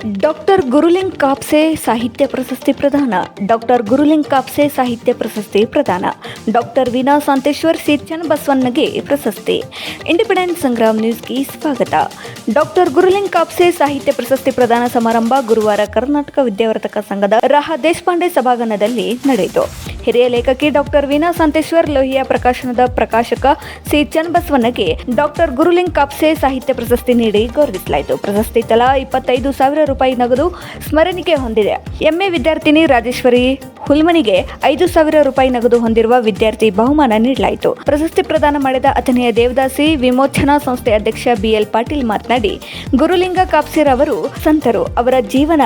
Doctor Guruling Kapse ಸಾಹಿತ್ಯ ಪ್ರಶಸ್ತಿ ಪ್ರದಾನ. ಡಾಕ್ಟರ್ ಗುರುಲಿಂಗ್ ಕಾಪ್ಸೆ ಸಾಹಿತ್ಯ ಪ್ರಶಸ್ತಿ ಪ್ರದಾನ. ಡಾಕ್ಟರ್ ವೀಣಾ ಸಾಂತೇಶ್ವರ್ ಸಿ ಚನ್ನಬಸವಣ್ಣಗೆ ಪ್ರಶಸ್ತಿ. ಇಂಡಿಪೆಂಡೆಂಟ್ ಸಂಗ್ರಾಮ್ ನ್ಯೂಸ್ಗೆ ಸ್ವಾಗತ. ಡಾಕ್ಟರ್ ಗುರುಲಿಂಗ್ ಕಾಪ್ಸೆ ಸಾಹಿತ್ಯ ಪ್ರಶಸ್ತಿ ಪ್ರದಾನ ಸಮಾರಂಭ ಗುರುವಾರ ಕರ್ನಾಟಕ ವಿದ್ಯಾವರ್ಧಕ ಸಂಘದ ರಾ ದೇಶಪಾಂಡೆ ಸಭಾಂಗಣದಲ್ಲಿ ನಡೆಯಿತು. ಹಿರಿಯ ಲೇಖಕಿ ಡಾಕ್ಟರ್ ವೀಣಾ ಸಾಂತೇಶ್ವರ್ ಲೋಹಿಯಾ ಪ್ರಕಾಶನದ ಪ್ರಕಾಶಕ ಸಿ ಚನ್ನಬಸವಣ್ಣಗೆ ಡಾಕ್ಟರ್ ಗುರುಲಿಂಗ್ ಕಾಪ್ಸೆ ಸಾಹಿತ್ಯ ಪ್ರಶಸ್ತಿ ನೀಡಿ ಗೌರವಿಸಲಾಯಿತು. ಪ್ರಶಸ್ತಿ ತಲಾ 25,000 ರೂಪಾಯಿ ನಗದು ಸ್ಮರಣಿಕೆ ಹೊಂದಿದೆ. ಎಂಎ ವಿದ್ಯಾರ್ಥಿನಿ ರಾಜೇಶ್ವರಿ ಹುಲ್ಮನಿಗೆ 5,000 ರೂಪಾಯಿ ನಗದು ಹೊಂದಿರುವ ವಿದ್ಯಾರ್ಥಿ ಬಹುಮಾನ ನೀಡಲಾಯಿತು. ಪ್ರಶಸ್ತಿ ಪ್ರದಾನ ಮಾಡಿದ ಅಥಣಿಯ ದೇವದಾಸಿ ವಿಮೋಚನಾ ಸಂಸ್ಥೆ ಅಧ್ಯಕ್ಷ ಬಿಎಲ್ ಪಾಟೀಲ್ ಮಾತನಾಡಿ, ಗುರುಲಿಂಗ ಕಾಪ್ಸೆರವರು ಸಂತರು. ಅವರ ಜೀವನ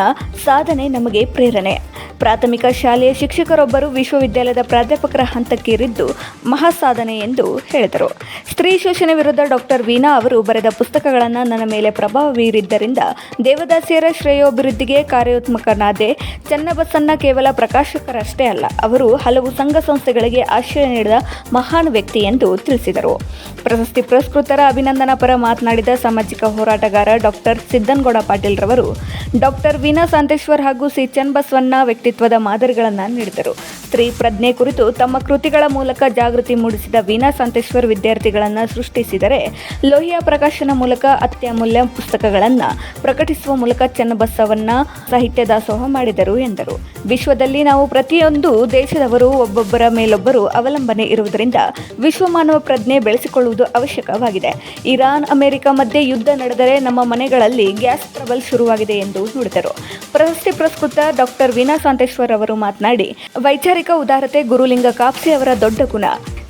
ಸಾಧನೆ ನಮಗೆ ಪ್ರೇರಣೆ. ಪ್ರಾಥಮಿಕ ಶಾಲೆಯ ಶಿಕ್ಷಕರೊಬ್ಬರು ವಿಶ್ವವಿದ್ಯಾಲಯದ ಪ್ರಾಧ್ಯಾಪಕರ ಹಂತಕ್ಕೇರಿದ್ದು ಮಹಾಸಾಧನೆ ಎಂದು ಹೇಳಿದರು. ಸ್ತ್ರೀ ಶೋಷಣೆ ವಿರುದ್ಧ ಡಾಕ್ಟರ್ ವೀಣಾ ಅವರು ಬರೆದ ಪುಸ್ತಕಗಳನ್ನು ನನ್ನ ಮೇಲೆ ಪ್ರಭಾವ ಬೀರಿದ್ದರಿಂದ ದೇವದಾಸಿಯರ ಶ್ರೇಯೋಭಿವೃದ್ಧಿಗೆ ಕಾರ್ಯೋತ್ಮಕನಾದೆ. ಚನ್ನಬಸವಣ್ಣ ಕೇವಲ ಪ್ರಕಾಶಕರಷ್ಟೇ ಅಲ್ಲ, ಅವರು ಹಲವು ಸಂಘ ಸಂಸ್ಥೆಗಳಿಗೆ ಆಶ್ರಯ ನೀಡಿದ ಮಹಾನ್ ವ್ಯಕ್ತಿ ಎಂದು ತಿಳಿಸಿದರು. ಪ್ರಶಸ್ತಿ ಪುರಸ್ಕೃತರ ಅಭಿನಂದನಾ ಪರ ಮಾತನಾಡಿದ ಸಾಮಾಜಿಕ ಹೋರಾಟಗಾರ ಡಾಕ್ಟರ್ ಸಿದ್ದನಗೌಡ ಪಾಟೀಲ್ ರವರು ಡಾಕ್ಟರ್ ವೀಣಾ ಸಾಂತೇಶ್ವರ್ ಹಾಗೂ ಸಿ ಚನ್ನಬಸವಣ್ಣ ವ್ಯಕ್ತಿತ್ವದ ಮಾದರಿಗಳನ್ನು ನೀಡಿದರು. ಸ್ತ್ರೀ ಪ್ರಜ್ಞೆ ಕುರಿತು ತಮ್ಮ ಕೃತಿಗಳ ಮೂಲಕ ಜಾಗೃತಿ ಮೂಡಿಸಿದ ವೀಣಾ ಸಾಂತೇಶ್ವರ್ ವಿದ್ಯಾರ್ಥಿಗಳನ್ನು ಸೃಷ್ಟಿಸಿದರೆ, ಲೋಹಿಯಾ ಪ್ರಕಾಶನ ಮೂಲಕ ಅತ್ಯಮೂಲ್ಯ ಪುಸ್ತಕಗಳನ್ನು ಪ್ರಕಟಿಸುವ ಮೂಲಕ ಚನ್ನಬಸವಣ್ಣ ಸಾಹಿತ್ಯ ದಾಸೋಹ ಮಾಡಿದರು ಎಂದರು. ವಿಶ್ವದಲ್ಲಿ ನಾವು ಪ್ರತಿಯೊಂದು ದೇಶದವರು ಒಬ್ಬೊಬ್ಬರ ಮೇಲೊಬ್ಬರು ಅವಲಂಬನೆ ಇರುವುದರಿಂದ ವಿಶ್ವಮಾನವ ಪ್ರಜ್ಞೆ ಬೆಳೆಸಿಕೊಳ್ಳುವುದು ಅವಶ್ಯಕವಾಗಿದೆ. ಇರಾನ್ ಅಮೆರಿಕ ಮಧ್ಯೆ ಯುದ್ಧ ನಡೆದರೆ ನಮ್ಮ ಮನೆಗಳಲ್ಲಿ ಗ್ಯಾಸ್ ಟ್ರಬಲ್ ಶುರುವಾಗಿದೆ ಎಂದು ನುಡಿದರು. ಪ್ರಶಸ್ತಿ ಪುರಸ್ಕೃತ ಡಾಕ್ಟರ್ ವೀಣಾ ಸಾಂತೇಶ್ವರ್ ಅವರು ಮಾತನಾಡಿ, ವೈಚಾರಿಕ ಉದಾರತೆ ಗುರುಲಿಂಗ ಕಾಪ್ಸೆ ಅವರ ದೊಡ್ಡ ಗುಣ.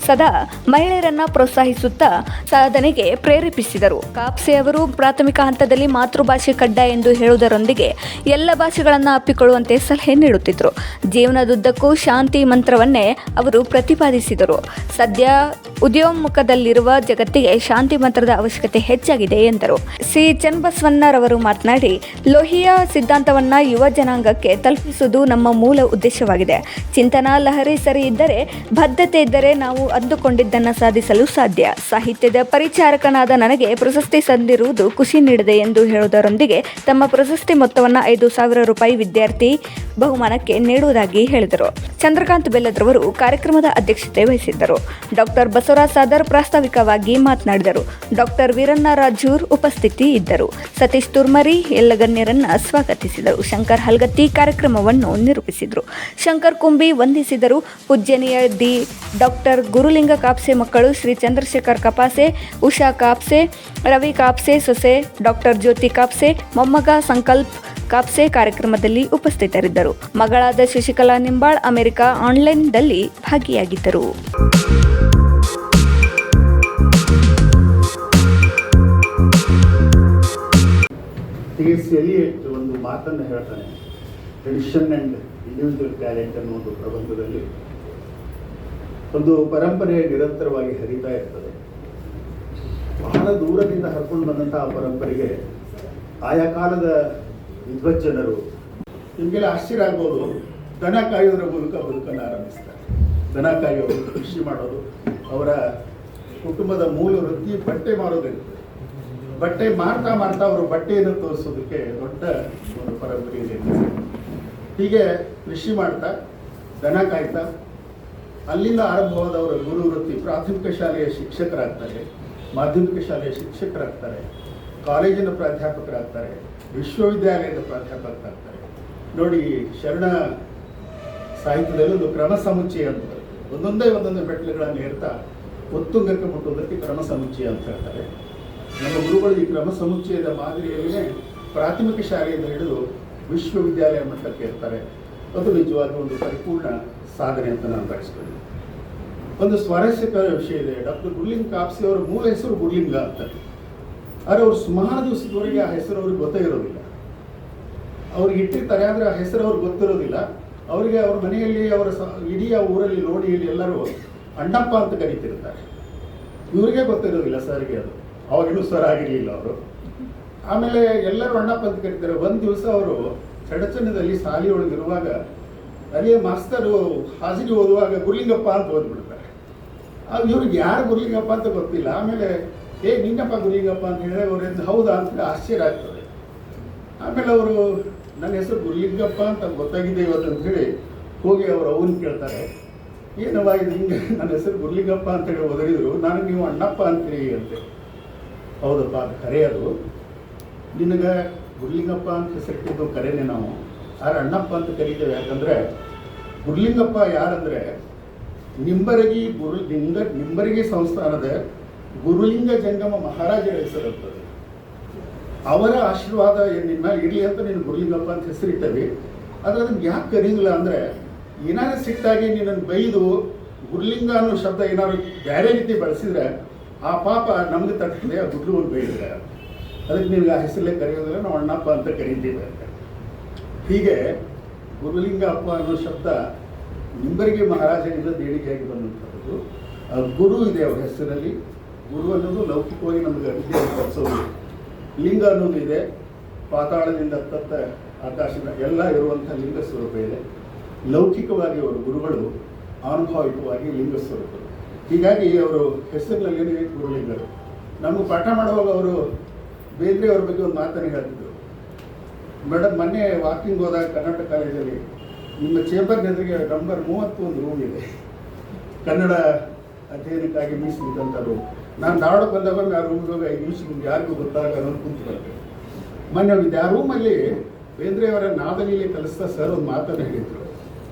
ಸದಾ ಮಹಿಳೆಯರನ್ನ ಪ್ರೋತ್ಸಾಹಿಸುತ್ತಾ ಸಾಧನೆಗೆ ಪ್ರೇರೇಪಿಸಿದರು. ಕಾಪ್ಸೆ ಅವರು ಪ್ರಾಥಮಿಕ ಹಂತದಲ್ಲಿ ಮಾತೃಭಾಷೆ ಕಡ್ಡಾಯ ಎಂದು ಹೇಳುವುದರೊಂದಿಗೆ ಎಲ್ಲ ಭಾಷೆಗಳನ್ನು ಅಪ್ಪಿಕೊಳ್ಳುವಂತೆ ಸಲಹೆ ನೀಡುತ್ತಿದ್ದರು. ಜೀವನದುದ್ದಕ್ಕೂ ಶಾಂತಿ ಮಂತ್ರವನ್ನೇ ಅವರು ಪ್ರತಿಪಾದಿಸಿದರು. ಸದ್ಯ ಉದ್ಯೋನ್ಮುಖದಲ್ಲಿರುವ ಜಗತ್ತಿಗೆ ಶಾಂತಿ ಮಂತ್ರದ ಅವಶ್ಯಕತೆ ಹೆಚ್ಚಾಗಿದೆ ಎಂದರು. ಸಿ ಚನ್ನಬಸವಣ್ಣರವರು ಮಾತನಾಡಿ, ಲೋಹಿಯಾ ಸಿದ್ಧಾಂತವನ್ನ ಯುವ ಜನಾಂಗಕ್ಕೆ ತಲುಪಿಸುವುದು ನಮ್ಮ ಮೂಲ ಉದ್ದೇಶವಾಗಿದೆ. ಚಿಂತನಾ ಲಹರಿ ಸರಿ ಇದ್ದರೆ, ಬದ್ಧತೆ ಇದ್ದರೆ ನಾವು ಅಂದುಕೊಂಡಿದ್ದನ್ನು ಸಾಧಿಸಲು ಸಾಧ್ಯ. ಸಾಹಿತ್ಯದ ಪರಿಚಾರಕನಾದ ನನಗೆ ಪ್ರಶಸ್ತಿ ಸಂದಿರುವುದು ಖುಷಿ ನೀಡಿದೆ ಎಂದು ಹೇಳುವುದರೊಂದಿಗೆ ತಮ್ಮ ಪ್ರಶಸ್ತಿ ಮೊತ್ತವನ್ನು 5,000 ರೂಪಾಯಿ ವಿದ್ಯಾರ್ಥಿ ಬಹುಮಾನಕ್ಕೆ ನೀಡುವುದಾಗಿ ಹೇಳಿದರು. ಚಂದ್ರಕಾಂತ್ ಬೆಲ್ಲದ್ರವರು ಕಾರ್ಯಕ್ರಮದ ಅಧ್ಯಕ್ಷತೆ ವಹಿಸಿದ್ದರು. ಡಾಕ್ಟರ್ ಬಸವರಾಜ್ ಸಾದರ್ ಪ್ರಾಸ್ತಾವಿಕವಾಗಿ ಮಾತನಾಡಿದರು. ಡಾಕ್ಟರ್ ವೀರಣ್ಣ ರಾಜೂರ್ ಉಪಸ್ಥಿತಿ ಇದ್ದರು. ಸತೀಶ್ ತುರ್ಮರಿ ಎಲ್ಲ ಗಣ್ಯರನ್ನ ಸ್ವಾಗತಿಸಿದರು. ಶಂಕರ್ ಹಲ್ಗತ್ತಿ ಕಾರ್ಯಕ್ರಮವನ್ನು ನಿರೂಪಿಸಿದರು. ಶಂಕರ್ ಕುಂಬಿ ವಂದಿಸಿದರು. ಪೂಜ್ಯನೀಯ ದಿ ಡಾಕ್ಟರ್ ಗುರುಲಿಂಗ ಕಾಪ್ಸೆ ಮಕ್ಕಳು ಶ್ರೀ ಚಂದ್ರಶೇಖರ್ ಕಪಾಸೆ, ಉಷಾ ಕಾಪ್ಸೆ, ರವಿ ಕಾಪ್ಸೆ ಸೊಸೆ ಡಾಕ್ಟರ್ ಜ್ಯೋತಿ ಕಾಪ್ಸೆ, ಮೊಮ್ಮಗ ಸಂಕಲ್ಪ ಕಾಪ್ಸೆ ಕಾರ್ಯಕ್ರಮದಲ್ಲಿ ಉಪಸ್ಥಿತರಿದ್ದರು. ಮಗಳಾದ ಶಶಿಕಲಾ ನಿಂಬಾಳ್ ಅಮೆರಿಕ ಆನ್ಲೈನ್ದಲ್ಲಿ ಭಾಗಿಯಾಗಿದ್ದರು. ಒಂದು ಮಾತನ್ನು ಹೇಳ್ತಾನೆ, ಟ್ರೆಡಿಷನ್ ಆ್ಯಂಡ್ ಇಂಡಿವಿಜುವಲ್ ಟ್ಯಾಲೆಂಟ್ ಅನ್ನೋ ಒಂದು ಪ್ರಬಂಧದಲ್ಲಿ ಒಂದು ಪರಂಪರೆ ನಿರಂತರವಾಗಿ ಹರಿತಾ ಇರ್ತದೆ. ಬಹಳ ದೂರದಿಂದ ಹರ್ಕೊಂಡು ಬಂದಂಥ ಆ ಪರಂಪರೆಗೆ ಆಯಾ ಕಾಲದ ವಿದ್ವಜ್ಜನರು, ನಿಮಗೆಲ್ಲ ಆಶ್ಚರ್ಯ ಆಗ್ಬೋದು, ದನ ಕಾಯೋದ್ರ ಮೂಲಕ ಬದುಕನ್ನು ಆರಂಭಿಸ್ತಾರೆ. ದನ ಕಾಯೋದು, ಕೃಷಿ ಮಾಡೋದು, ಅವರ ಕುಟುಂಬದ ಮೂಲ ವೃತ್ತಿ ಬಟ್ಟೆ ಮಾರೋದಿರ್ತದೆ. ಬಟ್ಟೆ ಮಾರ್ತಾ ಮಾರ್ತಾ ಅವರು ಬಟ್ಟೆಯನ್ನು ತೋರಿಸೋದಕ್ಕೆ ದೊಡ್ಡ ಒಂದು ಪರಂಪರೆ ಇದೆ. ಹೀಗೆ ಕೃಷಿ ಮಾಡ್ತಾ, ದನ ಕಾಯ್ತಾ, ಅಲ್ಲಿಂದ ಆರಂಭವಾದವರ ಗುರು ವೃತ್ತಿ ಪ್ರಾಥಮಿಕ ಶಾಲೆಯ ಶಿಕ್ಷಕರಾಗ್ತಾರೆ, ಮಾಧ್ಯಮಿಕ ಶಾಲೆಯ ಶಿಕ್ಷಕರಾಗ್ತಾರೆ, ಕಾಲೇಜಿನ ಪ್ರಾಧ್ಯಾಪಕರಾಗ್ತಾರೆ, ವಿಶ್ವವಿದ್ಯಾಲಯದ ಪ್ರಾಧ್ಯಾಪಕರಾಗ್ತಾರೆ. ನೋಡಿ, ಶರಣ ಸಾಹಿತ್ಯದಲ್ಲಿ ಒಂದು ಕ್ರಮ ಸಮುಚ್ಚಯ ಅಂತ ಒಂದೊಂದೇ ಬೆಟ್ಟಲುಗಳನ್ನು ಏರ್ತಾ ಉತ್ತುಂಗಕ್ಕೆ ಮುಟ್ಟುವುದಕ್ಕೆ ಕ್ರಮ ಸಮುಚ್ಚಯ ಅಂತ ಹೇಳ್ತಾರೆ. ನಮ್ಮ ಗುರುಗಳು ಈ ಕ್ರಮ ಸಮುಚ್ಚಯದ ಮಾದರಿಯಲ್ಲೇ ಪ್ರಾಥಮಿಕ ಶಾಲೆಯಿಂದ ಹಿಡಿದು ವಿಶ್ವವಿದ್ಯಾಲಯ ಮಟ್ಟಕ್ಕೆ ಇರ್ತಾರೆ. ಅದು ನಿಜವಾದ ಒಂದು ಪರಿಪೂರ್ಣ ಸಾಧನೆ ಅಂತ ನಾನು ಬಯಸ್ತೀನಿ. ಒಂದು ಸ್ವಾರಸ್ಯಕರ ವಿಷಯ ಇದೆ. ಡಾಕ್ಟರ್ ಗುರುಲಿಂಗ ಕಾಪ್ಸೆ ಅವರ ಮೂಲ ಹೆಸರು ಗುರುಲಿಂಗ ಅಂತ. ಆದರೆ ಅವರು ಸುಮಾರು ದಿವಸದವರೆಗೆ ಆ ಹೆಸರು ಅವ್ರಿಗೆ ಗೊತ್ತೇ ಇರೋದಿಲ್ಲ. ಅವ್ರಿಗೆ ಇಟ್ಟಿರ್ತಾರೆ, ಆದರೆ ಆ ಹೆಸರು ಅವ್ರಿಗೆ ಗೊತ್ತಿರೋದಿಲ್ಲ. ಅವರಿಗೆ ಅವ್ರ ಮನೆಯಲ್ಲಿ ಅವರ ಇಡೀ ಊರಲ್ಲಿ ಲೋಡಿಯಲ್ಲಿ ಎಲ್ಲರೂ ಅಣ್ಣಪ್ಪ ಅಂತ ಕರೀತಿರ್ತಾರೆ. ಇವರಿಗೆ ಗೊತ್ತಿರೋದಿಲ್ಲ ಸರ್ಗೆ, ಅದು ಅವಾಗಿನ್ನೂ ಸರ್ ಆಗಿರಲಿಲ್ಲ ಅವರು. ಆಮೇಲೆ ಎಲ್ಲರೂ ಅಣ್ಣಪ್ಪ ಅಂತ ಕರೀತಾರೆ. ಒಂದು ದಿವಸ ಅವರು ಚಡಚಣದಲ್ಲಿ ಶಾಲೆಯೊಳಗಿರುವಾಗ ಅಲ್ಲಿಯ ಮಾಸ್ತರು ಹಾಸಿಗೆ ಓದುವಾಗ ಗುರುಲಿಂಗಪ್ಪ ಅಂತ ಓದ್ಬಿಡ್ತಾರೆ. ಅದು ಇವ್ರಿಗೆ ಯಾರು ಗುರುಲಿಂಗಪ್ಪ ಅಂತ ಗೊತ್ತಿಲ್ಲ. ಆಮೇಲೆ ನಿನ್ನಪ್ಪ ಗುರುಲಿಂಗಪ್ಪ ಅಂತ ಹೇಳಿದ್ರೆ ಅವರಿಂದ ಹೌದಾ ಅಂತ ಆಶ್ಚರ್ಯ ಆಗ್ತದೆ. ಆಮೇಲೆ ಅವರು ನನ್ನ ಹೆಸರು ಗುರುಲಿಂಗಪ್ಪ ಅಂತ ಗೊತ್ತಾಗಿದೆ ಇವತ್ತು ಅಂಥೇಳಿ ಹೋಗಿ ಅವರು ಅವನು ಕೇಳ್ತಾರೆ, ಏನವ ಇದು ಹಿಂಗೆ ನನ್ನ ಹೆಸರು ಗುರುಲಿಂಗಪ್ಪ ಅಂತೇಳಿ ಒದರಿದ್ರು, ನಾನು ನೀವು ಅಣ್ಣಪ್ಪ ಅಂತೀರಿ ಅಂತೆ. ಹೌದಪ್ಪ, ಅದು ಕರೆ. ಅದು ನಿನಗೆ ಗುರುಲಿಂಗಪ್ಪ ಅಂತ ಹೆಸರಿಟ್ಟಿದ್ದು ಕರೆನೇ. ನಾವು ಆದ್ರೆ ಅಣ್ಣಪ್ಪ ಅಂತ ಕರೀತೇವೆ. ಯಾಕಂದರೆ ಗುರುಲಿಂಗಪ್ಪ ಯಾರಂದರೆ ನಿಂಬರಗಿ ಸಂಸ್ಥಾನದ ಗುರುಲಿಂಗ ಜಂಗಮ ಮಹಾರಾಜರ ಹೆಸರುತ್ತದೆ. ಅವರ ಆಶೀರ್ವಾದ ನಿನ್ನ ಮೇಲೆ ಇರಲಿ ಅಂತ ನೀನು ಗುರುಲಿಂಗಪ್ಪ ಅಂತ ಹೆಸರಿಟ್ಟವಿ. ಆದರೆ ಅದನ್ನು ಯಾಕೆ ಕರೀಲಿಲ್ಲ ಅಂದರೆ, ಏನಾದ್ರು ಸಿಟ್ಟಾಗಿ ನಿನ್ನನ್ನು ಬೈದು ಗುರುಲಿಂಗ ಅನ್ನೋ ಶಬ್ದ ಏನಾದ್ರು ಬೇರೆ ರೀತಿ ಬಳಸಿದ್ರೆ ಆ ಪಾಪ ನಮಗೆ ತಟ್ಟದೆ, ಆ ಗುರುವನ್ನು ಬೈದ್ರೆ. ಅದಕ್ಕೆ ನಿನಗೆ ಆ ಹೆಸರಲ್ಲೇ ಕರೆಯೋದಿಲ್ಲ, ನಾವು ಅಣ್ಣಪ್ಪ ಅಂತ ಕರೀತೀವಿ ಅಂತ. ಹೀಗೆ ಗುರುಲಿಂಗಪ್ಪ ಅನ್ನೋ ಶಬ್ದ ನಿಂಬರಿಗೆ ಮಹಾರಾಜನಿಂದ ದೇಣಿಗೆಯಾಗಿ ಬಂದಂಥದ್ದು. ಗುರು ಇದೆ ಅವರ ಹೆಸರಲ್ಲಿ. ಗುರು ಅನ್ನೋದು ಲೌಕಿಕವಾಗಿ ನಮಗೆ ವಿದ್ಯೆ ಕಲಿಸೋದು. ಲಿಂಗ ಅನ್ನೋದು ಇದೆ, ಪಾತಾಳದಿಂದ ತತ್ತ ಆಕಾಶದ ಎಲ್ಲ ಇರುವಂಥ ಲಿಂಗ ಸ್ವರೂಪ ಇದೆ. ಲೌಕಿಕವಾಗಿ ಅವರು ಗುರುಗಳು, ಆನುಭಾವಿಕವಾಗಿ ಲಿಂಗ ಸ್ವರೂಪರು. ಹೀಗಾಗಿ ಅವರು ಹೆಸರಿನಲ್ಲಿ ಗುರುಲಿಂಗರು. ನಮಗೆ ಪಾಠ ಮಾಡುವಾಗ ಅವರು ಬೇಂದ್ರೆ ಅವ್ರ ಬಗ್ಗೆ ಒಂದು ಮಾತನ್ನು ಹೇಳ್ತಿದ್ರು. ಮೇಡಮ್, ಮೊನ್ನೆ ವಾಕಿಂಗ್ ಹೋದಾಗ ಕರ್ನಾಟಕ ಕಾಲೇಜಲ್ಲಿ ನಿಮ್ಮ ಚೇಂಬರ್ ಎದುರಿಗೆ ನಂಬರ್ 31 ರೂಮ್ ಇದೆ, ಕನ್ನಡ ಅಧ್ಯಯನಕ್ಕಾಗಿ ಮೀಸಲಿದ್ದಂಥ ರೂಮ್. ನಾನು ಧಾರವಾಡಕ್ಕೆ ಬಂದಾಗ ಆ ರೂಮ್ಗೆ ಹೋಗಿ 5 ನಿಮಿಷ ನಿಮ್ಗೆ ಯಾರಿಗೂ ಗೊತ್ತಾಗ ಅನ್ನೋದು ಕುಂತು ಬರ್ತೇವೆ. ಮೊನ್ನೆ ಹೋಗಿದ್ದೆ. ಆ ರೂಮಲ್ಲಿ ಬೇಂದ್ರೆಯವರ ನಾದಲೀಲೆ ಕಲಿಸ್ತಾ ಸರ್ ಒಂದು ಮಾತನ್ನು ಹೇಳಿದ್ರು.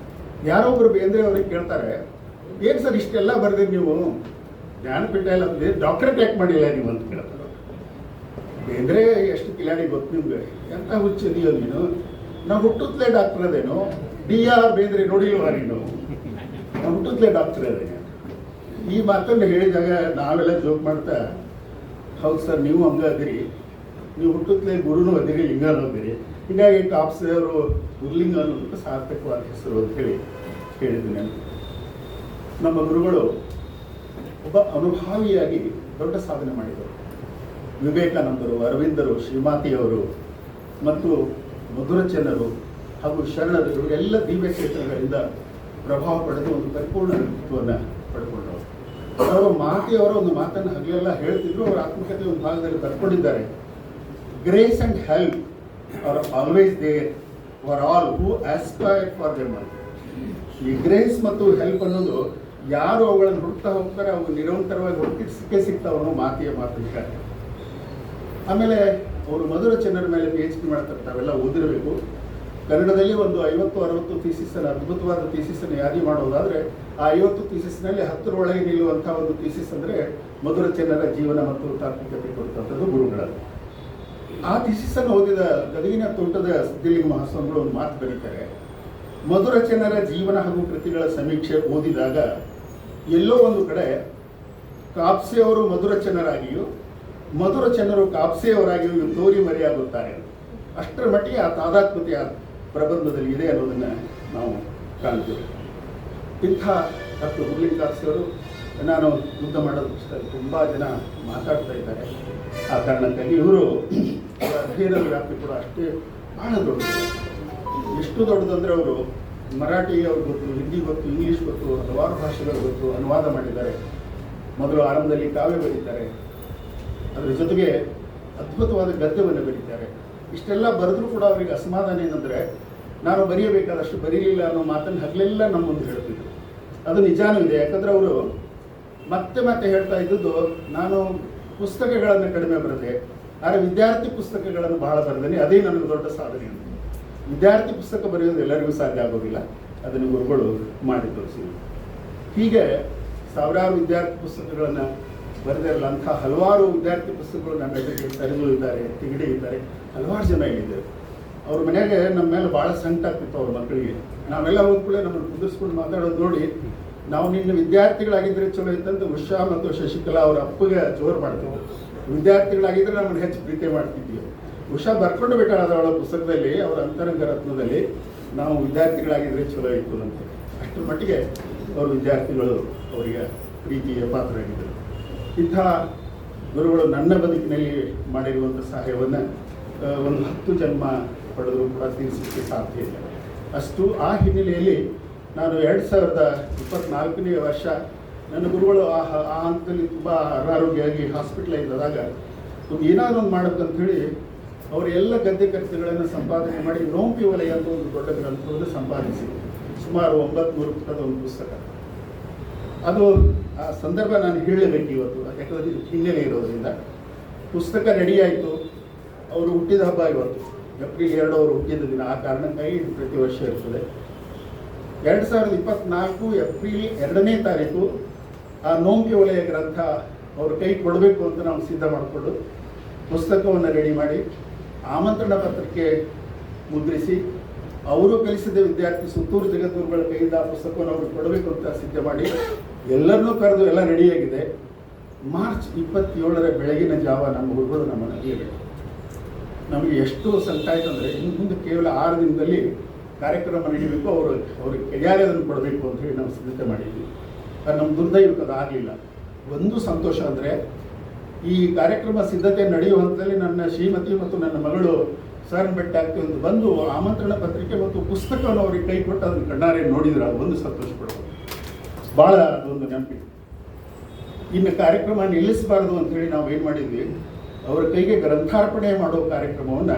ಯಾರೊಬ್ಬರು ಬೇಂದ್ರೆ ಅವ್ರಿಗೆ ಕೇಳ್ತಾರೆ, ಏನು ಸರ್ ಇಷ್ಟೆಲ್ಲ ಬರೆದಿರಿ ನೀವು, ಜ್ಞಾನಪೀಠ ಎಲ್ಲ ಡಾಕ್ಟರೇಟ್ ಯಾಕೆ ಮಾಡಿಲ್ಲ ನೀವು ಅಂತ ಕೇಳ್ತಾರೆ. ಬೇಂದ್ರೆ ಎಷ್ಟು ಕಿಲಾಡಿ ಗೊತ್ತು ನಿಮ್ಗೆ, ಎಂಥ ಹುಚ್ಚಿದೆಯೋ ನೀನು, ನಾವು ಹುಟ್ಟುತ್ತಲೇ ಡಾಕ್ಟರ್ ಅದೇನು, DR ಬೇಂದ್ರೆ ನೋಡಿಲ್ವಾ ನೀನು, ನಾವು ಹುಟ್ಟುತ್ತಲೇ ಡಾಕ್ಟರ್ ಅದೇನು. ಈ ಮಾತನ್ನು ಹೇಳಿದಾಗ ನಾವೆಲ್ಲ ಜೋಕ್ ಮಾಡ್ತಾ, ಹೌದು ಸರ್ ನೀವು ಹಂಗ ಅದಿರಿ, ನೀವು ಹುಟ್ಟುತ್ತಲೇ ಗುರುನೂ ಅದಿರಿ, ಲಿಂಗನೂ ಅದಿರಿ. ಹೀಗಾಗಿ ಕಾಪ್ಸೆ ಅವರು ಗುರುಲಿಂಗ ಅನ್ನೋದಕ್ಕೆ ಸಾರ್ಥಕವಾದ ಹೆಸರು ಅಂತ ಹೇಳಿದ್ದೀನಿ. ನಮ್ಮ ಗುರುಗಳು ಒಬ್ಬ ಅನುಭಾವಿಯಾಗಿ ದೊಡ್ಡ ಸಾಧನೆ ಮಾಡಿದರು. ವಿವೇಕಾನಂದರು, ಅರವಿಂದರು, ಶ್ರೀಮಾತಿಯವರು ಮತ್ತು ಮಧುರಚನ್ನರು ಹಾಗೂ ಶರಣರು ಇವರೆಲ್ಲ ದಿವ್ಯ ಕ್ಷೇತ್ರಗಳಿಂದ ಪ್ರಭಾವ ಪಡೆದು ಒಂದು ಪರಿಪೂರ್ಣ ವ್ಯಕ್ತಿತ್ವವನ್ನು ಪಡ್ಕೊಂಡವರು. ಅವರು ಮಾತಿಯವರ ಒಂದು ಮಾತನ್ನು ಹಗಲೆಲ್ಲ ಹೇಳ್ತಿದ್ರು. ಅವರ ಆತ್ಮಕತೆ ಒಂದು ಭಾಗದಲ್ಲಿ ಬರ್ಕೊಂಡಿದ್ದಾರೆ. Grace and help are always there for all who aspire for them. ಈ ಗ್ರೇಸ್ ಮತ್ತು ಹೆಲ್ಪ್ ಅನ್ನೋದು ಯಾರು ಅವುಗಳನ್ನು ಹುಡುಕ್ತಾ ಹೋಗ್ತಾರೆ ಅವು ನಿರಂತರವಾಗಿ ಹುಡುಕಿ ಸಿಗ್ತಾವ ಅನ್ನೋ ಮಾತಿಯ ಮಾತು. ಆಮೇಲೆ ಅವರು ಮಧುರ ಚೆನ್ನರ ಮೇಲೆ PhD ಮಾಡ್ತಾರೆ. ತಾವೆಲ್ಲ ಓದಿರಬೇಕು. ಕನ್ನಡದಲ್ಲಿ ಒಂದು 50-60 ಥೀಸಿಸನ್ನು, ಅದ್ಭುತವಾದ ಥೀಸಿಸನ್ನು ಯಾದಿ ಮಾಡೋದಾದರೆ ಆ 50 ಥೀಸಿಸ್ನಲ್ಲಿ 10ರೊಳಗೆ ನಿಲ್ಲುವಂಥ ಒಂದು ಥೀಸಿಸ್ ಅಂದರೆ ಮಧುರ ಚೆನ್ನರ ಜೀವನ ಮತ್ತು ತಾತ್ವಿಕತೆ ಕೊಡುವಂಥದ್ದು ಗುರುಗಳದ್ದು. ಆ ಥೀಸಿಸನ್ನು ಓದಿದ ಗದಗಿನ ತೋಟದ ಸಿದ್ಧಲಿಂಗ ಮಹಾಸ್ವಾಮಿಗಳು ಒಂದು ಮಾತು ಬರೀತಾರೆ. ಮಧುರ ಚೆನ್ನರ ಜೀವನ ಹಾಗೂ ಕೃತಿಗಳ ಸಮೀಕ್ಷೆ ಓದಿದಾಗ ಎಲ್ಲೋ ಒಂದು ಕಡೆ ಕಾಪ್ಸೆಯವರು ಮಧುರ ಚೆನ್ನರಾಗಿಯೂ ಮಧುರ ಚೆನ್ನರು ಕಾಪ್ಸೆಯವರಾಗಿಯೂ ತೋರಿ ಮರೆಯಾಗುತ್ತಾರೆ. ಅಷ್ಟರ ಮಟ್ಟಿಗೆ ಆ ತಾದಾತ್ಮ್ಯತೆಯ ಪ್ರಬಂಧದಲ್ಲಿ ಇದೆ ಅನ್ನೋದನ್ನು ನಾವು ಕಾಣ್ತೇವೆ. ಇಂಥ ಡಾಕ್ಟರ್ ಗುರುಲಿಂಗ ಕಾಪ್ಸೆಯವರು, ನಾನು ಯುದ್ಧ ಮಾಡೋದು ಪುಸ್ತಕದಲ್ಲಿ ತುಂಬ ಜನ ಮಾತಾಡ್ತಾ ಇದ್ದಾರೆ. ಆ ಕಾರಣಕ್ಕಾಗಿ ಇವರು ಅಧ್ಯಯನದ ವ್ಯಾಪ್ತಿ ಕೂಡ ಅಷ್ಟೇ ಬಹಳ ದೊಡ್ಡದು. ಎಷ್ಟು ದೊಡ್ಡದಂದರೆ ಅವರು ಮರಾಠಿ ಅವ್ರಿಗೆ ಗೊತ್ತು, ಹಿಂದಿ ಗೊತ್ತು, ಇಂಗ್ಲೀಷ್ ಗೊತ್ತು, ಹಲವಾರು ಭಾಷೆಗಳು ಗೊತ್ತು, ಅನುವಾದ ಮಾಡಿದ್ದಾರೆ. ಮೊದಲು ಆರಂಭದಲ್ಲಿ ಕಾವ್ಯ ಬರೀತಾರೆ, ಅದರ ಜೊತೆಗೆ ಅದ್ಭುತವಾದ ಗದ್ಯವನ್ನು ಬರೀತಾರೆ. ಇಷ್ಟೆಲ್ಲ ಬರೆದ್ರೂ ಕೂಡ ಅವರಿಗೆ ಅಸಮಾಧಾನ ಏನಂದರೆ, ನಾನು ಬರೆಯಬೇಕಾದಷ್ಟು ಬರೀಲಿಲ್ಲ ಅನ್ನೋ ಮಾತನ್ನು ಹಗಲೆಲ್ಲ ನಮ್ಮ ಮುಂದೆ ಹೇಳ್ತಿದ್ರು. ಅದು ನಿಜಾನೂ ಇದೆ. ಯಾಕಂದರೆ ಅವರು ಮತ್ತೆ ಮತ್ತೆ ಹೇಳ್ತಾ ಇದ್ದದ್ದು, ನಾನು ಪುಸ್ತಕಗಳನ್ನು ಕಡಿಮೆ ಬರೆದೆ, ಆದರೆ ವಿದ್ಯಾರ್ಥಿ ಪುಸ್ತಕಗಳನ್ನು ಬಹಳ ಬರೆದೇನೆ, ಅದೇ ನನಗೆ ದೊಡ್ಡ ಸಾಧನೆ ಅಂತ. ವಿದ್ಯಾರ್ಥಿ ಪುಸ್ತಕ ಬರೆಯೋದು ಎಲ್ಲರಿಗೂ ಸಾಧ್ಯ ಆಗೋದಿಲ್ಲ, ಅದನ್ನು ಗುರುಗಳು ಮಾಡಿ ತೋರಿಸಿದ್ರು. ಹೀಗೆ ಸಾವಿರಾರು ವಿದ್ಯಾರ್ಥಿ ಪುಸ್ತಕಗಳನ್ನು ಬರೆದಿರಲ್ಲ ಅಂಥ ಹಲವಾರು ವಿದ್ಯಾರ್ಥಿ ಪುಸ್ತಕಗಳು ನನ್ನ ಎದುರಿಗೆ ತರಿದು ಇದ್ದಾರೆ, ತಿಗಡಿ ಇದ್ದಾರೆ, ಹಲವಾರು ಜನ ಇದ್ದಾರೆ. ಅವ್ರ ಮನೆಯಾಗೆ ನಮ್ಮ ಮೇಲೆ ಭಾಳ ಸಂಕಟ ಆಗ್ತಿತ್ತು ಅವ್ರ ಮಕ್ಕಳಿಗೆ. ನಾವೆಲ್ಲ ಹೋದ್ಕೂಡಲೇ ನಮ್ಮನ್ನು ಕುದಿಸ್ಕೊಂಡು ಮಾತಾಡೋದು ನೋಡಿ, ನಾವು ನಿನ್ನ ವಿದ್ಯಾರ್ಥಿಗಳಾಗಿದ್ದರೆ ಚಲೋ ಇತ್ತಂತ ಉಷಾ ಮತ್ತು ಶಶಿಕಲಾ ಅವರ ಅಪ್ಪಗೆ ಜೋರು ಮಾಡ್ತಿದ್ರು. ವಿದ್ಯಾರ್ಥಿಗಳಾಗಿದ್ದರೆ ನಮ್ಮನ್ನು ಹೆಚ್ಚು ಪ್ರೀತಿ ಮಾಡ್ತಿದ್ವಿ. ಉಷಾ ಬರ್ಕೊಂಡು ಬಿಟ್ಟಾಳ ಅವಳ ಪುಸ್ತಕದಲ್ಲಿ, ಅವರ ಅಂತರಂಗ ರತ್ನದಲ್ಲಿ, ನಾವು ವಿದ್ಯಾರ್ಥಿಗಳಾಗಿದ್ದರೆ ಚಲೋ ಇತ್ತು ಅಂತ. ಅಷ್ಟರ ಮಟ್ಟಿಗೆ ಅವರು ವಿದ್ಯಾರ್ಥಿಗಳು ಅವರಿಗೆ ಪ್ರೀತಿಯ ಪಾತ್ರರಾಗಿದ್ದರು. ಇಂಥ ಗುರುಗಳು ನನ್ನ ಬದುಕಿನಲ್ಲಿ ಮಾಡಿರುವಂಥ ಸಹಾಯವನ್ನು ಒಂದು 10 ಜನ್ಮ ಪಡೆದರೂ ಕೂಡ ತೀರಿಸಲಿಕ್ಕೆ ಸಾಧ್ಯ ಇಲ್ಲ. ಅಷ್ಟು ಆ ಹಿನ್ನೆಲೆಯಲ್ಲಿ ನಾನು 2024ನೇ ವರ್ಷ ನನ್ನ ಗುರುಗಳು ಆ ಹಂತದಲ್ಲಿ ತುಂಬ ಅನಾರೋಗ್ಯವಾಗಿ ಹಾಸ್ಪಿಟ್ಲೈಸ್ ಆದಾಗ ಒಂದು ಏನಾದರೂ ಒಂದು ಮಾಡಬೇಕಂತ ಹೇಳಿ ಅವರ ಎಲ್ಲ ಗದ್ಯ ಕೃತಿಗಳನ್ನು ಸಂಪಾದನೆ ಮಾಡಿ ನೋಂಪಿ ವಲಯ ಅಂತ ಒಂದು ದೊಡ್ಡ ಗ್ರಂಥವನ್ನು ಸಂಪಾದಿಸಿ ಸುಮಾರು 900 ಪುಟದ ಒಂದು ಪುಸ್ತಕ. ಅದು ಆ ಸಂದರ್ಭ ನಾನು ಹೇಳಬೇಕು ಇವತ್ತು, ಯಾಕಂದರೆ ಇದು ಹಿನ್ನೆಲೆ ಇರೋದರಿಂದ. ಪುಸ್ತಕ ರೆಡಿ ಆಯಿತು. ಅವರು ಹುಟ್ಟಿದ ಹಬ್ಬ ಇವತ್ತು ಏಪ್ರಿಲ್ 2 ಅವರು ಹುಟ್ಟಿದ ದಿನ. ಆ ಕಾರಣಕ್ಕಾಗಿ ಇದು ಪ್ರತಿ ವರ್ಷ ಇರ್ತದೆ. 2024 ಏಪ್ರಿಲ್ 2ನೇ ತಾರೀಕು ಆ ನೋಂಪಿ ವಲಯ ಗ್ರಂಥ ಅವ್ರ ಕೈ ಕೊಡಬೇಕು ಅಂತ ನಾವು ಸಿದ್ಧ ಮಾಡಿಕೊಂಡು ಪುಸ್ತಕವನ್ನು ರೆಡಿ ಮಾಡಿ ಆಮಂತ್ರಣ ಪತ್ರಿಕೆ ಮುದ್ರಿಸಿ ಅವರು ಕಲಿಸಿದ ವಿದ್ಯಾರ್ಥಿ ಸುತ್ತೂರು ಜಗದ್ಗುರುಗಳ ಕೈಯಿಂದ ಆ ಪುಸ್ತಕವನ್ನು ಅವ್ರಿಗೆ ಕೊಡಬೇಕು ಅಂತ ಸಿದ್ಧ ಮಾಡಿ ಎಲ್ಲರನ್ನೂ ಕರೆದು ಎಲ್ಲ ರೆಡಿಯಾಗಿದೆ. ಮಾರ್ಚ್ 27ರ ಬೆಳಗಿನ ಜಾವ ನಮ್ಮ ಹುಡುಗರು ನಮ್ಮನ್ನು ಅರಿಯಬೇಕು. ನಮಗೆ ಎಷ್ಟು ಸಂಕಟ ಆಯ್ತು ಅಂದರೆ ಇನ್ನು ಮುಂದೆ ಕೇವಲ 6 ದಿನದಲ್ಲಿ ಕಾರ್ಯಕ್ರಮ ನಡೀಬೇಕು, ಅವ್ರಿಗೆ ಕೈಯಾರೆ ಅದನ್ನು ಕೊಡಬೇಕು ಅಂತ ಹೇಳಿ ನಾವು ಸಿದ್ಧತೆ ಮಾಡಿದ್ವಿ. ಅದು ನಮ್ಮ ದುರ್ದೈವಕ್ಕೆ ಅದು ಆಗಲಿಲ್ಲ. ಒಂದು ಸಂತೋಷ ಅಂದರೆ ಈ ಕಾರ್ಯಕ್ರಮ ಸಿದ್ಧತೆ ನಡೆಯುವ ಹಂತದಲ್ಲಿ ನನ್ನ ಶ್ರೀಮತಿ ಮತ್ತು ನನ್ನ ಮಗಳು ಸರ್ ಭೇಟಿ ಆಗ್ತೀವಿ ಅಂತ ಬಂದು ಆಮಂತ್ರಣ ಪತ್ರಿಕೆ ಮತ್ತು ಪುಸ್ತಕವನ್ನು ಅವ್ರಿಗೆ ಕೈ ಕೊಟ್ಟು ಅದನ್ನು ಕಣ್ಣಾರೆ ನೋಡಿದ್ರೆ ಅದು ಒಂದು ಸಂತೋಷ ಪಡೋದು, ಭಾಳ ಅದೊಂದು ನೆನಪಿ. ಇನ್ನು ಕಾರ್ಯಕ್ರಮ ನಿಲ್ಲಿಸಬಾರ್ದು ಅಂಥೇಳಿ ನಾವು ಏನು ಮಾಡಿದ್ವಿ, ಅವರ ಕೈಗೆ ಗ್ರಂಥಾರ್ಪಣೆ ಮಾಡುವ ಕಾರ್ಯಕ್ರಮವನ್ನು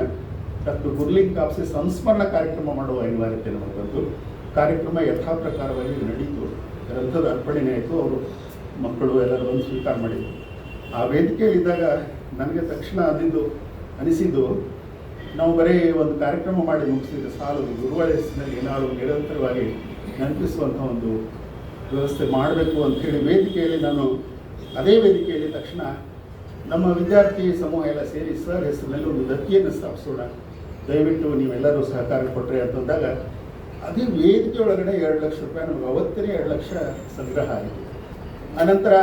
ಡಾಕ್ಟರ್ ಗುರುಲಿಂಗ್ ಕಾಪ್ಸೆ ಸಂಸ್ಮರಣ ಕಾರ್ಯಕ್ರಮ ಮಾಡುವ ಅನಿವಾರ್ಯತೆ ನಮಗೆ ಬಂತು. ಕಾರ್ಯಕ್ರಮ ಯಥಾ ಪ್ರಕಾರವಾಗಿ ನಡೀತು. ಗ್ರಂಥದ ಅರ್ಪಣೆನೇ ಆಯಿತು. ಅವರು ಮಕ್ಕಳು ಎಲ್ಲರೂ ಬಂದು ಸ್ವೀಕಾರ ಮಾಡಿದರು. ಆ ವೇದಿಕೆಯಲ್ಲಿದ್ದಾಗ ನನಗೆ ತಕ್ಷಣ ಅನಿಸಿದ್ದು, ನಾವು ಬರೀ ಒಂದು ಕಾರ್ಯಕ್ರಮ ಮಾಡಿ ಮುಗಿಸಿದ ಸಾಲದು, ಗುರುಗಳ ಹೆಸರಿನಲ್ಲಿ ಏನಾದರೂ ನಿರಂತರವಾಗಿ ನೆನಪಿಸುವಂಥ ಒಂದು ವ್ಯವಸ್ಥೆ ಮಾಡಬೇಕು ಅಂಥೇಳಿ ವೇದಿಕೆಯಲ್ಲಿ ನಾನು ಅದೇ ವೇದಿಕೆಯಲ್ಲಿ ತಕ್ಷಣ ನಮ್ಮ ವಿದ್ಯಾರ್ಥಿ ಸಮೂಹ ಎಲ್ಲ ಸೇರಿ ಸರ್ ಹೆಸರಿನಲ್ಲಿ ಒಂದು ದತ್ತಿಯನ್ನು ಸ್ಥಾಪಿಸೋಣ, ದಯವಿಟ್ಟು ನೀವೆಲ್ಲರೂ ಸಹಕಾರ ಕೊಟ್ಟರೆ ಅಂತಂದಾಗ ಅದೇ ವೇದಿಕೆ ಒಳಗಡೆ 2 ಲಕ್ಷ ರೂಪಾಯಿ ನಮಗೆ ಅವತ್ತೇ 2 ಲಕ್ಷ ಸಂಗ್ರಹ ಆಯಿತು. ಅನಂತರ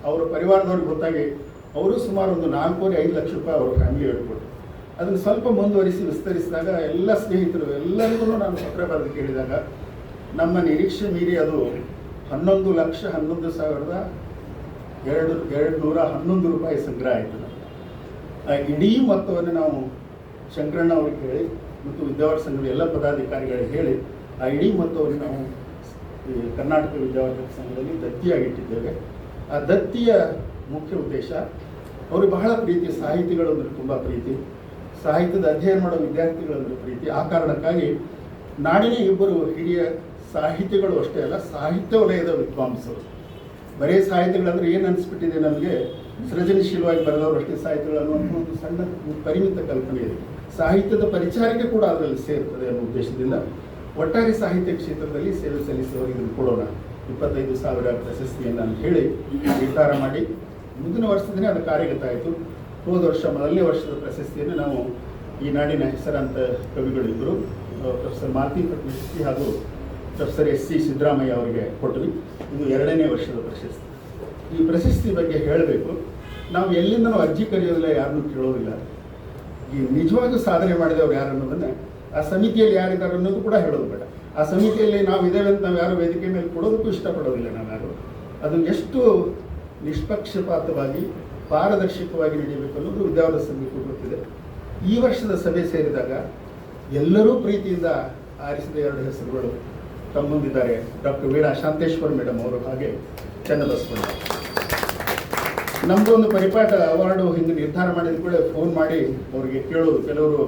ಅವರ ಪರಿವಾರದವ್ರಿಗೆ ಗೊತ್ತಾಗಿ ಅವರು ಸುಮಾರು ಒಂದು 4-5 ಲಕ್ಷ ರೂಪಾಯಿ ಅವರ ಫ್ಯಾಮಿಲಿ ಹೇಳ್ಕೊಟ್ಟು ಅದನ್ನು ಸ್ವಲ್ಪ ಮುಂದುವರಿಸಿ ವಿಸ್ತರಿಸಿದಾಗ ಎಲ್ಲ ಸ್ನೇಹಿತರು ಎಲ್ಲರಿಗೂ ನಾನು ಪತ್ರ ಬರೆದು ಕೇಳಿದಾಗ ನಮ್ಮ ನಿರೀಕ್ಷೆ ಮೀರಿ ಅದು 11,11,211 ರೂಪಾಯಿ ಸಂಗ್ರಹ ಆಯಿತು. ಇಡೀ ಮೊತ್ತವನ್ನು ನಾವು ಶಂಕರಣ್ಣ ಅವ್ರಿಗೆ ಹೇಳಿ ಮತ್ತು ವಿದ್ಯಾವರ್ಧಕ ಸಂಘದ ಎಲ್ಲ ಪದಾಧಿಕಾರಿಗಳಿಗೆ ಹೇಳಿ ಆ ಇಡೀ ಮೊತ್ತವನ್ನು ನಾವು ಕರ್ನಾಟಕ ವಿದ್ಯಾವರ್ಧಕ ಸಂಘದಲ್ಲಿ ದತ್ತಿಯಾಗಿಟ್ಟಿದ್ದೇವೆ. ಆ ದತ್ತಿಯ ಮುಖ್ಯ ಉದ್ದೇಶ, ಅವ್ರಿಗೆ ಬಹಳ ಪ್ರೀತಿ, ಸಾಹಿತಿಗಳು ಅಂದರೆ ತುಂಬ ಪ್ರೀತಿ, ಸಾಹಿತ್ಯದ ಅಧ್ಯಯನ ಮಾಡೋ ವಿದ್ಯಾರ್ಥಿಗಳಂದ್ರೆ ಪ್ರೀತಿ. ಆ ಕಾರಣಕ್ಕಾಗಿ ನಾಡಿನ 2 ಹಿರಿಯ ಸಾಹಿತಿಗಳು ಅಷ್ಟೇ ಅಲ್ಲ, ಸಾಹಿತ್ಯ ವಲಯದ ವಿದ್ವಾಂಸರು. ಬರೀ ಸಾಹಿತಿಗಳಂದ್ರೆ ಏನು ಅನಿಸ್ಬಿಟ್ಟಿದೆ ನಮಗೆ, ಸೃಜನಶೀಲವಾಗಿ ಬರೆದವರು ಅಷ್ಟೇ ಸಾಹಿತಿಗಳು ಅನ್ನುವಂಥ ಒಂದು ಸಣ್ಣ ಪರಿಮಿತ ಕಲ್ಪನೆ ಇದೆ. ಸಾಹಿತ್ಯದ ಪರಿಚಾರಕ್ಕೆ ಕೂಡ ಅದರಲ್ಲಿ ಸೇರ್ತದೆ ಅನ್ನೋ ಉದ್ದೇಶದಿಂದ ಒಟ್ಟಾರೆ ಸಾಹಿತ್ಯ ಕ್ಷೇತ್ರದಲ್ಲಿ ಸೇವೆ ಸಲ್ಲಿಸುವವರಿಗೆ ಇದನ್ನು ಕೊಡೋಣ, 25,000 ಪ್ರಶಸ್ತಿಯನ್ನು ಅಂತ ಹೇಳಿ ನಿರ್ಧಾರ ಮಾಡಿ ಮುಂದಿನ ವರ್ಷದನೇ ಅದು ಕಾರ್ಯಗತ ಆಯಿತು. ಹೋದ ವರ್ಷ ಮೊದಲನೇ ವರ್ಷದ ಪ್ರಶಸ್ತಿಯನ್ನು ನಾವು ಈ ನಾಡಿನ ಹೆಸರಾಂತ ಕವಿಗಳಿದ್ದರು ಪ್ರೊಫೆಸರ್ ಮಾರುತಿ ಪ್ರಶಸ್ತಿ ಹಾಗೂ ಪ್ರೊಫೆಸರ್ SC ಸಿದ್ದರಾಮಯ್ಯ ಅವರಿಗೆ ಕೊಟ್ವಿ. ಇದು 2ನೇ ವರ್ಷದ ಪ್ರಶಸ್ತಿ. ಈ ಪ್ರಶಸ್ತಿ ಬಗ್ಗೆ ಹೇಳಬೇಕು, ನಾವು ಎಲ್ಲಿಂದನೂ ಅರ್ಜಿ ಕರೆಯೋದಿಲ್ಲ, ಯಾರನ್ನೂ ಕೇಳೋದಿಲ್ಲ. ಈ ನಿಜವಾಗೂ ಸಾಧನೆ ಮಾಡಿದವರು ಯಾರು ಅನ್ನೋದನ್ನು ಆ ಸಮಿತಿಯಲ್ಲಿ ಯಾರಿದ್ದಾರೆ ಅನ್ನೋದು ಕೂಡ ಹೇಳೋದು ಬೇಡ. ಆ ಸಮಿತಿಯಲ್ಲಿ ನಾವು ಇದ್ದೇವೆ ಅಂತ ನಾವು ಯಾರು ವೇದಿಕೆ ಮೇಲೆ ಕೊಡೋದಕ್ಕೂ ಇಷ್ಟಪಡೋದಿಲ್ಲ ನಾವು ಯಾರು. ಅದು ಎಷ್ಟು ನಿಷ್ಪಕ್ಷಪಾತವಾಗಿ ಪಾರದರ್ಶಕವಾಗಿ ನಡೀಬೇಕು ಅನ್ನೋದು ವಿದ್ಯಾವರ್ಧಕ ಸಂಘಕ್ಕೂ ಗೊತ್ತಿದೆ. ಈ ವರ್ಷದ ಸಭೆ ಸೇರಿದಾಗ ಎಲ್ಲರೂ ಪ್ರೀತಿಯಿಂದ ಆರಿಸಿದ 2 ಹೆಸರುಗಳು ತಮ್ಮ ಮುಂದಿದ್ದಾರೆ. ಡಾಕ್ಟರ್ ವೀಣಾ ಶಾಂತೇಶ್ವರ್ ಮೇಡಮ್ ಅವರು, ಹಾಗೆ ಚನ್ನಬಸವಣ್ಣ. ನಮ್ಮದು ಒಂದು ಪರಿಪಾಠ ಅವಾರ್ಡು ಹಿಂಗೆ ನಿರ್ಧಾರ ಮಾಡಿದ ಕೂಡ ಫೋನ್ ಮಾಡಿ ಅವ್ರಿಗೆ ಕೇಳೋದು, ಕೆಲವರು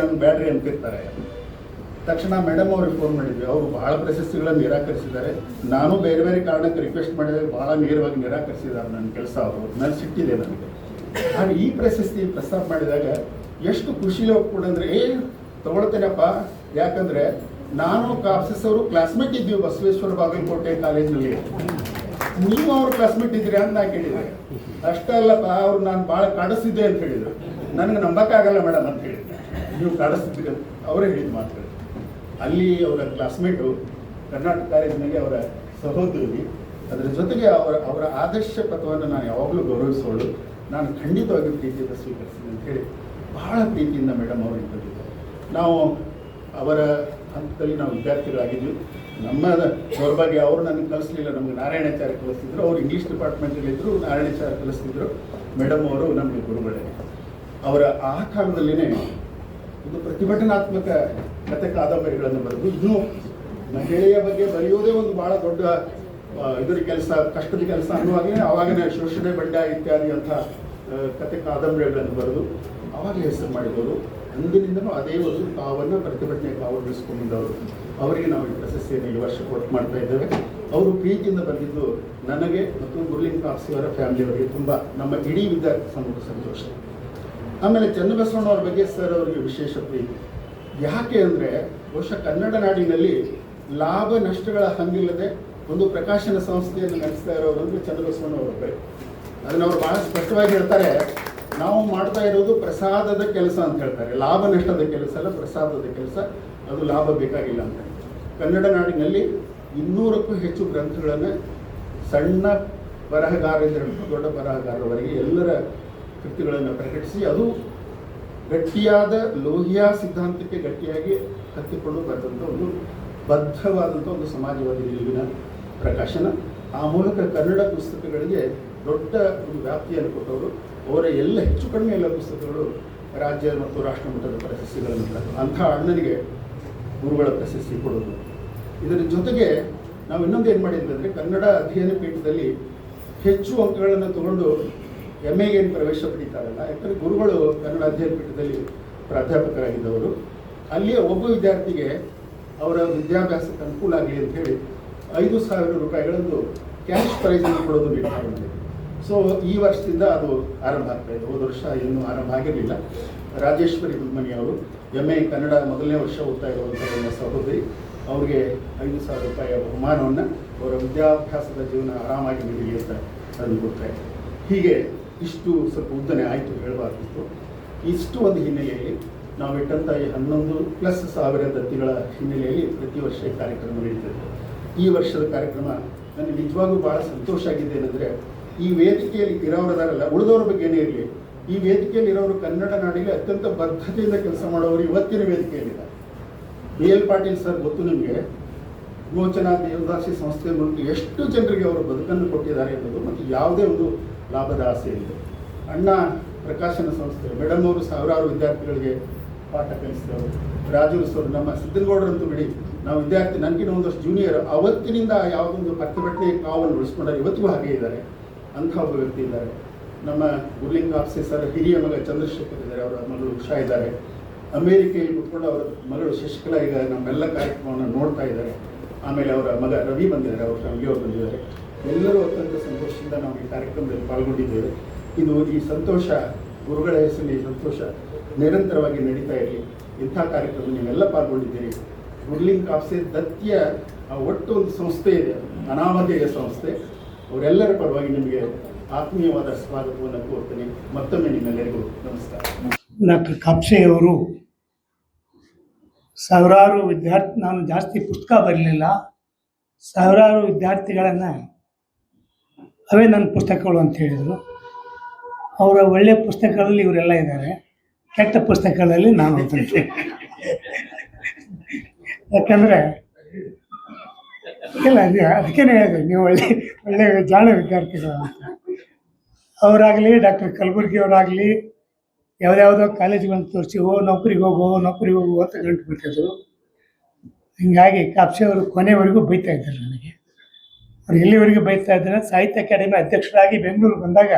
ನಮ್ಗೆ ಬ್ಯಾಡ್ರಿ ಅಂತಿರ್ತಾರೆ. ತಕ್ಷಣ ಮೇಡಮ್ ಅವ್ರಿಗೆ ಫೋನ್ ಮಾಡಿದ್ವಿ. ಅವರು ಭಾಳ ಪ್ರಶಸ್ತಿಗಳನ್ನು ನಿರಾಕರಿಸಿದ್ದಾರೆ. ನಾನು ಬೇರೆ ಬೇರೆ ಕಾರಣಕ್ಕೆ ರಿಕ್ವೆಸ್ಟ್ ಮಾಡಿದಾಗ ಭಾಳ ನೇರವಾಗಿ ನಿರಾಕರಿಸಿದ್ದಾರೆ. ನನ್ನ ಕೆಲಸ ಅವರು ನನ್ನ ಸಿಟ್ಟಿದೆ ನನಗೆ. ಹಾಗೆ ಈ ಪ್ರಶಸ್ತಿ ಪ್ರಸ್ತಾಪ ಮಾಡಿದಾಗ ಎಷ್ಟು ಖುಷಿಲಿ ಒಪ್ಕೊಂಡ್ರೆ ತಗೊಳ್ತೇನಪ್ಪ, ಯಾಕಂದರೆ ನಾನು ಕಾಪ್ಸೆಸ್ ಅವರು ಕ್ಲಾಸ್ಮೇಟ್ ಇದ್ದೀವಿ ಬಸವೇಶ್ವರ ಬಾಗಲಕೋಟೆ ಕಾಲೇಜಿನಲ್ಲಿ. ನೀವು ಅವ್ರ ಕ್ಲಾಸ್ಮೇಟ್ ಇದ್ದೀರಿ ಅಂತ ನಾನು ಕೇಳಿದೆ. ಅಷ್ಟೇ ಅಲ್ಲಪ್ಪ, ಅವ್ರು ನಾನು ಭಾಳ ಕಾಡಿಸ್ತಿದ್ದೆ ಅಂತ ಹೇಳಿದರು. ನನಗೆ ನಂಬಕ್ಕಾಗಲ್ಲ ಮೇಡಮ್ ಅಂತ ಹೇಳಿದ್ದೆ. ನೀವು ಕಾಡಿಸ್ತಿದ್ದೀರಿ ಅಂತ ಅವರೇ ಹೇಳಿದ ಮಾತುಗಳು. ಅಲ್ಲಿ ಅವರ ಕ್ಲಾಸ್ಮೇಟು ಕರ್ನಾಟಕ ಕಾಲೇಜಿನಲ್ಲಿ ಅವರ ಸಹೋದರಿ. ಅದರ ಜೊತೆಗೆ ಅವರ ಆದರ್ಶ ಪಥವನ್ನು ನಾನು ಯಾವಾಗಲೂ ಗೌರವಿಸೋಳು. ನಾನು ಖಂಡಿತವಾಗಿ ಪ್ರೀತಿಯಿಂದ ಸ್ವೀಕರಿಸ್ತೀನಿ ಅಂತ ಹೇಳಿ ಬಹಳ ಪ್ರೀತಿಯಿಂದ ಮೇಡಮ್ ಅವ್ರಿಗೆ ಬಂದಿದ್ದಾರೆ. ನಾವು ಅವರ ಹಂತದಲ್ಲಿ ನಾವು ವಿದ್ಯಾರ್ಥಿಗಳಾಗಿದ್ವಿ. ನಮ್ಮ ದೌರ್ಭಾಗ್ಯ, ಅವರು ನನಗೆ ಕಲಿಸ್ಲಿಲ್ಲ, ನಮಗೆ ನಾರಾಯಣಾಚಾರ್ಯ ಕಲಿಸ್ತಿದ್ರು. ಅವರು ಇಂಗ್ಲೀಷ್ ಡಿಪಾರ್ಟ್ಮೆಂಟಲ್ಲಿದ್ದರು, ನಾರಾಯಣಾಚಾರ್ಯ ಕಲಿಸ್ತಿದ್ರು. ಮೇಡಮ್ ಅವರು ನಮಗೆ ಗುರುಗಳೇ. ಅವರ ಆ ಕಾಲದಲ್ಲಿನೇ ಒಂದು ಪ್ರತಿಭಟನಾತ್ಮಕ ಕಥೆ ಕಾದಂಬರಿಗಳನ್ನು ಬರೆದು, ಇನ್ನೂ ಮಹಿಳೆಯ ಬಗ್ಗೆ ಬರೆಯೋದೇ ಒಂದು ಭಾಳ ದೊಡ್ಡ ಇದರ ಕೆಲಸ, ಕಷ್ಟದ ಕೆಲಸ ಅನ್ನುವಾಗಲೇ ಆವಾಗಿನ ಶೋಷಣೆ ಬಂಡ ಇತ್ಯಾದಿ ಅಂಥ ಕಥೆ ಕಾದಂಬರಿಗಳನ್ನು ಬರೆದು ಆವಾಗಲೇ ಹೆಸರು ಮಾಡಿದವರು. ಅಂದಿನಿಂದಲೂ ಅದೇ ಒಂದು ಕಾವನ್ನು ಪ್ರತಿಭಟನೆ ಕಾವು ಬೆಳೆಸ್ಕೊಂಡಿದ್ದವರು. ಅವರಿಗೆ ನಾವು ಈ ಪ್ರಶಸ್ತಿಯನ್ನು ಈ ವರ್ಷ ಕೊಟ್ಟು ಮಾಡ್ತಾ ಇದ್ದೇವೆ. ಅವರು ಪ್ರೀತಿಯಿಂದ ಬಂದಿದ್ದು ನನಗೆ ಮತ್ತು ಗುರುಲಿಂಗ ಕಾಪ್ಸೆ ಅವರ ಫ್ಯಾಮಿಲಿಯವರಿಗೆ ತುಂಬ, ನಮ್ಮ ಇಡೀ ವಿದ್ಯಾರ್ಥಿ ಸಮೂಹ ಸಂತೋಷ. ಆಮೇಲೆ ಚನ್ನಬಸವಣ್ಣವ್ರ ಬಗ್ಗೆ ಸರ್ ಅವರಿಗೆ ವಿಶೇಷ ಪ್ರೀತಿ. ಯಾಕೆ ಅಂದರೆ ಬಹುಶಃ ಕನ್ನಡ ನಾಡಿನಲ್ಲಿ ಲಾಭ ನಷ್ಟಗಳ ಹಂಗಿಲ್ಲದೆ ಒಂದು ಪ್ರಕಾಶನ ಸಂಸ್ಥೆಯನ್ನು ನಡೆಸ್ತಾ ಇರೋರು ಅಂದರೆ ಚನ್ನಬಸವಣ್ಣವ್ರ. ಅದನ್ನು ಅವರು ಭಾಳ ಸ್ಪಷ್ಟವಾಗಿ ಹೇಳ್ತಾರೆ. ನಾವು ಮಾಡ್ತಾ ಇರೋದು ಪ್ರಸಾದದ ಕೆಲಸ ಅಂತ ಹೇಳ್ತಾರೆ. ಲಾಭ ನಷ್ಟದ ಕೆಲಸ ಅಲ್ಲ, ಪ್ರಸಾದದ ಕೆಲಸ. ಅದು ಲಾಭ ಬೇಕಾಗಿಲ್ಲ ಅಂತ. ಕನ್ನಡ ನಾಡಿನಲ್ಲಿ 200ಕ್ಕೂ ಹೆಚ್ಚು ಗ್ರಂಥಗಳನ್ನು ಸಣ್ಣ ಬರಹಗಾರರಿಂದ ದೊಡ್ಡ ಬರಹಗಾರರವರೆಗೆ ಎಲ್ಲರ ಕೃತಿಗಳನ್ನು ಪ್ರಕಟಿಸಿ, ಅದು ಗಟ್ಟಿಯಾದ ಲೋಹಿಯಾ ಸಿದ್ಧಾಂತಕ್ಕೆ ಗಟ್ಟಿಯಾಗಿ ಹತ್ತಿಕೊಂಡು ಬರೆದಂಥ ಒಂದು ಬದ್ಧವಾದಂಥ ಒಂದು ಸಮಾಜವಾದಿ ನಿಲುವಿನ ಪ್ರಕಾಶನ. ಆ ಮೂಲಕ ಕನ್ನಡ ಪುಸ್ತಕಗಳಿಗೆ ದೊಡ್ಡ ಒಂದು ವ್ಯಾಪ್ತಿಯನ್ನು ಕೊಟ್ಟವರು. ಅವರ ಹೆಚ್ಚು ಕಡಿಮೆ ಎಲ್ಲ ಪುಸ್ತಕಗಳು ರಾಜ್ಯ ಮತ್ತು ರಾಷ್ಟ್ರ ಮಟ್ಟದ ಪ್ರಶಸ್ತಿಗಳನ್ನು ಪಡೆದರು. ಅಂಥ ಅಣ್ಣನಿಗೆ ಗುರುಗಳ ಪ್ರಶಸ್ತಿ ಕೊಡೋದು. ಇದರ ಜೊತೆಗೆ ನಾವು ಇನ್ನೊಂದು ಏನು ಮಾಡಿದ್ವಿ ಅಂದರೆ, ಕನ್ನಡ ಅಧ್ಯಯನ ಪೀಠದಲ್ಲಿ ಹೆಚ್ಚು ಅಂಕಗಳನ್ನು ತಗೊಂಡು MA ಪ್ರವೇಶ ಪಡೀತಾರಲ್ಲ, ಯಾಕಂದರೆ ಗುರುಗಳು ಕನ್ನಡ ಅಧ್ಯಯನ ಪೀಠದಲ್ಲಿ ಪ್ರಾಧ್ಯಾಪಕರಾಗಿದ್ದವರು. ಅಲ್ಲಿಯ ಒಬ್ಬ ವಿದ್ಯಾರ್ಥಿಗೆ ಅವರ ವಿದ್ಯಾಭ್ಯಾಸಕ್ಕೆ ಅನುಕೂಲ ಆಗಲಿ ಅಂತ ಹೇಳಿ 5,000 ರೂಪಾಯಿಗಳದ್ದು ಕ್ಯಾಶ್ ಪ್ರೈಸನ್ನು ಕೊಡೋದು ನಿರ್ಧಾರ ಮಾಡಿದೆ. ಸೊ ಈ ವರ್ಷದಿಂದ ಅದು ಆರಂಭ ಆಗ್ತಾಯಿದೆ. ಹೋದ ವರ್ಷ ಇನ್ನೂ ಆರಂಭ ಆಗಿರಲಿಲ್ಲ. ರಾಜೇಶ್ವರಿ ಗುಲ್ಮನಿ ಅವರು MA ಕನ್ನಡ ಮೊದಲನೇ ವರ್ಷ ಓದ್ತಾ ಇರುವಂಥ ನನ್ನ ಸಹೋದರಿ, ಅವರಿಗೆ 5,000 ರೂಪಾಯಿಯ ಬಹುಮಾನವನ್ನು ಅವರ ವಿದ್ಯಾಭ್ಯಾಸದ ಜೀವನ ಆರಾಮಾಗಿ ನೀಡಲಿ ಅಂತ ತಂದು ಕೊಡ್ತಾರೆ. ಹೀಗೆ ಇಷ್ಟು ಸ್ವಲ್ಪ ಉದ್ದನೆ ಆಯಿತು, ಹೇಳಬಾರ್ದಿತ್ತು. ಇಷ್ಟು ಒಂದು ಹಿನ್ನೆಲೆಯಲ್ಲಿ ನಾವು ಇಟ್ಟಂಥ ಈ 11,000+ ದತ್ತಿಗಳ ಹಿನ್ನೆಲೆಯಲ್ಲಿ ಪ್ರತಿ ವರ್ಷ ಈ ಕಾರ್ಯಕ್ರಮ ನಡೀತದೆ. ಈ ವರ್ಷದ ಕಾರ್ಯಕ್ರಮ ನನಗೆ ನಿಜವಾಗೂ ಭಾಳ ಸಂತೋಷ ಆಗಿದೆ. ಏನಂದರೆ, ಈ ವೇದಿಕೆಯಲ್ಲಿ ಇರೋರದಾರಲ್ಲ, ಉಳಿದವ್ರ ಬಗ್ಗೆನೇ ಇರಲಿ, ಈ ವೇದಿಕೆಯಲ್ಲಿ ಇರೋರು ಕನ್ನಡ ನಾಡಿಗೆ ಅತ್ಯಂತ ಬದ್ಧತೆಯಿಂದ ಕೆಲಸ ಮಾಡೋರು ಇವತ್ತಿನ ವೇದಿಕೆಯಲ್ಲಿದ್ದಾರೆ. BL ಪಾಟೀಲ್ ಸರ್ ಗೊತ್ತು ನಿಮಗೆ, ವಿಮೋಚನಾ ದೇವದಾಸಿ ಸಂಸ್ಥೆ ಮೂಲಕ ಎಷ್ಟು ಜನರಿಗೆ ಅವರು ಬದುಕನ್ನು ಕೊಟ್ಟಿದ್ದಾರೆ ಅನ್ನೋದು, ಮತ್ತು ಯಾವುದೇ ಒಂದು ಲಾಭದ ಆಸೆ ಇದೆ. ಅಣ್ಣ ಪ್ರಕಾಶನ ಸಂಸ್ಥೆ ಮೇಡಮ್ ಅವರು ಸಾವಿರಾರು ವಿದ್ಯಾರ್ಥಿಗಳಿಗೆ ಪಾಠ ಕಲಿಸಿದವರು. ರಾಜು ಸರ್, ನಮ್ಮ ಸಿದ್ದನಗೌಡರಂತೂ ಬಿಡಿ, ನಾವು ವಿದ್ಯಾರ್ಥಿ, ನನಗಿನ ಒಂದಷ್ಟು ಜೂನಿಯರ್, ಅವತ್ತಿನಿಂದ ಯಾವುದೊಂದು ಪ್ರತಿಭಟನೆ ಕಾವನ್ನು ಉಳಿಸ್ಕೊಂಡಾರೆ, ಇವತ್ತಿಗೂ ಹಾಗೆ ಇದ್ದಾರೆ. ಅಂಥ ಒಬ್ಬ ವ್ಯಕ್ತಿ ಇದ್ದಾರೆ. ನಮ್ಮ ಗುರುಲಿಂಗ ಕಾಪ್ಸೆ ಸರ್ ಹಿರಿಯ ಮಗ ಚಂದ್ರಶೇಖರ್ ಇದ್ದಾರೆ, ಅವರ ಮಗಳು ಉಷಾ ಇದ್ದಾರೆ. ಅಮೇರಿಕೆಯಲ್ಲಿ ಕೂತ್ಕೊಂಡು ಅವರ ಮಗಳು ಶಶಿಕಲಾ ಈಗ ನಮ್ಮೆಲ್ಲ ಕಾರ್ಯಕ್ರಮವನ್ನು ನೋಡ್ತಾ ಇದ್ದಾರೆ. ಆಮೇಲೆ ಅವರ ಮಗ ರವಿ ಬಂದಿದ್ದಾರೆ, ಅವರ ಫ್ಯಾಮಿಲಿಯವರು ಬಂದಿದ್ದಾರೆ. ಎಲ್ಲರೂ ಅತ್ಯಂತ ಸಂತೋಷದಿಂದ ನಾವು ಈ ಕಾರ್ಯಕ್ರಮದಲ್ಲಿ ಪಾಲ್ಗೊಂಡಿದ್ದೇವೆ. ಈ ಸಂತೋಷ, ಗುರುಗಳ ಹೆಸರಿನ ಈ ಸಂತೋಷ ನಿರಂತರವಾಗಿ ನಡೀತಾ ಇರಲಿ. ಇಂಥ ಕಾರ್ಯಕ್ರಮ ನೀವೆಲ್ಲ ಪಾಲ್ಗೊಂಡಿದ್ದೀರಿ. ಗುರುಲಿಂಗ ಕಾಪ್ಸೆ ದತ್ತಿಯ ಒಟ್ಟು ಒಂದು ಸಂಸ್ಥೆ ಇದೆ, ಅನಾಮಧೇಯ ಸಂಸ್ಥೆ. ಅವರೆಲ್ಲರ ಪರವಾಗಿ ನಿಮಗೆ ಆತ್ಮೀಯವಾದ ಸ್ವಾಗತವನ್ನು ಕೋರ್ತೇನೆ. ಮತ್ತೊಮ್ಮೆ ನಿಮ್ಮೆಲ್ಲರಿಗೂ ನಮಸ್ಕಾರ. ಡಾಕ್ಟರ್ ಕಾಪ್ಸೆಯವರು ಸಾವಿರಾರು ನಾನು ಜಾಸ್ತಿ ಪುಸ್ತಕ ಬರಲಿಲ್ಲ, ಸಾವಿರಾರು ವಿದ್ಯಾರ್ಥಿಗಳನ್ನು ಅವೇ ನನ್ನ ಪುಸ್ತಕಗಳು ಅಂತ ಹೇಳಿದರು. ಅವರ ಒಳ್ಳೆಯ ಪುಸ್ತಕಗಳಲ್ಲಿ ಇವರೆಲ್ಲ ಇದ್ದಾರೆ, ಕೆಟ್ಟ ಪುಸ್ತಕಗಳಲ್ಲಿ ನಾನು ಓದ್ತೀನಿ. ಯಾಕಂದರೆ ಇಲ್ಲ, ಅದಕ್ಕೇ ಹೇಳಿದೆ, ನೀವು ಒಳ್ಳೆಯ ಜಾಣ ವಿದ್ಯಾರ್ಥಿಗಳು ಅಂತ. ಅವರಾಗಲಿ, ಡಾಕ್ಟರ್ ಕಲಬುರ್ಗಿ ಅವರಾಗಲಿ, ಯಾವುದ್ಯಾವುದೋ ಕಾಲೇಜುಗಳನ್ನು ತೋರಿಸಿ ನೌಕರಿಗೆ ಹೋಗು ಅಂತ ಗಂಟು ಬಿಟ್ಟಿದ್ರು. ಹೀಗಾಗಿ ಕಾಪ್ಸೆ ಅವರು ಕೊನೆವರೆಗೂ ಬೈತಾ ಇದ್ದಾರೆ ನನಗೆ. ಅವ್ರು ಎಲ್ಲಿವರೆಗೂ ಬೈತಾ ಇದ್ದಾರೆ, ಸಾಹಿತ್ಯ ಅಕಾಡೆಮಿ ಅಧ್ಯಕ್ಷರಾಗಿ ಬೆಂಗಳೂರು ಬಂದಾಗ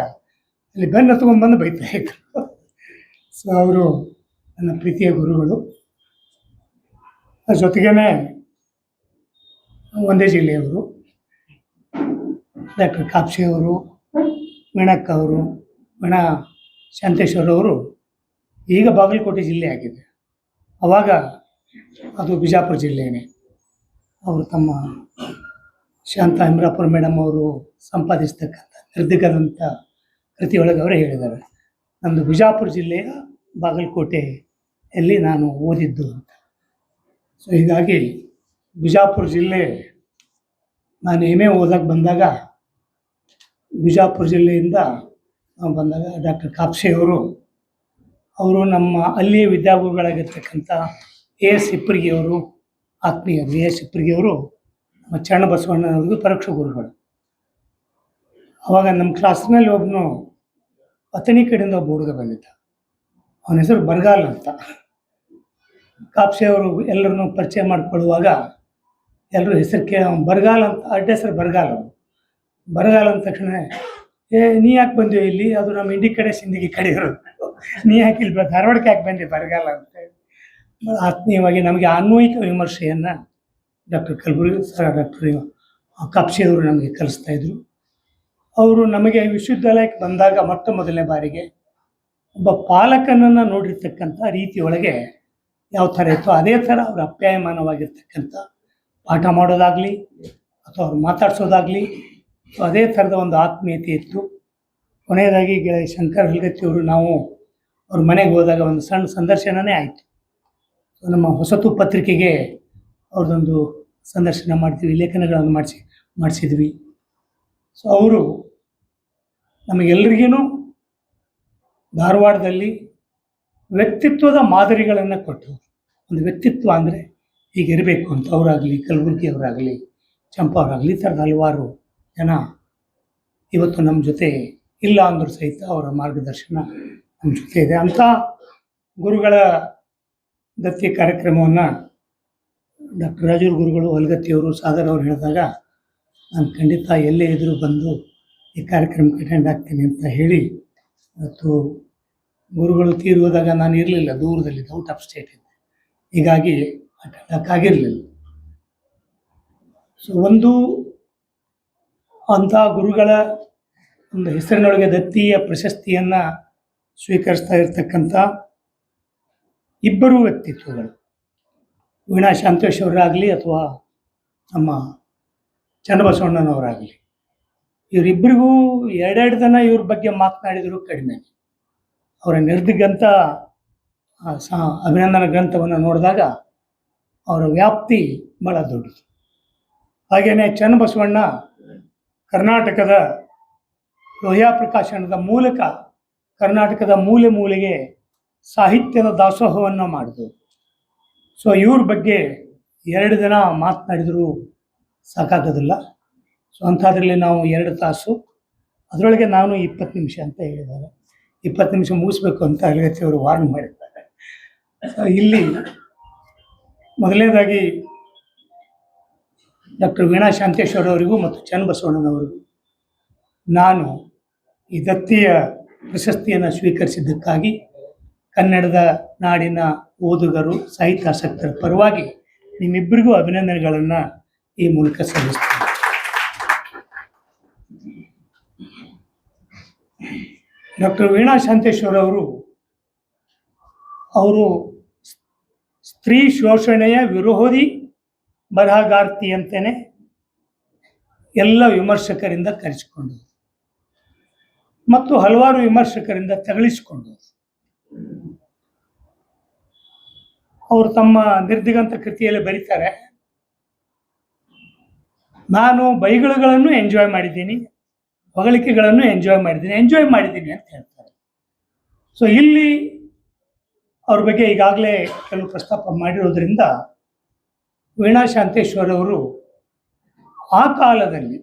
ಅಲ್ಲಿ ಬೆನ್ನು ಹತ್ಕೊಂಡ್ಬಂದು ಬೈತಾ ಇದ್ರು. ಸೊ ಅವರು ನನ್ನ ಪ್ರೀತಿಯ ಗುರುಗಳು. ಜೊತೆಗೇ ಒಂದೇ ಜಿಲ್ಲೆಯವರು. ಡಾಕ್ಟರ್ ಕಾಪ್ಸೆ ಅವರು, ವೀಣಕ್ಕ ಅವರು, ವೀಣಾ ಶಾಂತೇಶ್ವರ ಅವರು ಈಗ ಬಾಗಲಕೋಟೆ ಜಿಲ್ಲೆ ಆಗಿದೆ. ಆವಾಗ ಅದು ಬಿಜಾಪುರ ಜಿಲ್ಲೆಯೇ. ಅವರು ತಮ್ಮ ಶಾಂತ ಅಮ್ರಾಪುರ ಮೇಡಮ್ ಅವರು ಸಂಪಾದಿಸ್ತಕ್ಕಂಥ ನಿರ್ದಿಗದಂಥ ಕೃತಿಯೊಳಗೆ ಅವರೇ ಹೇಳಿದ್ದಾರೆ, ನಮ್ಮದು ಬಿಜಾಪುರ ಜಿಲ್ಲೆಯ ಬಾಗಲಕೋಟೆಯಲ್ಲಿ ನಾನು ಓದಿದ್ದು ಅಂತ. ಸೊ ಹೀಗಾಗಿ ಬಿಜಾಪುರ ಜಿಲ್ಲೆ, ನಾನು MA ಓದಕ್ಕೆ ಬಂದಾಗ ಬಿಜಾಪುರ ಜಿಲ್ಲೆಯಿಂದ ಬಂದಾಗ ಡಾಕ್ಟರ್ ಕಾಪ್ಸೆ ಅವರು ನಮ್ಮ ಅಲ್ಲಿಯ ವಿದ್ಯಾಗುರುಗಳಾಗಿರ್ತಕ್ಕಂಥ AS ಹಿಪ್ಪರಿಗೆಯವರು, ಆತ್ಮೀಯರು AS ಹಿಪ್ಪರಿಗೆಯವರು ನಮ್ಮ ಚನ್ನಬಸವಣ್ಣನವ್ರಿಗೂ ಪರೋಕ್ಷ ಗುರುಗಳು. ಆವಾಗ ನಮ್ಮ ಕ್ಲಾಸ್ನಲ್ಲಿ ಒಬ್ಬನು ಅಥಣಿ ಕಡೆಯಿಂದ ಒಬ್ಬ ಹುಡುಗ ಬಂದಿದ್ದ, ಅವನ ಹೆಸರು ಬರಗಾಲ ಅಂತ. ಕಾಪ್ಸೆ ಅವರು ಎಲ್ಲರನ್ನೂ ಪರಿಚಯ ಮಾಡಿಕೊಳ್ಳುವಾಗ ಎಲ್ಲರೂ ಹೆಸರು ಬರಗಾಲ ಅಂತ, ಅಡ್ಡ ಹೆಸರು ಬರಗಾಲ ಅಂದ ತಕ್ಷಣ, ನೀ ಯಾಕೆ ಬಂದೀವಿ ಇಲ್ಲಿ, ಅದು ನಮ್ಮ ಇಂಡಿ ಕಡೆ ಸಿಂದಗಿ ಕಡೆ ಇರೋದು. ನೀ ಹಾಕಿಲ್ವ ಧಾರವಾಡಕ್ಕೆ ಯಾಕೆ ಬಂದೆ ಬರಗಾಲ ಅಂತ ಹೇಳಿ ಭಾಳ ಆತ್ಮೀಯವಾಗಿ ನಮಗೆ ಅನ್ವಯಿಕ ವಿಮರ್ಶೆಯನ್ನು doctor Kalburgi sir doctor Kapse ಅವರು ನಮಗೆ ಕಲಿಸ್ತಾ ಇದ್ರು. ಅವರು ನಮಗೆ ವಿಶ್ವವಿದ್ಯಾಲಯಕ್ಕೆ ಬಂದಾಗ ಮೊಟ್ಟ ಮೊದಲನೇ ಬಾರಿಗೆ ಒಬ್ಬ ಪಾಲಕನನ್ನು ನೋಡಿರ್ತಕ್ಕಂಥ ರೀತಿಯೊಳಗೆ ಯಾವ ಥರ ಇತ್ತು ಅದೇ ಥರ ಅವ್ರ ಅಪ್ಯಾಯಮಾನವಾಗಿರ್ತಕ್ಕಂಥ ಪಾಠ ಮಾಡೋದಾಗಲಿ ಅಥವಾ ಅವ್ರು ಮಾತಾಡ್ಸೋದಾಗಲಿ ಅದೇ ಥರದ ಒಂದು ಆತ್ಮೀಯತೆ ಇತ್ತು. ಕೊನೆಯದಾಗಿ ಗೆಳೆಯ ಶಂಕರ್ ಹಲ್ಗತ್ತಿಯವರು ನಾವು ಅವ್ರ ಮನೆಗೆ ಹೋದಾಗ ಒಂದು ಸಣ್ಣ ಸಂದರ್ಶನವೇ ಆಯಿತು. ನಮ್ಮ ಹೊಸತು ಪತ್ರಿಕೆಗೆ ಅವ್ರದ್ದೊಂದು ಸಂದರ್ಶನ ಮಾಡ್ತೀವಿ, ಲೇಖನಗಳನ್ನು ಮಾಡಿಸಿದ್ವಿ. ಸೊ ಅವರು ನಮಗೆಲ್ಲರಿಗೂ ಧಾರವಾಡದಲ್ಲಿ ವ್ಯಕ್ತಿತ್ವದ ಮಾದರಿಗಳನ್ನು ಕೊಟ್ಟರು. ಒಂದು ವ್ಯಕ್ತಿತ್ವ ಅಂದರೆ ಹೀಗಿರಬೇಕು ಅಂತ ಅವರಾಗಲಿ, ಕಲಬುರ್ಗಿ ಅವರಾಗಲಿ, ಚಂಪಾ ಅವರಾಗಲಿ, ಈ ಥರದ ಹಲವಾರು ಜನ ಇವತ್ತು ನಮ್ಮ ಜೊತೆ ಇಲ್ಲ ಅಂದರೂ ಸಹಿತ ಅವರ ಮಾರ್ಗದರ್ಶನ ನಮ್ಮ ಜೊತೆ ಇದೆ. ಅಂಥ ಗುರುಗಳ ದತ್ತಿ ಕಾರ್ಯಕ್ರಮವನ್ನು ಡಾಕ್ಟರ್ ರಾಜೂರು ಗುರುಗಳು ಹಲ್ಗತ್ತಿಯವರು ಸಾದರ್ ಅವರು ಹೇಳಿದಾಗ ನಾನು ಖಂಡಿತ ಎಲ್ಲೇ ಇದ್ದರೂ ಬಂದು ಈ ಕಾರ್ಯಕ್ರಮಕ್ಕೆ ಅಟೆಂಡ್ ಆಗ್ತೀನಿ ಅಂತ ಹೇಳಿ, ಮತ್ತು ಗುರುಗಳು ತೀರಿ ಹೋದಾಗ ನಾನು ಇರಲಿಲ್ಲ, ದೂರದಲ್ಲಿದ್ದೆ, ಔಟ್ ಆಫ್ ಸ್ಟೇಟ್ ಇದ್ದೆ, ಹೀಗಾಗಿ ಅಟೆಂಡ್ ಆಗೋಕ್ಕಾಗಿರಲಿಲ್ಲ. ಸೊ ಒಂದು ಅಂಥ ಗುರುಗಳ ಒಂದು ಹೆಸರಿನೊಳಗೆ ದತ್ತಿಯ ಪ್ರಶಸ್ತಿಯನ್ನು ಸ್ವೀಕರಿಸ್ತಾ ಇರತಕ್ಕಂಥ ಇಬ್ಬರು ವ್ಯಕ್ತಿತ್ವಗಳು, ವೀಣಾ ಶಾಂತೇಶ್ ಅವರಾಗಲಿ ಅಥವಾ ನಮ್ಮ ಚನ್ನಬಸವಣ್ಣನವರಾಗಲಿ, ಇವರಿಬ್ಬರಿಗೂ ಎರಡೆರಡು ದಿನ ಇವ್ರ ಬಗ್ಗೆ ಮಾತನಾಡಿದರೂ ಕಡಿಮೆ. ಅವರ ನಿರ್ದಿಗಂತ ಅಭಿನಂದನಾ ಗ್ರಂಥವನ್ನು ನೋಡಿದಾಗ ಅವರ ವ್ಯಾಪ್ತಿ ಭಾಳ ದೊಡ್ಡದು. ಹಾಗೆಯೇ ಚನ್ನಬಸವಣ್ಣ ಕರ್ನಾಟಕದ ಲೋಹಿಯಾ ಪ್ರಕಾಶನದ ಮೂಲಕ ಕರ್ನಾಟಕದ ಮೂಲೆ ಮೂಲೆಗೆ ಸಾಹಿತ್ಯದ ದಾಸೋಹವನ್ನು ಮಾಡಿದ್ರು. ಸೊ ಇವ್ರ ಬಗ್ಗೆ 2 ದಿನ ಮಾತನಾಡಿದರೂ ಸಾಕಾಗೋದಿಲ್ಲ. ಸೊ ಅಂಥದ್ರಲ್ಲಿ ನಾವು 2 ತಾಸು, ಅದರೊಳಗೆ ನಾನು 20 ನಿಮಿಷ ಅಂತ ಹೇಳಿದ್ದಾರೆ. 20 ನಿಮಿಷ ಮುಗಿಸ್ಬೇಕು ಅಂತ ಹಲ್ಗತ್ತಿ ಅವರು ವಾರ್ನ್ ಮಾಡಿದ್ದಾರೆ. ಇಲ್ಲಿ ಮೊದಲನೇದಾಗಿ ಡಾಕ್ಟರ್ ವೀಣಾ ಶಾಂತೇಶ್ವರ ಅವರಿಗೂ ಮತ್ತು ಚನ್ನಬಸವಣ್ಣನವರಿಗೂ ನಾನು ಈ ದತ್ತಿಯ ಪ್ರಶಸ್ತಿಯನ್ನು ಸ್ವೀಕರಿಸಿದ್ದಕ್ಕಾಗಿ ಕನ್ನಡದ ನಾಡಿನ ಓದುಗರು, ಸಾಹಿತ್ಯಾಸಕ್ತರ ಪರವಾಗಿ ನಿಮ್ಮಿಬ್ಬರಿಗೂ ಅಭಿನಂದನೆಗಳನ್ನು ಈ ಮೂಲಕ ಸಲ್ಲಿಸ್ತೀನಿ. ಡಾಕ್ಟರ್ ವೀಣಾ ಶಾಂತೇಶ್ವರ ಅವರು ಸ್ತ್ರೀ ಶೋಷಣೆಯ ವಿರೋಧಿ ಬರಹಗಾರ್ತಿ ಅಂತಲೇ ಎಲ್ಲ ವಿಮರ್ಶಕರಿಂದ ಕರೆಸಿಕೊಂಡರು ಮತ್ತು ಹಲವಾರು ವಿಮರ್ಶಕರಿಂದ ತಗಲಿಸಿಕೊಂಡರು. ಅವರು ತಮ್ಮ ನಿರ್ದಿಗಂತ ಕೃತಿಯಲ್ಲಿ ಬರೀತಾರೆ, ನಾನು ಬೈಗುಳಗಳನ್ನು ಎಂಜಾಯ್ ಮಾಡಿದ್ದೀನಿ, ಹೊಗಳಿಕೆಗಳನ್ನು ಎಂಜಾಯ್ ಮಾಡಿದ್ದೀನಿ ಅಂತ ಹೇಳ್ತಾರೆ. ಸೊ ಇಲ್ಲಿ ಅವ್ರ ಬಗ್ಗೆ ಈಗಾಗಲೇ ಕೆಲವು ಪ್ರಸ್ತಾಪ ಮಾಡಿರೋದ್ರಿಂದ ವೀಣಾ ಶಾಂತೇಶ್ವರ ಅವರು ಆ ಕಾಲದಲ್ಲಿ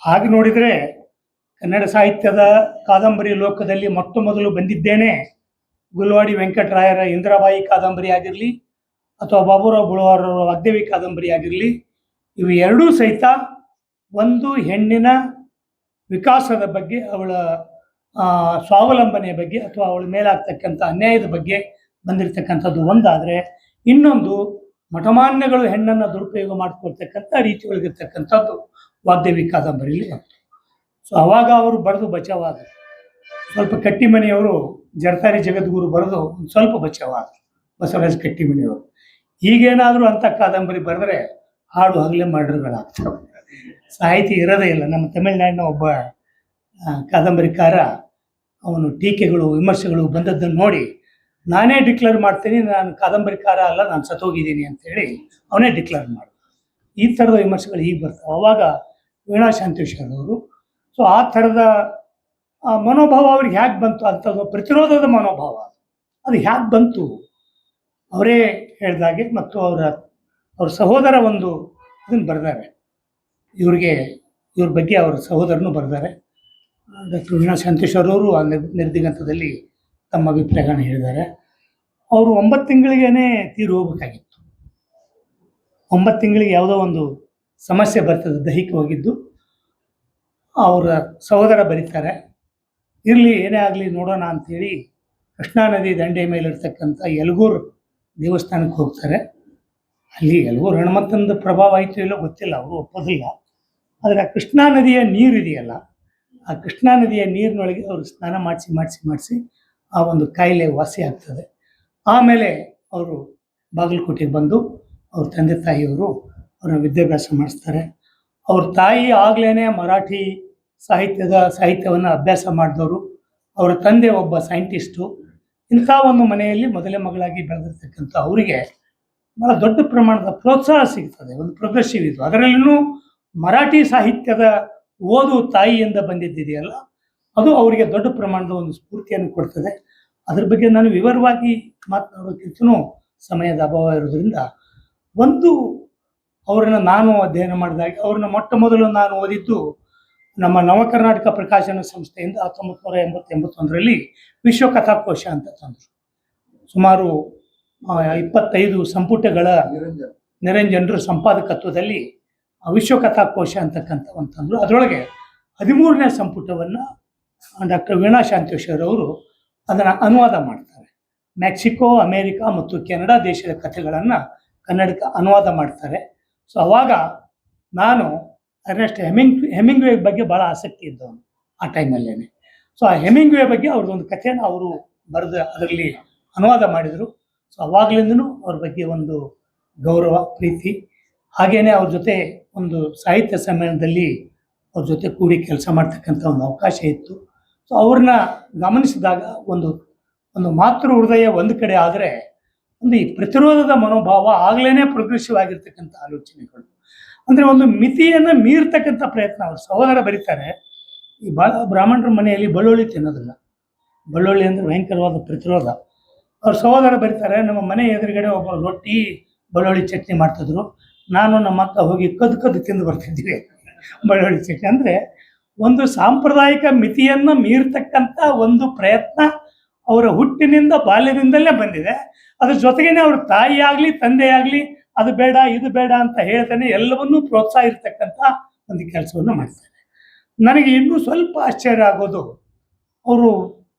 ಹಾಗೆ ನೋಡಿದರೆ ಕನ್ನಡ ಸಾಹಿತ್ಯದ ಕಾದಂಬರಿ ಲೋಕದಲ್ಲಿ ಮೊಟ್ಟ ಮೊದಲು ಬಂದಿದ್ದೇನೆ ಗುಲ್ವಾಡಿ ವೆಂಕಟರಾಯರ ಇಂದಿರಾಬಾಯಿ ಕಾದಂಬರಿ ಆಗಿರಲಿ ಅಥವಾ ಬಾಬುರಾವ್ ಬುಳವಾರರ ವಾಗ್ದೇವಿ ಕಾದಂಬರಿ ಆಗಿರಲಿ, ಇವು ಎರಡೂ ಸಹಿತ ಒಂದು ಹೆಣ್ಣಿನ ವಿಕಾಸದ ಬಗ್ಗೆ, ಅವಳ ಸ್ವಾವಲಂಬನೆಯ ಬಗ್ಗೆ ಅಥವಾ ಅವಳ ಮೇಲಾಗ್ತಕ್ಕಂಥ ಅನ್ಯಾಯದ ಬಗ್ಗೆ ಬಂದಿರತಕ್ಕಂಥದ್ದು ಒಂದಾದರೆ, ಇನ್ನೊಂದು ಮಠಮಾನ್ಯಗಳು ಹೆಣ್ಣನ್ನು ದುರುಪಯೋಗ ಮಾಡ್ಕೊಳ್ತಕ್ಕಂಥ ರೀತಿ ಒಳಗಿರ್ತಕ್ಕಂಥದ್ದು ವಾಗ್ದೇವಿ ಕಾದಂಬರಿಯಲ್ಲಿ ಬಂತು. ಸೊ ಅವಾಗ ಅವರು ಬರೆದು ಬಚಾವಾದರು. ಸ್ವಲ್ಪ ಕಟ್ಟಿಮನಿಯವರು ಜರತಾರಿ ಜಗದ್ಗುರು ಬರೆದು ಒಂದು ಸ್ವಲ್ಪ ಬಚಾವಾದರು, ಬಸವರಾಜ್ ಕಟ್ಟಿಮನಿಯವರು. ಈಗೇನಾದರೂ ಅಂಥ ಕಾದಂಬರಿ ಬರೆದ್ರೆ ಹಾಡು ಹಗಲೇ ಮರ್ಡರ್ಗಳಾಗ್ತವೆ, ಸಾಹಿತಿ ಇರೋದೇ ಇಲ್ಲ. ನಮ್ಮ ತಮಿಳುನಾಡಿನ ಒಬ್ಬ ಕಾದಂಬರಿಕಾರ ಅವನು ಟೀಕೆಗಳು ವಿಮರ್ಶೆಗಳು ಬಂದದ್ದನ್ನು ನೋಡಿ ನಾನೇ ಡಿಕ್ಲೇರ್ ಮಾಡ್ತೀನಿ, ನಾನು ಕಾದಂಬರಿಕಾರ ಅಲ್ಲ, ನಾನು ಸತ್ತೋಗಿದ್ದೀನಿ ಅಂತೇಳಿ ಅವನೇ ಡಿಕ್ಲೇರ್ ಮಾಡಿದ. ಈ ಥರದ ವಿಮರ್ಶೆಗಳು ಈಗ ಬರ್ತಾವೆ. ಆವಾಗ ವೀಣಾ ಶಾಂತೇಶ್ವರ ಅವರು ಸೊ ಆ ಥರದ ಮನೋಭಾವ ಅವ್ರಿಗೆ ಹೇಗೆ ಬಂತು ಅಂಥದ್ದು ಪ್ರತಿರೋಧದ ಮನೋಭಾವ ಅದು ಹೇಗೆ ಬಂತು ಅವರೇ ಹೇಳಿದಾಗೆ. ಮತ್ತು ಅವ್ರ ಸಹೋದರ ಒಂದು ಇದನ್ನು ಬರೆದಾರೆ, ಇವ್ರ ಬಗ್ಗೆ ಅವರ ಸಹೋದರನು ಬರೆದಾರೆ. ಡಾಕ್ಟರ್ ವೀಣಾ ಶಾಂತೇಶ್ವರ ಅವರು ಆ ನಿರ್ದಿಗಂತದಲ್ಲಿ ತಮ್ಮ ಅಭಿಪ್ರಾಯಗಳನ್ನ ಹೇಳಿದ್ದಾರೆ. ಅವರು 9 ತಿಂಗಳಿಗೇ ತೀರಿ ಹೋಗ್ಬೇಕಾಗಿತ್ತು. 9 ತಿಂಗಳಿಗೆ ಯಾವುದೋ ಒಂದು ಸಮಸ್ಯೆ ಬರ್ತದೆ ದೈಹಿಕವಾಗಿದ್ದು, ಅವರ ಸಹೋದರ ಬರೀತಾರೆ, ಇರಲಿ ಏನೇ ಆಗಲಿ ನೋಡೋಣ ಅಂಥೇಳಿ ಕೃಷ್ಣಾ ನದಿ ದಂಡೆ ಮೇಲಿರ್ತಕ್ಕಂಥ ಯಲಗೂರು ದೇವಸ್ಥಾನಕ್ಕೆ ಹೋಗ್ತಾರೆ. ಅಲ್ಲಿ ಯಲಗೂರು ಹನುಮಂತನದ ಪ್ರಭಾವ ಆಯಿತು ಇಲ್ಲೋ ಗೊತ್ತಿಲ್ಲ, ಅವರು ಒಪ್ಪೋದಿಲ್ಲ. ಆದರೆ ಆ ಕೃಷ್ಣಾ ನದಿಯ ನೀರಿದೆಯಲ್ಲ, ಆ ಕೃಷ್ಣಾ ನದಿಯ ನೀರಿನೊಳಗೆ ಅವರು ಸ್ನಾನ ಮಾಡಿಸಿ ಆ ಒಂದು ಕಾಯಿಲೆ ವಾಸಿ ಆಗ್ತದೆ. ಆಮೇಲೆ ಅವರು ಬಾಗಲಕೋಟೆಗೆ ಬಂದು ಅವ್ರ ತಂದೆ ತಾಯಿಯವರು ಅವ್ರನ್ನ ವಿದ್ಯಾಭ್ಯಾಸ ಮಾಡಿಸ್ತಾರೆ. ಅವ್ರ ತಾಯಿ ಆಗ್ಲೇ ಮರಾಠಿ ಸಾಹಿತ್ಯವನ್ನು ಅಭ್ಯಾಸ ಮಾಡಿದವರು. ಅವರ ತಂದೆ ಒಬ್ಬ ಸೈಂಟಿಸ್ಟು. ಇಂಥ ಒಂದು ಮನೆಯಲ್ಲಿ ಮೊದಲೇ ಮಗಳಾಗಿ ಬೆಳೆದಿರ್ತಕ್ಕಂಥ ಅವರಿಗೆ ಭಾಳ ದೊಡ್ಡ ಪ್ರಮಾಣದ ಪ್ರೋತ್ಸಾಹ ಸಿಗ್ತದೆ, ಒಂದು ಪ್ರೋಗ್ರೆಸಿವ್ ಇದು. ಅದರಲ್ಲೂ ಮರಾಠಿ ಸಾಹಿತ್ಯದ ಓದು ತಾಯಿಯಿಂದ ಬಂದಿದ್ದಿದೆಯಲ್ಲ, ಅದು ಅವರಿಗೆ ದೊಡ್ಡ ಪ್ರಮಾಣದ ಒಂದು ಸ್ಫೂರ್ತಿಯನ್ನು ಕೊಡ್ತದೆ. ಅದ್ರ ಬಗ್ಗೆ ನಾನು ವಿವರವಾಗಿ ಮಾತನಾಡೋಕ್ಕಿಂತನೂ ಸಮಯದ ಅಭಾವ ಇರೋದ್ರಿಂದ, ಒಂದು ಅವರನ್ನು ನಾನು ಅಧ್ಯಯನ ಮಾಡಿದಾಗ ಅವ್ರನ್ನ ಮೊಟ್ಟ ಮೊದಲು ನಾನು ಓದಿದ್ದು ನಮ್ಮ ನವಕರ್ನಾಟಕ ಪ್ರಕಾಶನ ಸಂಸ್ಥೆಯಿಂದ 1981ರಲ್ಲಿ ವಿಶ್ವಕಥಾಕೋಶ ಅಂತ ತಂದರು. ಸುಮಾರು 25 ಸಂಪುಟಗಳ ನಿರಂಜನರು ಸಂಪಾದಕತ್ವದಲ್ಲಿ ವಿಶ್ವಕಥಾಕೋಶ ಅಂತಕ್ಕಂಥ ಅಂತಂದರು. ಅದರೊಳಗೆ 13ನೇ ಸಂಪುಟವನ್ನು ಡಾಕ್ಟರ್ ವೀಣಾ ಶಾಂತೇಶ್ವರ್ ಅವರು ಅದನ್ನು ಅನುವಾದ ಮಾಡ್ತಾರೆ. ಮೆಕ್ಸಿಕೋ, ಅಮೇರಿಕಾ ಮತ್ತು ಕೆನಡಾ ದೇಶದ ಕಥೆಗಳನ್ನು ಕನ್ನಡಕ್ಕೆ ಅನುವಾದ ಮಾಡ್ತಾರೆ. ಸೊ ಅವಾಗ ನಾನು ಅರ್ನೆಸ್ಟ್ ಹೆಮಿಂಗ್ವೇ ಬಗ್ಗೆ ಭಾಳ ಆಸಕ್ತಿ ಇದ್ದವನು ಆ ಟೈಮಲ್ಲೇ. ಸೊ ಆ ಹೆಮಿಂಗ್ವೇ ಬಗ್ಗೆ ಅವ್ರದ್ದೊಂದು ಕಥೆಯನ್ನು ಅವರು ಬರೆದು ಅದರಲ್ಲಿ ಅನುವಾದ ಮಾಡಿದರು. ಸೊ ಅವಾಗಲಿಂದನೂ ಅವ್ರ ಬಗ್ಗೆ ಒಂದು ಗೌರವ, ಪ್ರೀತಿ. ಹಾಗೆಯೇ ಅವ್ರ ಜೊತೆ ಒಂದು ಸಾಹಿತ್ಯ ಸಮ್ಮೇಳನದಲ್ಲಿ ಅವ್ರ ಜೊತೆ ಕೂಡಿ ಕೆಲಸ ಮಾಡ್ತಕ್ಕಂಥ ಒಂದು ಅವಕಾಶ ಇತ್ತು. ಸೊ ಅವ್ರನ್ನ ಗಮನಿಸಿದಾಗ ಒಂದು ಮಾತೃ ಹೃದಯ ಒಂದು ಕಡೆ ಆದರೆ, ಒಂದು ಈ ಪ್ರತಿರೋಧದ ಮನೋಭಾವ ಆಗಲೇ ಪ್ರೋಗ್ರೆಸಿವ್ ಆಗಿರ್ತಕ್ಕಂಥ ಆಲೋಚನೆಗಳು, ಅಂದರೆ ಒಂದು ಮಿತಿಯನ್ನು ಮೀರ್ತಕ್ಕಂಥ ಪ್ರಯತ್ನ. ಅವ್ರ ಸಹೋದರ ಬರೀತಾರೆ, ಈ ಬ್ರಾಹ್ಮಣರ ಮನೆಯಲ್ಲಿ ಬೆಳ್ಳುಳ್ಳಿ ತಿನ್ನೋದಿಲ್ಲ. ಬೆಳ್ಳುಳ್ಳಿ ಅಂದರೆ ಭಯಂಕರವಾದ ಪ್ರತಿರೋಧ. ಅವ್ರ ಸಹೋದರ ಬರೀತಾರೆ, ನಮ್ಮ ಮನೆ ಎದುರುಗಡೆ ಒಬ್ಬ ರೊಟ್ಟಿ ಬೆಳ್ಳುಳ್ಳಿ ಚಟ್ನಿ ಮಾಡ್ತಿದ್ರು, ನಾನು ನಮ್ಮ ಅಕ್ಕ ಹೋಗಿ ಕದ್ದು ತಿಂದು ಬರ್ತಿದ್ವಿ ಬೆಳ್ಳುಳ್ಳಿ ಚಟ್ನಿ. ಅಂದರೆ ಒಂದು ಸಾಂಪ್ರದಾಯಿಕ ಮಿತಿಯನ್ನು ಮೀರ್ತಕ್ಕಂಥ ಒಂದು ಪ್ರಯತ್ನ ಅವರ ಹುಟ್ಟಿನಿಂದ, ಬಾಲ್ಯದಿಂದಲೇ ಬಂದಿದೆ. ಅದ್ರ ಜೊತೆಗೇನೆ ಅವ್ರ ತಾಯಿಯಾಗಲಿ ತಂದೆಯಾಗಲಿ ಅದು ಬೇಡ ಇದು ಬೇಡ ಅಂತ ಹೇಳ್ತಾನೆ ಎಲ್ಲವನ್ನೂ ಪ್ರೋತ್ಸಾಹ ಇರ್ತಕ್ಕಂಥ ಒಂದು ಕೆಲಸವನ್ನು ಮಾಡ್ತಾರೆ. ನನಗೆ ಇನ್ನೂ ಸ್ವಲ್ಪ ಆಶ್ಚರ್ಯ ಆಗೋದು, ಅವರು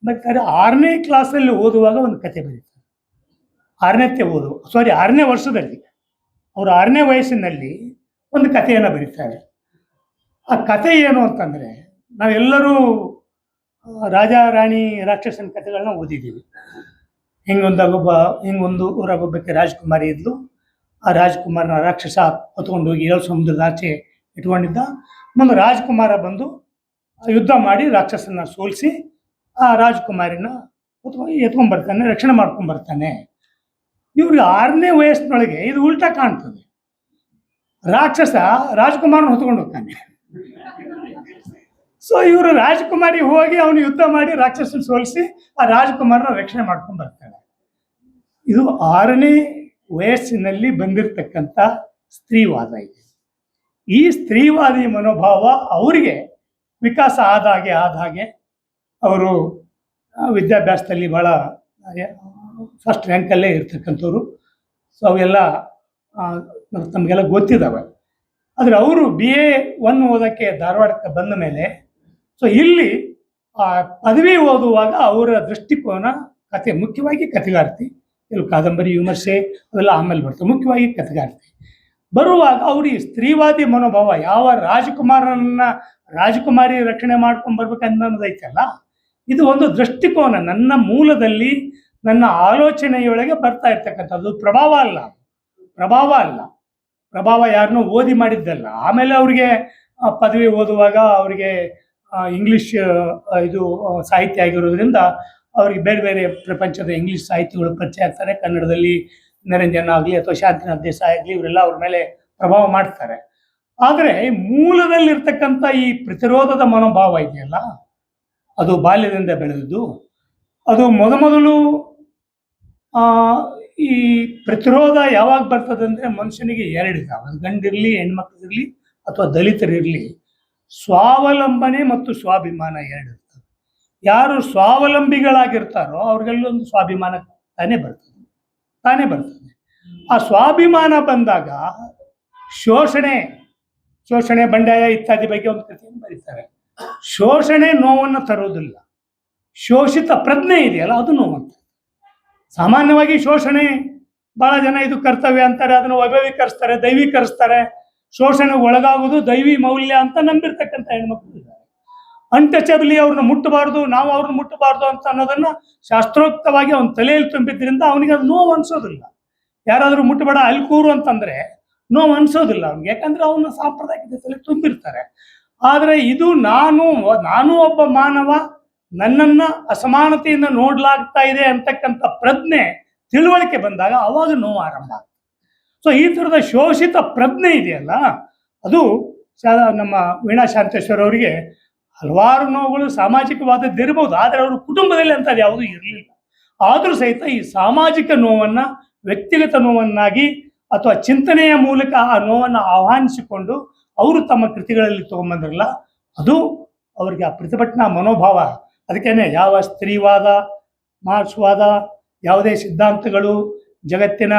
ಬರ್ತಾರೆ 6ನೇ ಕ್ಲಾಸಲ್ಲಿ ಓದುವಾಗ ಒಂದು ಕತೆ ಬರೀತಾರೆ. 6ನೇ ವರ್ಷದಲ್ಲಿ, ಅವರು 6ನೇ ವಯಸ್ಸಿನಲ್ಲಿ ಒಂದು ಕಥೆಯನ್ನು ಬರೀತಾರೆ. ಆ ಕಥೆ ಏನು ಅಂತಂದರೆ, ನಾವೆಲ್ಲರೂ ರಾಜ ರಾಣಿ ರಾಕ್ಷಸನ ಕಥೆಗಳನ್ನ ಓದಿದ್ದೀವಿ. ಹಿಂಗೊಂದು ಊರಾಗೊಬ್ಬಕ್ಕೆ ರಾಜಕುಮಾರಿ ಇದ್ಲು. ಆ ರಾಜಕುಮಾರನ ರಾಕ್ಷಸ ಹೊತ್ಕೊಂಡು ಹೋಗಿ 7 ಸಮುದ್ರದ ಆಚೆ ಇಟ್ಕೊಂಡಿದ್ದ. ಒಂದು ರಾಜಕುಮಾರ ಬಂದು ಯುದ್ಧ ಮಾಡಿ ರಾಕ್ಷಸನ ಸೋಲಿಸಿ ಆ ರಾಜಕುಮಾರಿನ ಎತ್ಕೊಂಡ್ಬರ್ತಾನೆ, ರಕ್ಷಣೆ ಮಾಡ್ಕೊಂಡ್ಬರ್ತಾನೆ. ಇವ್ರಿಗೆ 6ನೇ ವಯಸ್ಸಿನೊಳಗೆ ಇದು ಉಲ್ಟಾ ಕಾಣ್ತದೆ. ರಾಕ್ಷಸ ರಾಜಕುಮಾರನ ಹೊತ್ಕೊಂಡು ಹೋಗ್ತಾನೆ. ಸೊ ಇವರು ರಾಜಕುಮಾರಿ ಹೋಗಿ ಅವನು ಯುದ್ಧ ಮಾಡಿ ರಾಕ್ಷಸನ ಸೋಲಿಸಿ ಆ ರಾಜಕುಮಾರನ ರಕ್ಷಣೆ ಮಾಡ್ಕೊಂಡು ಬರ್ತಾಳೆ. ಇದು 6ನೇ ವಯಸ್ಸಿನಲ್ಲಿ ಬಂದಿರತಕ್ಕಂಥ ಸ್ತ್ರೀವಾದ ಇದೆ. ಈ ಸ್ತ್ರೀವಾದಿ ಮನೋಭಾವ ಅವರಿಗೆ ವಿಕಾಸ ಆದ ಹಾಗೆ ಅವರು ವಿದ್ಯಾಭ್ಯಾಸದಲ್ಲಿ ಭಾಳ ಫಸ್ಟ್ ರ್ಯಾಂಕಲ್ಲೇ ಇರ್ತಕ್ಕಂಥವ್ರು. ಸೊ ಅವೆಲ್ಲ ನಮಗೆಲ್ಲ ಗೊತ್ತಿದ್ದಾವೆ. ಆದರೆ ಅವರು BA 1 ಓದೋಕ್ಕೆ ಧಾರವಾಡಕ್ಕೆ ಬಂದ ಮೇಲೆ, ಸೊ ಇಲ್ಲಿ ಪದವಿ ಓದುವಾಗ ಅವರ ದೃಷ್ಟಿಕೋನ ಕತೆ, ಮುಖ್ಯವಾಗಿ ಕಥೆಗಾರ್ತಿ, ಕೆಲವು ಕಾದಂಬರಿ ವಿಮರ್ಶೆ ಅವೆಲ್ಲ ಆಮೇಲೆ ಬರ್ತವೆ, ಮುಖ್ಯವಾಗಿ ಕಥೆಗಾರ್ತಿ ಬರುವಾಗ ಅವರು ಈ ಸ್ತ್ರೀವಾದಿ ಮನೋಭಾವ, ಯಾವ ರಾಜಕುಮಾರಿ ರಕ್ಷಣೆ ಮಾಡ್ಕೊಂಡು ಬರ್ಬೇಕನ್ನೋದೈತಲ್ಲ, ಇದು ಒಂದು ದೃಷ್ಟಿಕೋನ ನನ್ನ ಮೂಲದಲ್ಲಿ, ನನ್ನ ಆಲೋಚನೆಯೊಳಗೆ ಬರ್ತಾ ಇರ್ತಕ್ಕಂಥದ್ದು. ಪ್ರಭಾವ ಅಲ್ಲ, ಪ್ರಭಾವ ಯಾರನ್ನೂ ಓದಿ ಮಾಡಿದ್ದಲ್ಲ. ಆಮೇಲೆ ಅವ್ರಿಗೆ ಪದವಿ ಓದುವಾಗ ಅವರಿಗೆ ಇಂಗ್ಲೀಷ್ ಇದು ಸಾಹಿತ್ಯ ಆಗಿರೋದ್ರಿಂದ ಅವ್ರಿಗೆ ಬೇರೆ ಬೇರೆ ಪ್ರಪಂಚದ ಇಂಗ್ಲೀಷ್ ಸಾಹಿತ್ಯಗಳು ಪರಿಚಯ ಆಗ್ತಾರೆ. ಕನ್ನಡದಲ್ಲಿ ನಿರಂಜನ ಆಗಲಿ ಅಥವಾ ಶಾಂತಿನಾಥ ದೇಸಾಯಿ ಆಗಲಿ, ಇವರೆಲ್ಲ ಅವ್ರ ಮೇಲೆ ಪ್ರಭಾವ ಮಾಡ್ತಾರೆ. ಆದರೆ ಮೂಲದಲ್ಲಿರ್ತಕ್ಕಂಥ ಈ ಪ್ರತಿರೋಧದ ಮನೋಭಾವ ಇದೆಯಲ್ಲ, ಅದು ಬಾಲ್ಯದಿಂದ ಬೆಳೆದದ್ದು. ಅದು ಮೊದಲು ಈ ಪ್ರತಿರೋಧ ಯಾವಾಗ ಬರ್ತದೆ ಅಂದರೆ, ಮನುಷ್ಯನಿಗೆ 2 ಇದ್ದಾವೆ, ಗಂಡಿರಲಿ ಹೆಣ್ಮಕ್ಳಿರಲಿ ಅಥವಾ ದಲಿತರಿರಲಿ, ಸ್ವಾವಲಂಬನೆ ಮತ್ತು ಸ್ವಾಭಿಮಾನ 2 ಇರ್ತವೆ. ಯಾರು ಸ್ವಾವಲಂಬಿಗಳಾಗಿರ್ತಾರೋ ಅವ್ರಿಗೆಲ್ಲೊಂದು ಸ್ವಾಭಿಮಾನ ತಾನೇ ಬರ್ತದೆ. ಆ ಸ್ವಾಭಿಮಾನ ಬಂದಾಗ ಶೋಷಣೆ ಬಂಡಾಯ ಇತ್ಯಾದಿ ಬಗ್ಗೆ ಒಂದು ಕಥೆಯನ್ನು ಬರೀತಾರೆ. ಶೋಷಣೆ ನೋವನ್ನು ತರೋದಿಲ್ಲ, ಶೋಷಿತ ಪ್ರಜ್ಞೆ ಇದೆಯಲ್ಲ ಅದು ನೋವಂತ. ಸಾಮಾನ್ಯವಾಗಿ ಶೋಷಣೆ ಬಹಳ ಜನ ಇದು ಕರ್ತವ್ಯ ಅಂತಾರೆ, ಅದನ್ನು ವೈಭವೀಕರಿಸ್ತಾರೆ, ದೈವೀಕರಿಸ್ತಾರೆ. ಶೋಷಣೆಗೆ ಒಳಗಾಗುವುದು ದೈವಿ ಮೌಲ್ಯ ಅಂತ ನಂಬಿರ್ತಕ್ಕಂಥ ಹೆಣ್ಮಕ್ಳು ಇದ್ದಾರೆ. ಅನ್ಟಚಬಲಿ ಅವ್ರನ್ನ ಮುಟ್ಟಬಾರ್ದು, ನಾವು ಅವ್ರನ್ನ ಮುಟ್ಟಬಾರ್ದು ಅಂತ ಅನ್ನೋದನ್ನ ಶಾಸ್ತ್ರೋಕ್ತವಾಗಿ ಅವನ ತಲೆಯಲ್ಲಿ ತುಂಬಿದ್ರಿಂದ ಅವನಿಗೆ ಅದು ನೋವು ಅನ್ಸೋದಿಲ್ಲ. ಯಾರಾದರೂ ಮುಟ್ಟಬೇಡ ಅಲ್ಲಿ ಕೂರು ಅಂತಂದ್ರೆ ನೋವು ಅನ್ಸೋದಿಲ್ಲ ಅವ್ನಿಗೆ, ಯಾಕಂದ್ರೆ ಅವನ ಸಾಂಪ್ರದಾಯಿಕ ತಲೆ ತುಂಬಿರ್ತಾರೆ. ಆದರೆ ಇದು ನಾನು ಒಬ್ಬ ಮಾನವ, ನನ್ನನ್ನ ಅಸಮಾನತೆಯಿಂದ ನೋಡ್ಲಾಗ್ತಾ ಇದೆ ಅಂತಕ್ಕಂಥ ಪ್ರಜ್ಞೆ ತಿಳುವಳಿಕೆ ಬಂದಾಗ ಅವಾಗ ನೋವು ಆರಂಭ ಆಗ್ತದೆ. ಸೊ ಈ ಥರದ ಶೋಷಿತ ಪ್ರಜ್ಞೆ ಇದೆಯಲ್ಲ, ಅದು ನಮ್ಮ ವೀಣಾ ಶಾಂತೇಶ್ವರ್ ಅವರಿಗೆ ಹಲವಾರು ನೋವುಗಳು ಸಾಮಾಜಿಕವಾದದ್ದು ಇರ್ಬೋದು, ಆದರೆ ಅವರು ಕುಟುಂಬದಲ್ಲಿ ಅಂಥದ್ದು ಯಾವುದೂ ಇರಲಿಲ್ಲ. ಆದರೂ ಸಹಿತ ಈ ಸಾಮಾಜಿಕ ನೋವನ್ನು ವ್ಯಕ್ತಿಗತ ನೋವನ್ನಾಗಿ ಅಥವಾ ಚಿಂತನೆಯ ಮೂಲಕ ಆ ನೋವನ್ನು ಆಹ್ವಾನಿಸಿಕೊಂಡು ಅವರು ತಮ್ಮ ಕೃತಿಗಳಲ್ಲಿ ತಗೊಂಬಂದ್ರಲ್ಲ, ಅದು ಅವರಿಗೆ ಆ ಪ್ರತಿಭಟನಾ ಮನೋಭಾವ. ಅದಕ್ಕೇನೆ ಯಾವ ಸ್ತ್ರೀವಾದ, ಮಾರ್ಕ್ಸ್ವಾದ, ಯಾವುದೇ ಸಿದ್ಧಾಂತಗಳು, ಜಗತ್ತಿನ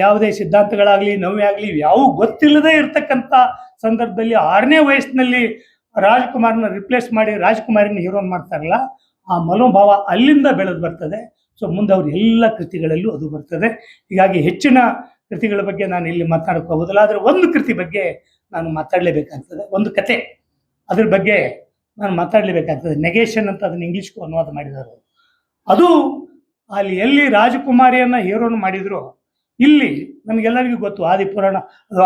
ಯಾವುದೇ ಸಿದ್ಧಾಂತಗಳಾಗಲಿ ನವ್ಯ ಆಗಲಿ ಯಾವೂ ಗೊತ್ತಿಲ್ಲದೆ ಇರತಕ್ಕಂಥ ಸಂದರ್ಭದಲ್ಲಿ 6ನೇ ವಯಸ್ಸಿನಲ್ಲಿ ರಾಜ್ಕುಮಾರ್ನ ರಿಪ್ಲೇಸ್ ಮಾಡಿ ರಾಜ್ಕುಮಾರಿನ ಹೀರೋನ್ ಮಾಡ್ತಾರಲ್ಲ, ಆ ಮನೋಭಾವ ಅಲ್ಲಿಂದ ಬೆಳೆದು ಬರ್ತದೆ. ಸೊ ಮುಂದೆ ಅವ್ರ ಎಲ್ಲ ಕೃತಿಗಳಲ್ಲೂ ಅದು ಬರ್ತದೆ. ಹೀಗಾಗಿ ಹೆಚ್ಚಿನ ಕೃತಿಗಳ ಬಗ್ಗೆ ನಾನು ಇಲ್ಲಿ ಮಾತನಾಡಕ್ಕೆ ಹೋಗೋದಿಲ್ಲ, ಆದರೆ ಒಂದು ಕೃತಿ ಬಗ್ಗೆ ನಾನು ಮಾತಾಡಲೇಬೇಕಾಗ್ತದೆ, ಒಂದು ಕತೆ ಅದ್ರ ಬಗ್ಗೆ ನಾನು ಮಾತಾಡಲೇಬೇಕಾಗ್ತದೆ. ನೆಗೇಷನ್ ಅಂತ ಅದನ್ನು ಇಂಗ್ಲೀಷ್ಗೂ ಅನುವಾದ ಮಾಡಿದರು. ಅದು ಅಲ್ಲಿ ಎಲ್ಲಿ ರಾಜಕುಮಾರಿಯನ್ನು ಹೀರೋನ್ ಮಾಡಿದ್ರು, ಇಲ್ಲಿ ನಮಗೆಲ್ಲರಿಗೂ ಗೊತ್ತು ಆದಿಪುರಾಣ, ಅದು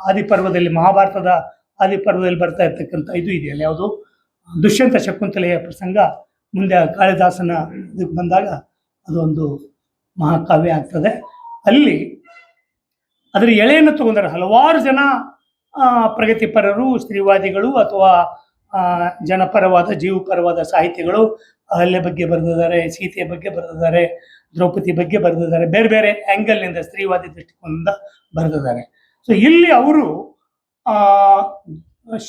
ಆದಿಪರ್ವದಲ್ಲಿ, ಮಹಾಭಾರತದ ಆದಿಪರ್ವದಲ್ಲಿ ಬರ್ತಾ ಇರ್ತಕ್ಕಂಥ ಇದು ಇದೆಯಲ್ಲ, ಯಾವುದು ದುಷ್ಯಂತ ಶಕುಂತಲೆಯ ಪ್ರಸಂಗ ಮುಂದೆ ಕಾಳಿದಾಸನ ಇದಕ್ಕೆ ಬಂದಾಗ ಅದೊಂದು ಮಹಾಕಾವ್ಯ ಆಗ್ತದೆ. ಅಲ್ಲಿ ಅದರ ಎಳೆಯನ್ನು ತಗೊಂಡರೆ ಹಲವಾರು ಜನ ಪ್ರಗತಿಪರರು, ಸ್ತ್ರೀವಾದಿಗಳು ಅಥವಾ ಜನಪರವಾದ ಜೀವಪರವಾದ ಸಾಹಿತಿಗಳು ಅಹಲ್ಯೆ ಬಗ್ಗೆ ಬರೆದಿದ್ದಾರೆ, ಸೀತೆಯ ಬಗ್ಗೆ ಬರೆದಿದ್ದಾರೆ, ದ್ರೌಪದಿ ಬಗ್ಗೆ ಬರೆದಿದ್ದಾರೆ, ಬೇರೆ ಬೇರೆ ಆ್ಯಂಗಲ್ನಿಂದ ಸ್ತ್ರೀವಾದಿ ದೃಷ್ಟಿಕೋನದಿಂದ ಬರೆದಿದ್ದಾರೆ. ಸೊ ಇಲ್ಲಿ ಅವರು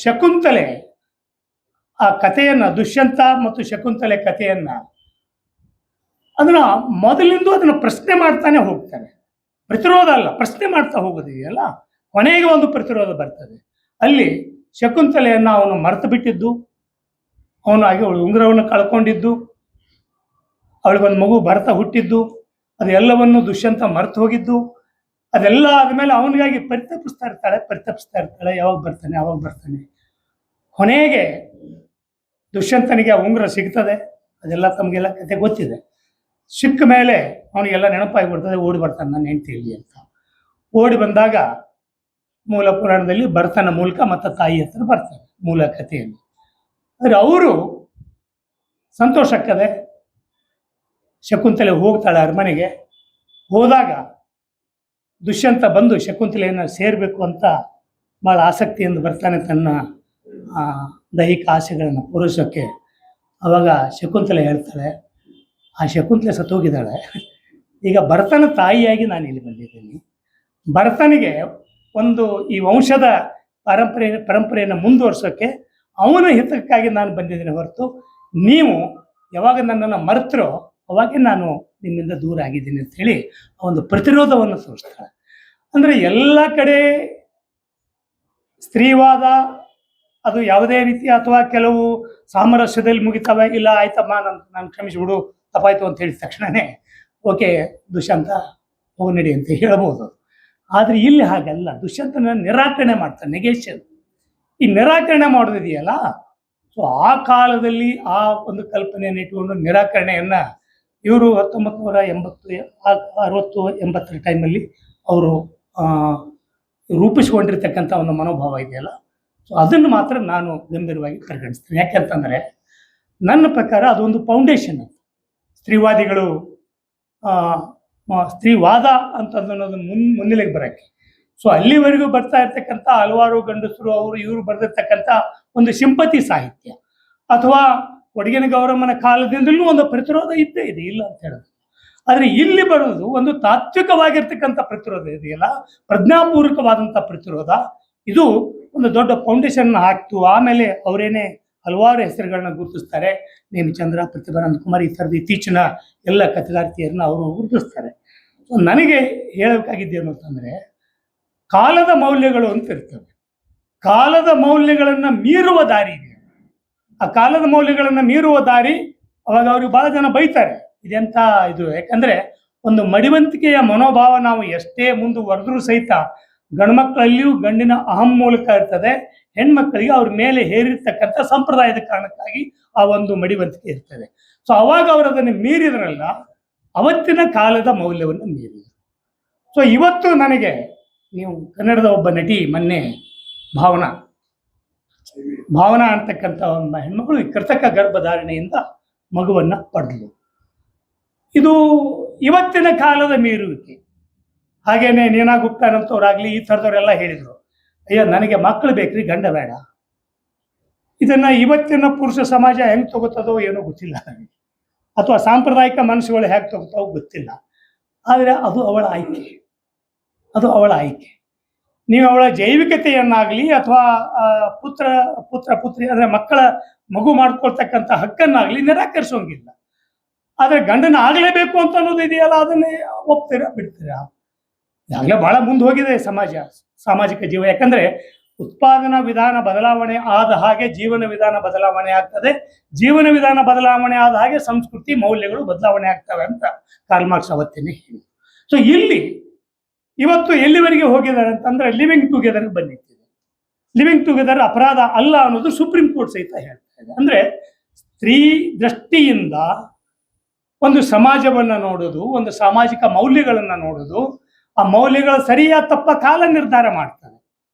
ಶಕುಂತಲೆ ಆ ಕಥೆಯನ್ನು, ದುಷ್ಯಂತ ಮತ್ತು ಶಕುಂತಲೆ ಕಥೆಯನ್ನು ಅದನ್ನು ಮೊದಲಿಂದ ಅದನ್ನು ಪ್ರಶ್ನೆ ಮಾಡ್ತಾನೆ ಹೋಗ್ತಾರೆ. ಪ್ರತಿರೋಧ ಅಲ್ಲ, ಪ್ರಶ್ನೆ ಮಾಡ್ತಾ ಹೋಗೋದಿದೆಯಲ್ಲ, ಕೊನೆಗೆ ಒಂದು ಪ್ರತಿರೋಧ ಬರ್ತದೆ. ಅಲ್ಲಿ ಶಕುಂತಲೆಯನ್ನು ಅವನು ಮರೆತು ಬಿಟ್ಟಿದ್ದು, ಅವನು ಹಾಗೆ ಉಂಗುರವನ್ನು ಕಳ್ಕೊಂಡಿದ್ದು, ಅವಳಿಗೊಂದು ಮಗು ಭರತ ಹುಟ್ಟಿದ್ದು, ಅದೆಲ್ಲವನ್ನು ದುಷ್ಯಂತ ಮರೆತು ಹೋಗಿದ್ದು, ಅದೆಲ್ಲ ಆದಮೇಲೆ ಅವನಿಗಾಗಿ ಪರಿತಪಿಸ್ತಾ ಇರ್ತಾಳೆ, ಯಾವಾಗ ಬರ್ತಾನೆ. ಕೊನೆಗೆ ದುಷ್ಯಂತನಿಗೆ ಆ ಉಂಗುರ ಸಿಗ್ತದೆ. ಅದೆಲ್ಲ ತಮಗೆಲ್ಲ ಕತೆ ಗೊತ್ತಿದೆ. ಸಿಕ್ಕ ಮೇಲೆ ಅವನಿಗೆಲ್ಲ ನೆನಪಾಗಿಬಿಡ್ತದೆ, ಓಡಿ ಬರ್ತಾನೆ ನನ್ನ ಹೆಂಡತಿ ಇಲ್ಲಿ ಅಂತ. ಓಡಿ ಬಂದಾಗ ಮೂಲ ಪುರಾಣದಲ್ಲಿ ಭರತನ ಮೂಲಕ ಮತ್ತು ತಾಯಿ ಹತ್ರ ಬರ್ತಾರೆ ಮೂಲ ಕಥೆಯಲ್ಲಿ. ಆದರೆ ಅವರು ಸಂತೋಷಕ್ಕದೆ ಶಕುಂತಲೆ ಹೋಗ್ತಾಳೆ ಅರಮನೆಗೆ. ಹೋದಾಗ ದುಷ್ಯಂತ ಬಂದು ಶಕುಂತಲೆಯನ್ನು ಸೇರಬೇಕು ಅಂತ ಭಾಳ ಆಸಕ್ತಿಯಿಂದ ಬರ್ತಾನೆ ತನ್ನ ದೈಹಿಕ ಆಸೆಗಳನ್ನು ಪೂರೈಸೋಕ್ಕೆ. ಆವಾಗ ಶಕುಂತಲೆ ಹೇಳ್ತಾಳೆ, ಆ ಶಕುಂತಲೆ ಸತ್ತೋಗಿದ್ದಾಳೆ, ಈಗ ಭರತನ ತಾಯಿಯಾಗಿ ನಾನು ಇಲ್ಲಿ ಬಂದಿದ್ದೀನಿ. ಭರತನಿಗೆ ಒಂದು ಈ ವಂಶದ ಪರಂಪರೆಯನ್ನು ಮುಂದುವರ್ಸೋಕ್ಕೆ ಅವನ ಹಿತಕ್ಕಾಗಿ ನಾನು ಬಂದಿದ್ದೀನಿ ಹೊರತು, ನೀವು ಯಾವಾಗ ನನ್ನನ್ನು ಮರೆತರೋ ಅವಾಗೇ ನಾನು ನಿಮ್ಮಿಂದ ದೂರ ಆಗಿದ್ದೀನಿ ಅಂಥೇಳಿ ಆ ಒಂದು ಪ್ರತಿರೋಧವನ್ನು ತೋರಿಸ್ತಾಳೆ. ಅಂದರೆ ಎಲ್ಲ ಕಡೆ ಸ್ತ್ರೀವಾದ ಅದು ಯಾವುದೇ ರೀತಿ ಅಥವಾ ಕೆಲವು ಸಾಮರಸ್ಯದಲ್ಲಿ ಮುಗಿತವೆ, ಇಲ್ಲ ಆಯ್ತಮ್ಮ ನಾನು ಕ್ಷಮಿಸಿಬಿಡು ತಪ್ಪಾಯ್ತು ಅಂತ ಹೇಳಿದ ತಕ್ಷಣವೇ ಓಕೆ ದುಷ್ಯಂತ ಹೋಗಿ ನಡಿ ಅಂತ ಹೇಳ್ಬೋದು. ಆದರೆ ಇಲ್ಲಿ ಹಾಗಲ್ಲ, ದುಷ್ಯಂತನ ನಿರಾಕರಣೆ ಮಾಡ್ತಾನೆ, ನೆಗೇಷನ್. ಈ ನಿರಾಕರಣೆ ಮಾಡೋದಿದೆಯಲ್ಲ, ಸೊ ಆ ಕಾಲದಲ್ಲಿ ಆ ಒಂದು ಕಲ್ಪನೆಯನ್ನು ಇಟ್ಕೊಂಡು ನಿರಾಕರಣೆಯನ್ನು ಇವರು 1960-80 ಟೈಮಲ್ಲಿ ಅವರು ರೂಪಿಸ್ಕೊಂಡಿರ್ತಕ್ಕಂಥ ಒಂದು ಮನೋಭಾವ ಇದೆಯಲ್ಲ, ಸೊ ಅದನ್ನು ಮಾತ್ರ ನಾನು ಗಂಭೀರವಾಗಿ ಪರಿಗಣಿಸ್ತೀನಿ. ಯಾಕೆಂತಂದರೆ ನನ್ನ ಪ್ರಕಾರ ಅದೊಂದು ಫೌಂಡೇಶನ್. ಸ್ತ್ರೀವಾದಿಗಳು ಸ್ತ್ರೀವಾದ ಅಂತನ್ನೋದು ಮುನ್ನೆಲೆಗೆ ಬರೋಕ್ಕೆ, ಸೊ ಅಲ್ಲಿವರೆಗೂ ಬರ್ತಾ ಇರ್ತಕ್ಕಂಥ ಹಲವಾರು ಗಂಡಸರು ಇವರು ಬರೆದಿರ್ತಕ್ಕಂಥ ಒಂದು ಸಿಂಪತಿ ಸಾಹಿತ್ಯ ಅಥವಾ ಕೊಡಗಿನ ಗೌರಮ್ಮನ ಕಾಲದಿಂದಲೂ ಒಂದು ಪ್ರತಿರೋಧ ಇದ್ದೇ ಇದೆ, ಇಲ್ಲ ಅಂತ ಹೇಳೋದು. ಆದರೆ ಇಲ್ಲಿ ಬರೋದು ಒಂದು ತಾತ್ವಿಕವಾಗಿರ್ತಕ್ಕಂಥ ಪ್ರತಿರೋಧ ಇದೆಯಲ್ಲ, ಪ್ರಜ್ಞಾಪೂರ್ವಕವಾದಂಥ ಪ್ರತಿರೋಧ. ಇದು ಒಂದು ದೊಡ್ಡ ಫೌಂಡೇಶನ್ ಹಾಕ್ತು. ಆಮೇಲೆ ಅವರೇನೆ ಹಲವಾರು ಹೆಸರುಗಳನ್ನ ಗುರುತಿಸ್ತಾರೆ. ನೇಮಿಚಂದ್ರ, ಪ್ರತಿಭಾನಂದ ಕುಮಾರ್, ಈ ಥರದ ಇತ್ತೀಚಿನ ಎಲ್ಲ ಕಥೆಗಾರ್ತಿಯರನ್ನ ಅವರು ಗುರುತಿಸ್ತಾರೆ. ಸೊ ನನಗೆ ಹೇಳಬೇಕಾಗಿದ್ದೇನು ಅಂತಂದರೆ, ಕಾಲದ ಮೌಲ್ಯಗಳು ಅಂತ ಇರ್ತವೆ. ಕಾಲದ ಮೌಲ್ಯಗಳನ್ನು ಮೀರುವ ದಾರಿ ಇದೆ. ಆ ಕಾಲದ ಮೌಲ್ಯಗಳನ್ನು ಮೀರುವ ದಾರಿ ಅವಾಗ ಅವ್ರಿಗೆ ಭಾಳ ಜನ ಬೈತಾರೆ, ಇದೆಂತ ಇದು. ಯಾಕಂದರೆ ಒಂದು ಮಡಿವಂತಿಕೆಯ ಮನೋಭಾವ ನಾವು ಎಷ್ಟೇ ಮುಂದುವರೆದ್ರೂ ಸಹಿತ ಗಂಡ್ಮಕ್ಳಲ್ಲಿಯೂ ಗಂಡಿನ ಅಹಂ ಮೂಲಕ ಇರ್ತದೆ, ಹೆಣ್ಮಕ್ಳಿಗೆ ಅವ್ರ ಮೇಲೆ ಹೇರಿರ್ತಕ್ಕಂಥ ಸಂಪ್ರದಾಯದ ಕಾರಣಕ್ಕಾಗಿ ಆ ಒಂದು ಮಡಿವಂತಿಕೆ ಇರ್ತದೆ. ಸೊ ಅವಾಗ ಅವರು ಅದನ್ನು ಮೀರಿದ್ರಲ್ಲ, ಅವತ್ತಿನ ಕಾಲದ ಮೌಲ್ಯವನ್ನು ಮೀರಿದರು. ಸೊ ಇವತ್ತು ನನಗೆ ನೀವು ಕನ್ನಡದ ಒಬ್ಬ ನಟಿ ಮೊನ್ನೆ ಭಾವನಾ ಅಂತಕ್ಕಂಥ ಒಬ್ಬ ಹೆಣ್ಮಗಳು ಕೃತಕ ಗರ್ಭಧಾರಣೆಯಿಂದ ಮಗುವನ್ನು ಪಡೆದಳು. ಇದು ಇವತ್ತಿನ ಕಾಲದ ಮೀರುವಿಕೆ. ಹಾಗೇನೆ ನೀನಾ ಗುಪ್ತಾನಂತವ್ರಾಗ್ಲಿ ಈ ಥರದವರೆಲ್ಲ ಹೇಳಿದರು, ಅಯ್ಯೋ ನನಗೆ ಮಕ್ಕಳು ಬೇಕ್ರಿ, ಗಂಡ ಬೇಡ. ಇದನ್ನು ಇವತ್ತಿನ ಪುರುಷ ಸಮಾಜ ಹೆಂಗೆ ತಗೋತದೋ ಏನೋ ಗೊತ್ತಿಲ್ಲ ನನಗೆ, ಅಥವಾ ಸಾಂಪ್ರದಾಯಿಕ ಮನಸ್ಸುಗಳು ಹೇಗೆ ತಗೋತಾವೋ ಗೊತ್ತಿಲ್ಲ. ಆದರೆ ಅದು ಅವಳ ಆಯ್ಕೆ. ನೀವು ಅವಳ ಜೈವಿಕತೆಯನ್ನಾಗಲಿ ಅಥವಾ ಪುತ್ರಿ ಅಂದರೆ ಮಗು ಮಾಡ್ಕೊಳ್ತಕ್ಕಂಥ ಹಕ್ಕನ್ನಾಗಲಿ ನಿರಾಕರಿಸೋಂಗಿಲ್ಲ. ಆದರೆ ಗಂಡನ ಆಗಲೇಬೇಕು ಅಂತ ಅನ್ನೋದು ಇದೆಯಲ್ಲ, ಅದನ್ನೇ ಒಪ್ತೀರಾ ಬಿಡ್ತೀರಾ? ಈಗಾಗಲೇ ಭಾಳ ಮುಂದೆ ಹೋಗಿದೆ ಸಾಮಾಜಿಕ ಜೀವ. ಯಾಕಂದರೆ ಉತ್ಪಾದನಾ ವಿಧಾನ ಬದಲಾವಣೆ ಆದ ಹಾಗೆ ಜೀವನ ವಿಧಾನ ಬದಲಾವಣೆ ಆಗ್ತದೆ, ಜೀವನ ವಿಧಾನ ಬದಲಾವಣೆ ಆದ ಹಾಗೆ ಸಂಸ್ಕೃತಿ ಮೌಲ್ಯಗಳು ಬದಲಾವಣೆ ಆಗ್ತವೆ ಅಂತ ಕಾರ್ಲ್ ಮಾರ್ಕ್ಸ್ ಅವತ್ತೇನೆ ಹೇಳಿ. ಸೊ ಇಲ್ಲಿ ಇವತ್ತು ಎಲ್ಲಿವರೆಗೆ ಹೋಗಿದ್ದಾರೆ ಅಂತಂದ್ರೆ ಲಿವಿಂಗ್ ಟುಗೆದರ್ಗೆ ಬಂದಿಟ್ಟಿದೆ. ಲಿವಿಂಗ್ ಟುಗೆದರ್ ಅಪರಾಧ ಅಲ್ಲ ಅನ್ನೋದು ಸುಪ್ರೀಂ ಕೋರ್ಟ್ ಸಹಿತ ಹೇಳ್ತಾ ಇದೆ. ಅಂದರೆ ಸ್ತ್ರೀ ದೃಷ್ಟಿಯಿಂದ ಒಂದು ಸಮಾಜವನ್ನು ನೋಡೋದು, ಒಂದು ಸಾಮಾಜಿಕ ಮೌಲ್ಯಗಳನ್ನು ನೋಡೋದು, ಆ ಮೌಲ್ಯಗಳ ಸರಿಯಾದ ತಪ್ಪ ಕಾಲ ನಿರ್ಧಾರ ಮಾಡ್ತಾರೆ.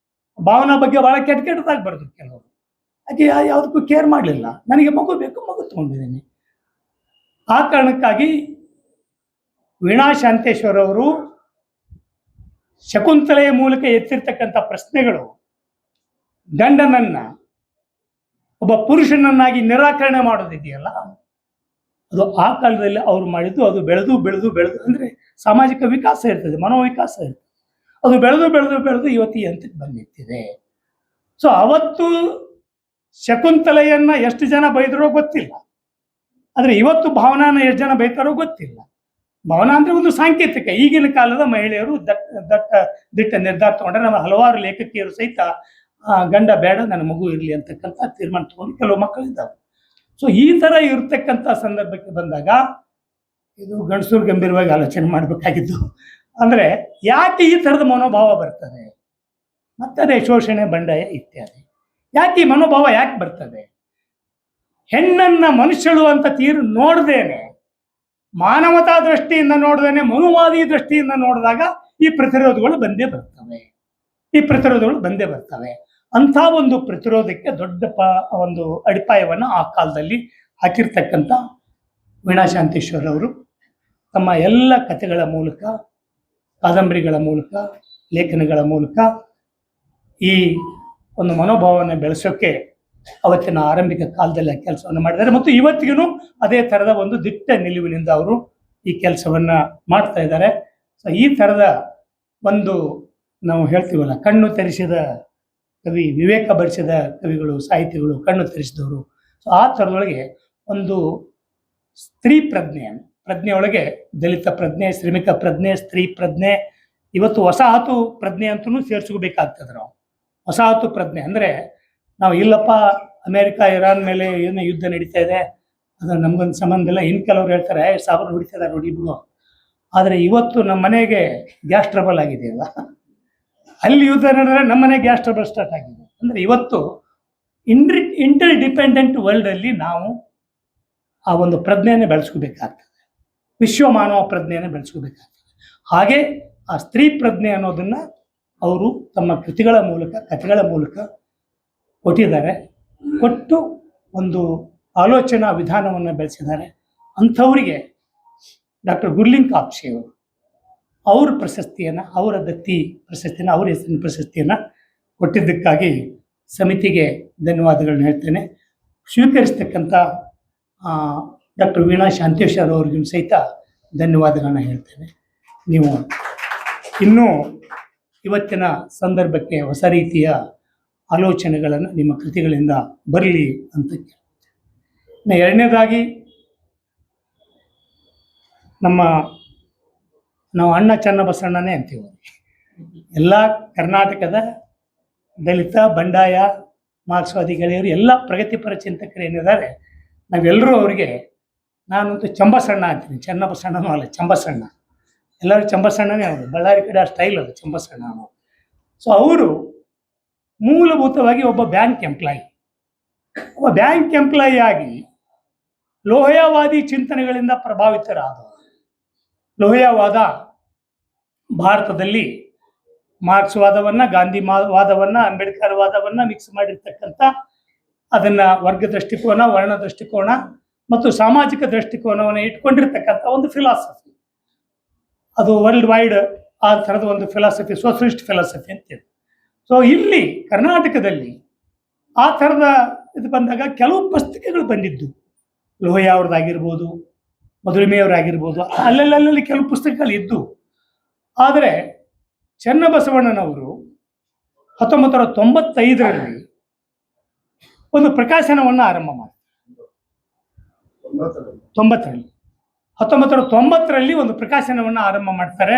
ಭಾವನಾ ಬಗ್ಗೆ ಭಾಳ ಕೆಟ್ಟದಾಗಿ ಬರೆದ್ರು ಕೆಲವರು. ಹಾಗೆ ಯಾವುದಕ್ಕೂ ಕೇರ್ ಮಾಡಲಿಲ್ಲ, ನನಗೆ ಮಗು ಬೇಕು, ಮಗು ತಗೊಂಡಿದ್ದೀನಿ. ಆ ಕಾರಣಕ್ಕಾಗಿ ವೀಣಾ ಶಾಂತೇಶ್ವರ್ ಅವರು ಶಕುಂತಲೆಯ ಮೂಲಕ ಎತ್ತಿರ್ತಕ್ಕಂಥ ಪ್ರಶ್ನೆಗಳು ಗಂಡನನ್ನ ಒಬ್ಬ ಪುರುಷನನ್ನಾಗಿ ನಿರಾಕರಣೆ ಮಾಡೋದಿದೆಯಲ್ಲ, ಅದು ಆ ಕಾಲದಲ್ಲಿ ಅವ್ರು ಮಾಡಿದ್ದು. ಅದು ಬೆಳೆದು ಅಂದರೆ ಸಾಮಾಜಿಕ ವಿಕಾಸ ಇರ್ತದೆ, ಮನೋವಿಕಾಸ ಇರ್ತದೆ. ಅದು ಬೆಳೆದು ಇವತ್ತು ಈ ಹಂತಕ್ಕೆ ಬಂದಿತ್ತಿದೆ. ಸೊ ಅವತ್ತು ಶಕುಂತಲೆಯನ್ನ ಎಷ್ಟು ಜನ ಬೈದರೋ ಗೊತ್ತಿಲ್ಲ, ಆದರೆ ಇವತ್ತು ಭಾವನಾನ ಎಷ್ಟು ಜನ ಬೈತಾರೋ ಗೊತ್ತಿಲ್ಲ. ಭಾವನಾ ಅಂದರೆ ಒಂದು ಸಾಂಕೇತಿಕ. ಈಗಿನ ಕಾಲದ ಮಹಿಳೆಯರು ದಿಟ್ಟ ನಿರ್ಧಾರ ತಗೊಂಡ್ರೆ, ನಮ್ಮ ಹಲವಾರು ಲೇಖಕಿಯರು ಸಹಿತ ಗಂಡ ಬೇಡ, ನನ್ನ ಮಗು ಇರಲಿ ಅಂತಕ್ಕಂಥ ತೀರ್ಮಾನ ತಗೊಂಡು ಕೆಲವು ಮಕ್ಕಳಿದ್ದಾವೆ. ಸೊ ಈ ಥರ ಇರ್ತಕ್ಕಂಥ ಸಂದರ್ಭಕ್ಕೆ ಬಂದಾಗ ಇದು ಗಂಡಸರು ಗಂಭೀರವಾಗಿ ಆಲೋಚನೆ ಮಾಡಬೇಕಾಗಿದ್ದು. ಅಂದರೆ ಯಾಕೆ ಈ ಥರದ ಮನೋಭಾವ ಬರ್ತದೆ? ಮತ್ತದೇ ಶೋಷಣೆ, ಬಂಡಾಯ ಇತ್ಯಾದಿ. ಯಾಕೆ ಈ ಮನೋಭಾವ ಯಾಕೆ ಬರ್ತದೆ? ಹೆಣ್ಣನ್ನ ಮನುಷ್ಯಳು ಅಂತ ನೋಡ್ದೇನೆ, ಮಾನವತಾ ದೃಷ್ಟಿಯಿಂದ ನೋಡ್ದೇನೆ, ಮನುವಾದಿ ದೃಷ್ಟಿಯಿಂದ ನೋಡಿದಾಗ ಈ ಪ್ರತಿರೋಧಗಳು ಬಂದೇ ಬರ್ತವೆ. ಅಂಥ ಒಂದು ಪ್ರತಿರೋಧಕ್ಕೆ ದೊಡ್ಡ ಒಂದು ಅಡಿಪಾಯವನ್ನು ಆ ಕಾಲದಲ್ಲಿ ಹಾಕಿರ್ತಕ್ಕಂಥ ವೀಣಾ ಶಾಂತೇಶ್ವರ್ ಅವರು ತಮ್ಮ ಎಲ್ಲ ಕಥೆಗಳ ಮೂಲಕ, ಕಾದಂಬರಿಗಳ ಮೂಲಕ, ಲೇಖನಗಳ ಮೂಲಕ ಈ ಒಂದು ಮನೋಭಾವವನ್ನು ಬೆಳೆಸೋಕ್ಕೆ ಅವತ್ತಿನ ಆರಂಭಿಕ ಕಾಲದಲ್ಲಿ ಕೆಲಸವನ್ನು ಮಾಡಿದ್ದಾರೆ. ಮತ್ತು ಇವತ್ತಿಗೂ ಅದೇ ಥರದ ಒಂದು ದಿಟ್ಟ ನಿಲುವಿನಿಂದ ಅವರು ಈ ಕೆಲಸವನ್ನು ಮಾಡ್ತಾ ಇದ್ದಾರೆ. ಸೊ ಈ ಥರದ ಒಂದು ನಾವು ಹೇಳ್ತೀವಲ್ಲ, ಕಣ್ಣು ತೆರೆಸಿದ ಕವಿ, ವಿವೇಕ ಭರಿಸಿದ ಕವಿಗಳು, ಸಾಹಿತಿಗಳು, ಕಣ್ಣು ತೆರೆಸಿದವರು. ಸೊ ಆ ಥರದೊಳಗೆ ಒಂದು ಸ್ತ್ರೀ ಪ್ರಜ್ಞೆಯೊಳಗೆ ದಲಿತ ಪ್ರಜ್ಞೆ, ಶ್ರಮಿಕ ಪ್ರಜ್ಞೆ, ಸ್ತ್ರೀ ಪ್ರಜ್ಞೆ, ಇವತ್ತು ವಸಾಹತು ಪ್ರಜ್ಞೆ ಅಂತಲೂ ಸೇರಿಸ್ಕೋಬೇಕಾಗ್ತದೆ. ನಾವು ವಸಾಹತು ಪ್ರಜ್ಞೆ ಅಂದರೆ ನಾವು ಇಲ್ಲಪ್ಪ ಅಮೇರಿಕ ಇರಾನ್ ಮೇಲೆ ಏನೋ ಯುದ್ಧ ನಡೀತಾ ಇದೆ, ಅದು ನಮ್ಗೊಂದು ಸಂಬಂಧ ಇಲ್ಲ. ಇನ್ನು ಕೆಲವ್ರು ಹೇಳ್ತಾರೆ ಸಾಬರು ಹೊಡಿತಿದ್ದಾರೆ ನೋಡಿ ಬಿಡು. ಆದರೆ ಇವತ್ತು ನಮ್ಮ ಮನೆಗೆ ಗ್ಯಾಸ್ ಟ್ರಬಲ್ ಆಗಿದೆಯಲ್ಲ, ಅಲ್ಲಿ ಯುದ್ಧ ನಡೆದ್ರೆ ನಮ್ಮ ಮನೆಗೆ ಗ್ಯಾಸ್ ಟ್ರಬಲ್ ಸ್ಟಾರ್ಟ್ ಆಗಿದೆ. ಅಂದರೆ ಇವತ್ತು ಇಂಟರ್ ಡಿಪೆಂಡೆಂಟ್ ವರ್ಲ್ಡಲ್ಲಿ ನಾವು ಆ ಒಂದು ಪ್ರಜ್ಞೆಯನ್ನು ಬೆಳೆಸ್ಕೋಬೇಕಾಗ್ತದೆ, ವಿಶ್ವ ಮಾನವ ಪ್ರಜ್ಞೆಯನ್ನು ಬೆಳೆಸ್ಕೋಬೇಕಾಗ್ತದೆ. ಹಾಗೆ ಆ ಸ್ತ್ರೀ ಪ್ರಜ್ಞೆ ಅನ್ನೋದನ್ನು ಅವರು ತಮ್ಮ ಕೃತಿಗಳ ಮೂಲಕ, ಕಥೆಗಳ ಮೂಲಕ ಕೊಟ್ಟು ಒಂದು ಆಲೋಚನಾ ವಿಧಾನವನ್ನು ಬೆಳೆಸಿದ್ದಾರೆ. ಅಂಥವರಿಗೆ ಡಾಕ್ಟರ್ ಗುರ್ಲಿಂಗ್ ಕಾಪ್ಸೆ ಅವರು ಅವ್ರ ಪ್ರಶಸ್ತಿಯನ್ನು, ಅವರ ದತ್ತಿ ಪ್ರಶಸ್ತಿಯನ್ನು, ಅವ್ರ ಹೆಸರಿನ ಪ್ರಶಸ್ತಿಯನ್ನು ಕೊಟ್ಟಿದ್ದಕ್ಕಾಗಿ ಸಮಿತಿಗೆ ಧನ್ಯವಾದಗಳನ್ನ ಹೇಳ್ತೇನೆ. ಸ್ವೀಕರಿಸ್ತಕ್ಕಂಥ ಡಾಕ್ಟರ್ ವೀಣಾ ಶಾಂತೇಶ್ವರ್ ಅವ್ರಿಗೂ ಸಹಿತ ಧನ್ಯವಾದಗಳನ್ನ ಹೇಳ್ತೇನೆ. ನೀವು ಇನ್ನೂ ಇವತ್ತಿನ ಸಂದರ್ಭಕ್ಕೆ ಹೊಸ ರೀತಿಯ ಆಲೋಚನೆಗಳನ್ನು ನಿಮ್ಮ ಕೃತಿಗಳಿಂದ ಬರಲಿ ಅಂತ ಕೇಳ್ತೇನೆ. ಎರಡನೇದಾಗಿ ನಾವು ಅಣ್ಣ ಚನ್ನಬಸವಣ್ಣನೇ ಅಂತೀವಿ. ಎಲ್ಲ ಕರ್ನಾಟಕದ ದಲಿತ, ಬಂಡಾಯ, ಮಾರ್ಕ್ಸ್ವಾದಿ ಗೆಳೆಯರು, ಎಲ್ಲ ಪ್ರಗತಿಪರ ಚಿಂತಕರು ಏನಿದ್ದಾರೆ, ನಾವೆಲ್ಲರೂ ಅವರಿಗೆ ನಾನಂತೂ ಚಂಬಸಣ್ಣ ಅಂತೀನಿ, ಚನ್ನಬಸಣ್ಣನೂ ಅಲ್ಲ, ಚಂಬಸಣ್ಣ. ಎಲ್ಲರೂ ಚಂಬಸಣ್ಣನೇ ಅವರು, ಬಳ್ಳಾರಿ ಕಡೆ ಆ ಸ್ಟೈಲ್ ಅದು ಚಂಬಸಣ್ಣ ಅನ್ನೋದು. ಸೊ ಅವರು ಮೂಲಭೂತವಾಗಿ ಒಬ್ಬ ಬ್ಯಾಂಕ್ ಎಂಪ್ಲಾಯಿ. ಒಬ್ಬ ಬ್ಯಾಂಕ್ ಎಂಪ್ಲಾಯಿ ಆಗಿ ಲೋಹಯವಾದಿ ಚಿಂತನೆಗಳಿಂದ ಪ್ರಭಾವಿತರಾದವರು. ಲೋಹಯವಾದ ಭಾರತದಲ್ಲಿ ಮಾರ್ಕ್ಸ್ವಾದವನ್ನು, ಗಾಂಧಿ ವಾದವನ್ನು, ಅಂಬೇಡ್ಕರ್ ವಾದವನ್ನು ಮಿಕ್ಸ್ ಮಾಡಿರ್ತಕ್ಕಂಥ, ಅದನ್ನು ವರ್ಗ ದೃಷ್ಟಿಕೋನ, ವರ್ಣ ದೃಷ್ಟಿಕೋನ ಮತ್ತು ಸಾಮಾಜಿಕ ದೃಷ್ಟಿಕೋನವನ್ನು ಇಟ್ಕೊಂಡಿರ್ತಕ್ಕಂಥ ಒಂದು ಫಿಲಾಸಫಿ. ಅದು ವರ್ಲ್ಡ್ ವೈಡ್ ಆ ಥರದ ಒಂದು ಫಿಲಾಸಫಿ, ಸೋಷಲಿಸ್ಟ್ ಫಿಲಾಸಫಿ ಅಂತೇಳಿ. ಸೊ ಇಲ್ಲಿ ಕರ್ನಾಟಕದಲ್ಲಿ ಆ ಥರದ ಇದು ಬಂದಾಗ ಕೆಲವು ಪುಸ್ತಕಗಳು ಬಂದಿದ್ದು, ಲೋಹಿಯಾ ಅವ್ರದ್ದಾಗಿರ್ಬೋದು, ಮಧುರಿಮೆಯವರಾಗಿರ್ಬೋದು, ಅಲ್ಲಲ್ಲಿ ಕೆಲವು ಪುಸ್ತಕಗಳು ಇದ್ದು. ಆದರೆ ಚನ್ನಬಸವಣ್ಣನವರು 1995ರಲ್ಲಿ ಒಂದು ಪ್ರಕಾಶನವನ್ನು ಆರಂಭ ಮಾಡ್ತಾರೆ. 1990ರಲ್ಲಿ ಒಂದು ಪ್ರಕಾಶನವನ್ನು ಆರಂಭ ಮಾಡ್ತಾರೆ.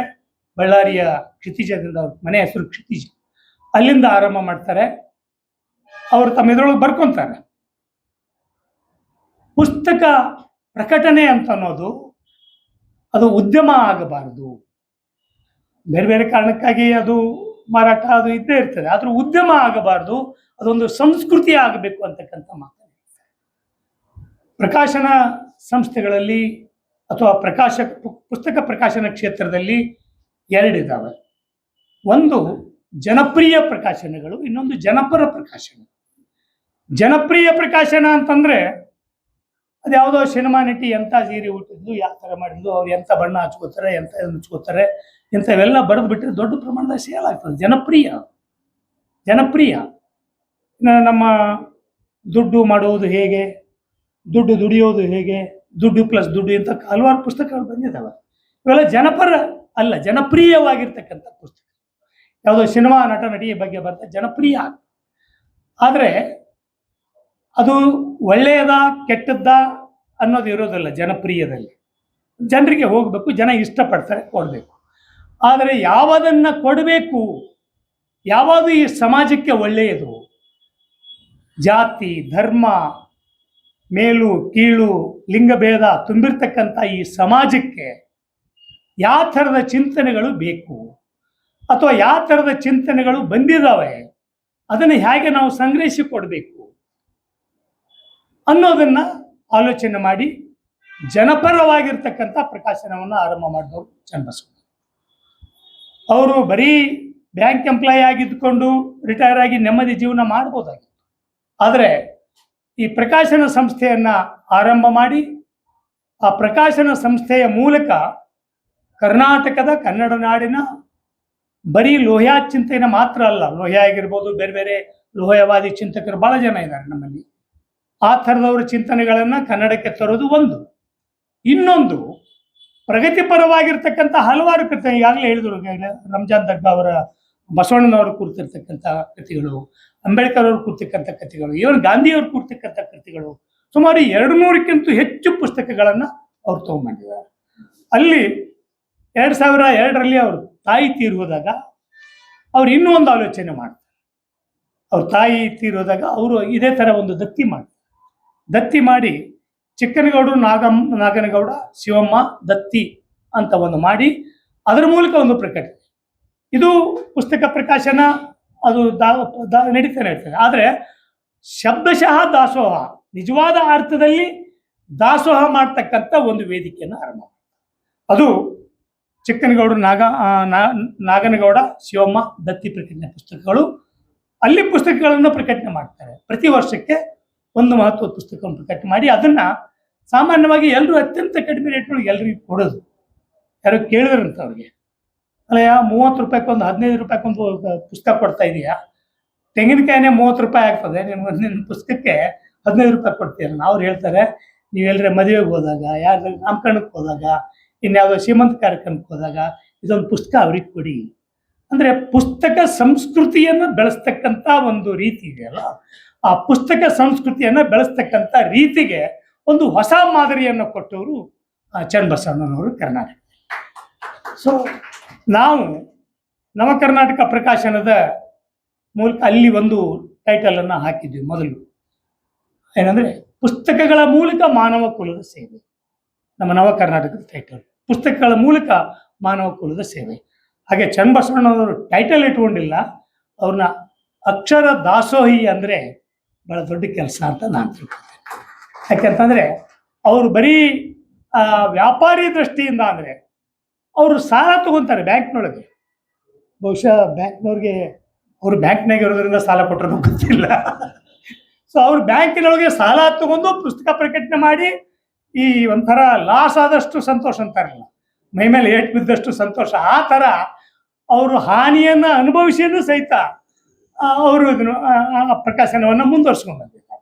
ಬಳ್ಳಾರಿಯ ಕ್ಷಿತಿಜದಿಂದ, ಅವ್ರ ಮನೆ ಹೆಸರು ಕ್ಷಿತಿಜ, ಅಲ್ಲಿಂದ ಆರಂಭ ಮಾಡ್ತಾರೆ. ಅವರು ತಮ್ಮ ಇದರೊಳಗೆ ಬರ್ಕೊಂತಾರೆ, ಪುಸ್ತಕ ಪ್ರಕಟಣೆ ಅಂತ ಅನ್ನೋದು ಅದು ಉದ್ಯಮ ಆಗಬಾರದು. ಬೇರೆ ಬೇರೆ ಕಾರಣಕ್ಕಾಗಿ ಅದು ಮಾರಾಟ ಅದು ಇದ್ದೇ ಇರ್ತದೆ, ಆದರೂ ಉದ್ಯಮ ಆಗಬಾರ್ದು, ಅದೊಂದು ಸಂಸ್ಕೃತಿ ಆಗಬೇಕು ಅಂತಕ್ಕಂಥ ಮಾತು. ಪ್ರಕಾಶನ ಸಂಸ್ಥೆಗಳಲ್ಲಿ ಅಥವಾ ಪುಸ್ತಕ ಪ್ರಕಾಶನ ಕ್ಷೇತ್ರದಲ್ಲಿ ಎರಡಿದ್ದಾವೆ. ಒಂದು ಜನಪ್ರಿಯ ಪ್ರಕಾಶನಗಳು, ಇನ್ನೊಂದು ಜನಪರ ಪ್ರಕಾಶನ. ಜನಪ್ರಿಯ ಪ್ರಕಾಶನ ಅಂತಂದ್ರೆ ಅದ್ಯಾವುದೋ ಸಿನಿಮಾ ನಟಿ ಎಂಥ ಸೀರೆ ಹುಟ್ಟಿದ್ಲು, ಯಾವ ಥರ ಮಾಡಿದ್ಲು, ಅವ್ರು ಎಂಥ ಬಣ್ಣ ಹಚ್ಕೋತಾರೆ, ಎಂಥ ಹಚ್ಕೋತಾರೆ, ಇಂಥವೆಲ್ಲ ಬರೆದು ಬಿಟ್ಟರೆ ದೊಡ್ಡ ಪ್ರಮಾಣದ ಸೇಲ್ ಆಗ್ತದೆ. ಜನಪ್ರಿಯ ನಮ್ಮ ದುಡ್ಡು ಮಾಡುವುದು ಹೇಗೆ, ದುಡ್ಡು ದುಡಿಯೋದು ಹೇಗೆ, ದುಡ್ಡು ಪ್ಲಸ್ ದುಡ್ಡು ಇಂಥ ಹಲವಾರು ಪುಸ್ತಕಗಳು ಬಂದಿದ್ದಾವೆ. ಇವೆಲ್ಲ ಜನಪರ ಅಲ್ಲ, ಜನಪ್ರಿಯವಾಗಿರ್ತಕ್ಕಂಥ ಪುಸ್ತಕ. ಯಾವುದೋ ಸಿನಿಮಾ ನಟ ನಟಿಯ ಬಗ್ಗೆ ಬರ್ತಾ ಜನಪ್ರಿಯ. ಆದರೆ ಅದು ಒಳ್ಳೆಯದ ಕೆಟ್ಟದ್ದ ಅನ್ನೋದು ಇರೋದಿಲ್ಲ ಜನಪ್ರಿಯದಲ್ಲಿ. ಜನರಿಗೆ ಹೋಗಬೇಕು, ಜನ ಇಷ್ಟಪಡ್ತಾರೆ, ಕೊಡಬೇಕು. ಆದರೆ ಯಾವುದನ್ನು ಕೊಡಬೇಕು, ಯಾವುದು ಈ ಸಮಾಜಕ್ಕೆ ಒಳ್ಳೆಯದು, ಜಾತಿ ಧರ್ಮ ಮೇಲು ಕೀಳು ಲಿಂಗಭೇದ ತುಂಬಿರ್ತಕ್ಕಂಥ ಈ ಸಮಾಜಕ್ಕೆ ಯಾವ ಥರದ ಚಿಂತನೆಗಳು ಬೇಕು, ಅಥವಾ ಯಾವ ಥರದ ಚಿಂತನೆಗಳು ಬಂದಿದ್ದಾವೆ, ಅದನ್ನು ಹೇಗೆ ನಾವು ಸಂಗ್ರಹಿಸಿಕೊಡ್ಬೇಕು ಅನ್ನೋದನ್ನು ಆಲೋಚನೆ ಮಾಡಿ ಜನಪರವಾಗಿರ್ತಕ್ಕಂಥ ಪ್ರಕಾಶನವನ್ನು ಆರಂಭ ಮಾಡಿದವರು ಚನ್ನಬಸವಣ್ಣ. ಅವರು ಬರೀ ಬ್ಯಾಂಕ್ ಎಂಪ್ಲಾಯಿ ಆಗಿದ್ದುಕೊಂಡು ರಿಟೈರ್ ಆಗಿ ನೆಮ್ಮದಿ ಜೀವನ ಮಾಡ್ಬೋದಾಗಿತ್ತು. ಆದರೆ ಈ ಪ್ರಕಾಶನ ಸಂಸ್ಥೆಯನ್ನು ಆರಂಭ ಮಾಡಿ, ಆ ಪ್ರಕಾಶನ ಸಂಸ್ಥೆಯ ಮೂಲಕ ಕರ್ನಾಟಕದ ಕನ್ನಡ ನಾಡಿನ ಬರೀ ಲೋಹಿಯಾ ಚಿಂತನೆ ಮಾತ್ರ ಅಲ್ಲ, ಲೋಹಿಯಾ ಆಗಿರ್ಬೋದು, ಬೇರೆ ಬೇರೆ ಲೋಹಯವಾದಿ ಚಿಂತಕರು ಭಾಳ ಜನ ಇದ್ದಾರೆ ನಮ್ಮಲ್ಲಿ. ಆ ಥರದವರ ಚಿಂತನೆಗಳನ್ನು ಕನ್ನಡಕ್ಕೆ ತರೋದು ಒಂದು. ಇನ್ನೊಂದು ಪ್ರಗತಿಪರವಾಗಿರ್ತಕ್ಕಂಥ ಹಲವಾರು ಕೃತಿ, ಈಗಾಗಲೇ ಹೇಳಿದ್ರು, ರಂಜಾನ್ ದಗ್ಗಾ ಅವರ, ಬಸವಣ್ಣನವರು ಕೂರ್ತಿರ್ತಕ್ಕಂಥ ಕೃತಿಗಳು, ಅಂಬೇಡ್ಕರ್ ಅವರು ಕೂರ್ತಕ್ಕಂಥ ಕೃತಿಗಳು, ಇವನ್ ಗಾಂಧಿಯವರು ಕೂರ್ತಕ್ಕಂಥ ಕೃತಿಗಳು, ಸುಮಾರು 200ಕ್ಕಿಂತ ಹೆಚ್ಚು ಪುಸ್ತಕಗಳನ್ನು ಅವ್ರು ತೊಗೊಂಡ್ಬಂದಿದ್ದಾರೆ. ಅಲ್ಲಿ 2002ರಲ್ಲಿ ಅವರು ತಾಯಿ ತೀರುವುದಾಗ ಅವ್ರು ಇನ್ನೂ ಒಂದು ಆಲೋಚನೆ ಮಾಡ್ತಾರೆ. ಅವ್ರ ತಾಯಿ ತೀರೋದಾಗ ಅವರು ಇದೇ ಥರ ಒಂದು ದತ್ತಿ ಮಾಡಿ ಚಿಕ್ಕನಗೌಡರು, ನಾಗನಗೌಡ, ಶಿವಮ್ಮ ದತ್ತಿ ಅಂತ ಒಂದು ಮಾಡಿ ಅದರ ಮೂಲಕ ಒಂದು ಪ್ರಕಟಣೆ. ಇದು ಪುಸ್ತಕ ಪ್ರಕಾಶನ ಅದು ನಡೀತಾನೆ ಇರ್ತದೆ. ಆದರೆ ಶಬ್ದಶಃ ದಾಸೋಹ, ನಿಜವಾದ ಅರ್ಥದಲ್ಲಿ ದಾಸೋಹ ಮಾಡ್ತಕ್ಕಂಥ ಒಂದು ವೇದಿಕೆಯನ್ನು ಆರಂಭ ಮಾಡ್ತಾರೆ. ಅದು ಚಿಕ್ಕನಗೌಡರು, ನಾಗನಗೌಡ, ಶಿವಮ್ಮ ದತ್ತಿ ಪ್ರಕಟಣೆ ಪುಸ್ತಕಗಳು. ಅಲ್ಲಿ ಪುಸ್ತಕಗಳನ್ನು ಪ್ರಕಟಣೆ ಮಾಡ್ತಾರೆ. ಪ್ರತಿ ವರ್ಷಕ್ಕೆ ಒಂದು ಮಹತ್ವದ ಪುಸ್ತಕವನ್ನು ಪ್ರಕಟಣೆ ಮಾಡಿ ಅದನ್ನು ಸಾಮಾನ್ಯವಾಗಿ ಎಲ್ಲರೂ ಅತ್ಯಂತ ಕಡಿಮೆ ರೇಟ್ನೊಳಗೆ ಎಲ್ರಿಗೂ ಕೊಡೋದು. ಯಾರೋ ಕೇಳಿದ್ರಂತ ಅವ್ರಿಗೆ, ಅಲ್ಲಯ್ಯ 30 ರೂಪಾಯಿಗೊಂದು 15 ರೂಪಾಯಿಗೊಂದು ಪುಸ್ತಕ ಕೊಡ್ತಾ ಇದೆಯಾ, ತೆಂಗಿನಕಾಯಿನೇ 30 ರೂಪಾಯಿ ಆಗ್ತದೆ, ನಿನ್ನ ಪುಸ್ತಕಕ್ಕೆ 15 ರೂಪಾಯಿ ಕೊಡ್ತೀರಲ್ಲ. ಅವ್ರು ಹೇಳ್ತಾರೆ, ನೀವೆಲ್ಲರೇ ಮದುವೆಗೆ ಹೋದಾಗ, ಯಾರು ನಾಮಕರಣಕ್ಕೆ ಹೋದಾಗ, ಇನ್ಯಾವುದೋ ಶ್ರೀಮಂತ ಕಾರ್ಯಕ್ರಮಕ್ಕೆ ಹೋದಾಗ ಇದೊಂದು ಪುಸ್ತಕ ಅವ್ರಿಗೆ ಕೊಡಿ. ಅಂದರೆ ಪುಸ್ತಕ ಸಂಸ್ಕೃತಿಯನ್ನು ಬೆಳೆಸ್ತಕ್ಕಂಥ ಒಂದು ರೀತಿ ಇದೆಯಲ್ಲ, ಆ ಪುಸ್ತಕ ಸಂಸ್ಕೃತಿಯನ್ನು ಬೆಳೆಸ್ತಕ್ಕಂಥ ರೀತಿಗೆ ಒಂದು ಹೊಸ ಮಾದರಿಯನ್ನು ಕೊಟ್ಟವರು ಚನ್ನಬಸವಣ್ಣನವರು ಕರ್ನಾಟಕ. ಸೊ ನಾವು ನವ ಕರ್ನಾಟಕ ಪ್ರಕಾಶನದ ಮೂಲಕ ಅಲ್ಲಿ ಒಂದು ಟೈಟಲನ್ನು ಹಾಕಿದ್ವಿ ಮೊದಲು. ಏನಂದರೆ ಪುಸ್ತಕಗಳ ಮೂಲಕ ಮಾನವ ಕುಲದ ಸೇವೆ. ನಮ್ಮ ನವ ಕರ್ನಾಟಕದ ಟೈಟಲ್. ಪುಸ್ತಕಗಳ ಮೂಲಕ ಮಾನವ ಕುಲದ ಸೇವೆ. ಹಾಗೆ ಚನ್ನಬಸವಣ್ಣವರು ಟೈಟಲ್ ಇಟ್ಕೊಂಡಿಲ್ಲ, ಅವ್ರನ್ನ ಅಕ್ಷರ ದಾಸೋಹಿ ಅಂದರೆ ಭಾಳ ದೊಡ್ಡ ಕೆಲಸ ಅಂತ ನಾನು ತಿಳ್ಕೊಳ್ತೇನೆ. ಯಾಕೆಂತಂದರೆ ಅವರು ಬರೀ ವ್ಯಾಪಾರಿ ದೃಷ್ಟಿಯಿಂದ ಅಂದರೆ ಅವರು ಸಾಲ ತಗೊತಾರೆ ಬ್ಯಾಂಕ್ನೊಳಗೆ. ಬಹುಶಃ ಬ್ಯಾಂಕ್ನವ್ರಿಗೆ ಅವರು ಬ್ಯಾಂಕ್ನಾಗ ಇರೋದ್ರಿಂದ ಸಾಲ ಕೊಟ್ಟರು ಗೊತ್ತಿಲ್ಲ. ಸೊ ಅವ್ರು ಬ್ಯಾಂಕಿನೊಳಗೆ ಸಾಲ ತಗೊಂಡು ಪುಸ್ತಕ ಪ್ರಕಟಣೆ ಮಾಡಿ ಈ ಒಂಥರ ಲಾಸ್ ಆದಷ್ಟು ಸಂತೋಷ ಅಂತಾರಲ್ಲ, ಮೈ ಮೇಲೆ ಏಟು ಬಿದ್ದಷ್ಟು ಸಂತೋಷ, ಆ ಥರ ಅವರು ಹಾನಿಯನ್ನು ಅನುಭವಿಸಿಯೂ ಸಹಿತ ಅವರು ಇದನ್ನು ಪ್ರಕಾಶನವನ್ನು ಮುಂದುವರ್ಸ್ಕೊಂಡು ಬಂದಿದ್ದಾರೆ.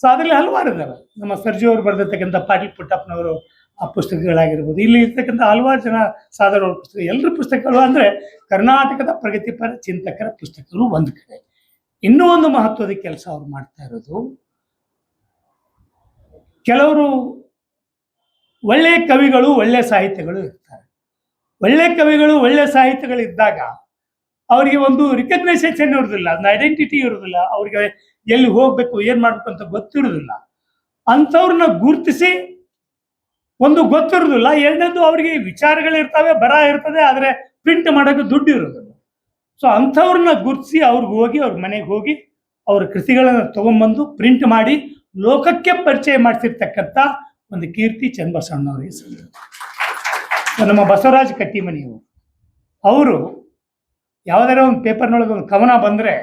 ಸೊ ಅದರಲ್ಲಿ ಹಲವಾರು ಇದ್ದಾವೆ. ನಮ್ಮ ಸರ್ಜಿಯವರು ಬರೆದಿರ್ತಕ್ಕಂಥ ಪಾಟೀಲ್ ಪುಟ್ಟಪ್ಪನವರು ಆ ಪುಸ್ತಕಗಳಾಗಿರ್ಬೋದು, ಇಲ್ಲಿ ಇರ್ತಕ್ಕಂಥ ಹಲವಾರು ಜನ ಸಾಧಕರ ಪುಸ್ತಕ, ಎಲ್ಲರ ಪುಸ್ತಕಗಳು ಅಂದರೆ ಕರ್ನಾಟಕದ ಪ್ರಗತಿಪರ ಚಿಂತಕರ ಪುಸ್ತಕಗಳು ಒಂದು ಕಡೆ. ಇನ್ನೂ ಒಂದು ಮಹತ್ವದ ಕೆಲಸ ಅವ್ರು ಮಾಡ್ತಾ ಇರೋದು, ಕೆಲವರು ಒಳ್ಳೆಯ ಕವಿಗಳು ಒಳ್ಳೆಯ ಸಾಹಿತ್ಯಗಳು ಇರ್ತಾರೆ. ಒಳ್ಳೆಯ ಕವಿಗಳು ಒಳ್ಳೆಯ ಸಾಹಿತ್ಯಗಳಿದ್ದಾಗ ಅವರಿಗೆ ಒಂದು ರಿಕಗ್ನೈಸೇಷನ್ ಇರೋದಿಲ್ಲ, ಒಂದು ಐಡೆಂಟಿಟಿ ಇರೋದಿಲ್ಲ, ಅವ್ರಿಗೆ ಎಲ್ಲಿ ಹೋಗಬೇಕು ಏನು ಮಾಡಬೇಕು ಅಂತ ಗೊತ್ತಿರೋದಿಲ್ಲ. ಅಂಥವ್ರನ್ನ ಗುರುತಿಸಿ, ಒಂದು ಗೊತ್ತಿರೋದಿಲ್ಲ, ಎರಡನೇದು ಅವರಿಗೆ ವಿಚಾರಗಳಿರ್ತವೆ, ಬರಹ ಇರ್ತದೆ, ಆದರೆ ಪ್ರಿಂಟ್ ಮಾಡೋಕ್ಕೆ ದುಡ್ಡು ಇರೋದಿಲ್ಲ. ಸೊ ಅಂಥವ್ರನ್ನ ಗುರುತಿಸಿ ಅವ್ರಿಗೆ ಹೋಗಿ ಅವ್ರ ಮನೆಗೆ ಹೋಗಿ ಅವ್ರ ಕೃತಿಗಳನ್ನು ತೊಗೊಂಬಂದು ಪ್ರಿಂಟ್ ಮಾಡಿ ಲೋಕಕ್ಕೆ ಪರಿಚಯ ಮಾಡಿಸಿರ್ತಕ್ಕಂಥ ಒಂದು ಕೀರ್ತಿ ಚನ್ನಬಸವಣ್ಣವರಿಗೆ ಸಲ್ಲುತ್ತೆ. ನಮ್ಮ ಬಸವರಾಜ ಕಟ್ಟಿಮನಿಯವರು, ಅವರು ಯಾವುದಾರ ಒಂದು ಪೇಪರ್ನೊಳಗೆ ಒಂದು ಕವನ ಬಂದರೆ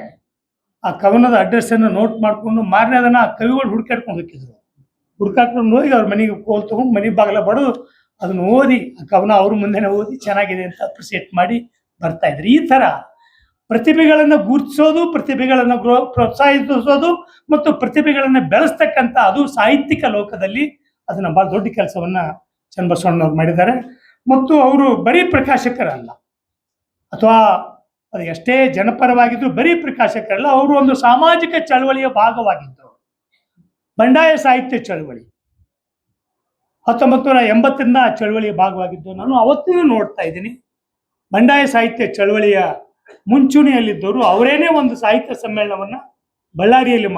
ಆ ಕವನದ ಅಡ್ರೆಸ್ಸನ್ನು ನೋಟ್ ಮಾಡಿಕೊಂಡು ಮಾರನೇ ದಿನ ಆ ಕವಿಗಳು ಹುಡುಕಾಡ್ಕೊಂಡು ಹೋಗಿದ್ರು. ಹುಡುಕಾಡ್ಕೊಂಡು ಹೋಗಿ ಅವ್ರ ಮನೆಗೆ ಕೋಲ್ ತೊಗೊಂಡು ಮನೆ ಬಾಗಿಲ ಬಡದು ಅದನ್ನು ಓದಿ, ಆ ಕವನ ಅವ್ರ ಮುಂದೆನೇ ಓದಿ ಚೆನ್ನಾಗಿದೆ ಅಂತ ಅಪ್ರಿಸಿಯೇಟ್ ಮಾಡಿ ಬರ್ತಾ ಇದ್ರು. ಈ ಥರ ಪ್ರತಿಭೆಗಳನ್ನು ಗುರುತಿಸೋದು, ಪ್ರತಿಭೆಗಳನ್ನು ಪ್ರೋತ್ಸಾಹಿಸೋದು ಮತ್ತು ಪ್ರತಿಭೆಗಳನ್ನು ಬೆಳೆಸ್ತಕ್ಕಂಥ, ಅದು ಸಾಹಿತ್ಯಿಕ ಲೋಕದಲ್ಲಿ ಅದನ್ನು ಭಾಳ ದೊಡ್ಡ ಕೆಲಸವನ್ನು ಚನ್ನಬಸವಣ್ಣವ್ರು ಮಾಡಿದ್ದಾರೆ. ಮತ್ತು ಅವರು ಬರೀ ಪ್ರಕಾಶಕರಲ್ಲ, ಅಥವಾ ಅದು ಎಷ್ಟೇ ಜನಪರವಾಗಿದ್ದು ಬರೀ ಪ್ರಕಾಶಕರಲ್ಲ, ಅವರು ಒಂದು ಸಾಮಾಜಿಕ ಚಳವಳಿಯ ಭಾಗವಾಗಿದ್ದರು. ಬಂಡಾಯ ಸಾಹಿತ್ಯ ಚಳವಳಿ 1980ರಿಂದ ಆ ಚಳವಳಿಯ ಭಾಗವಾಗಿದ್ದು ನಾನು ಅವತ್ತಿನೂ ನೋಡ್ತಾ ಇದ್ದೀನಿ. ಬಂಡಾಯ ಸಾಹಿತ್ಯ ಚಳವಳಿಯ ಮುಂಚೂಣಿಯಲ್ಲಿದ್ದವರು ಅವರೇನೇ ಒಂದು ಸಾಹಿತ್ಯ ಸಮ್ಮೇಳನವನ್ನು ಬಳ್ಳಾರಿಯಲ್ಲಿ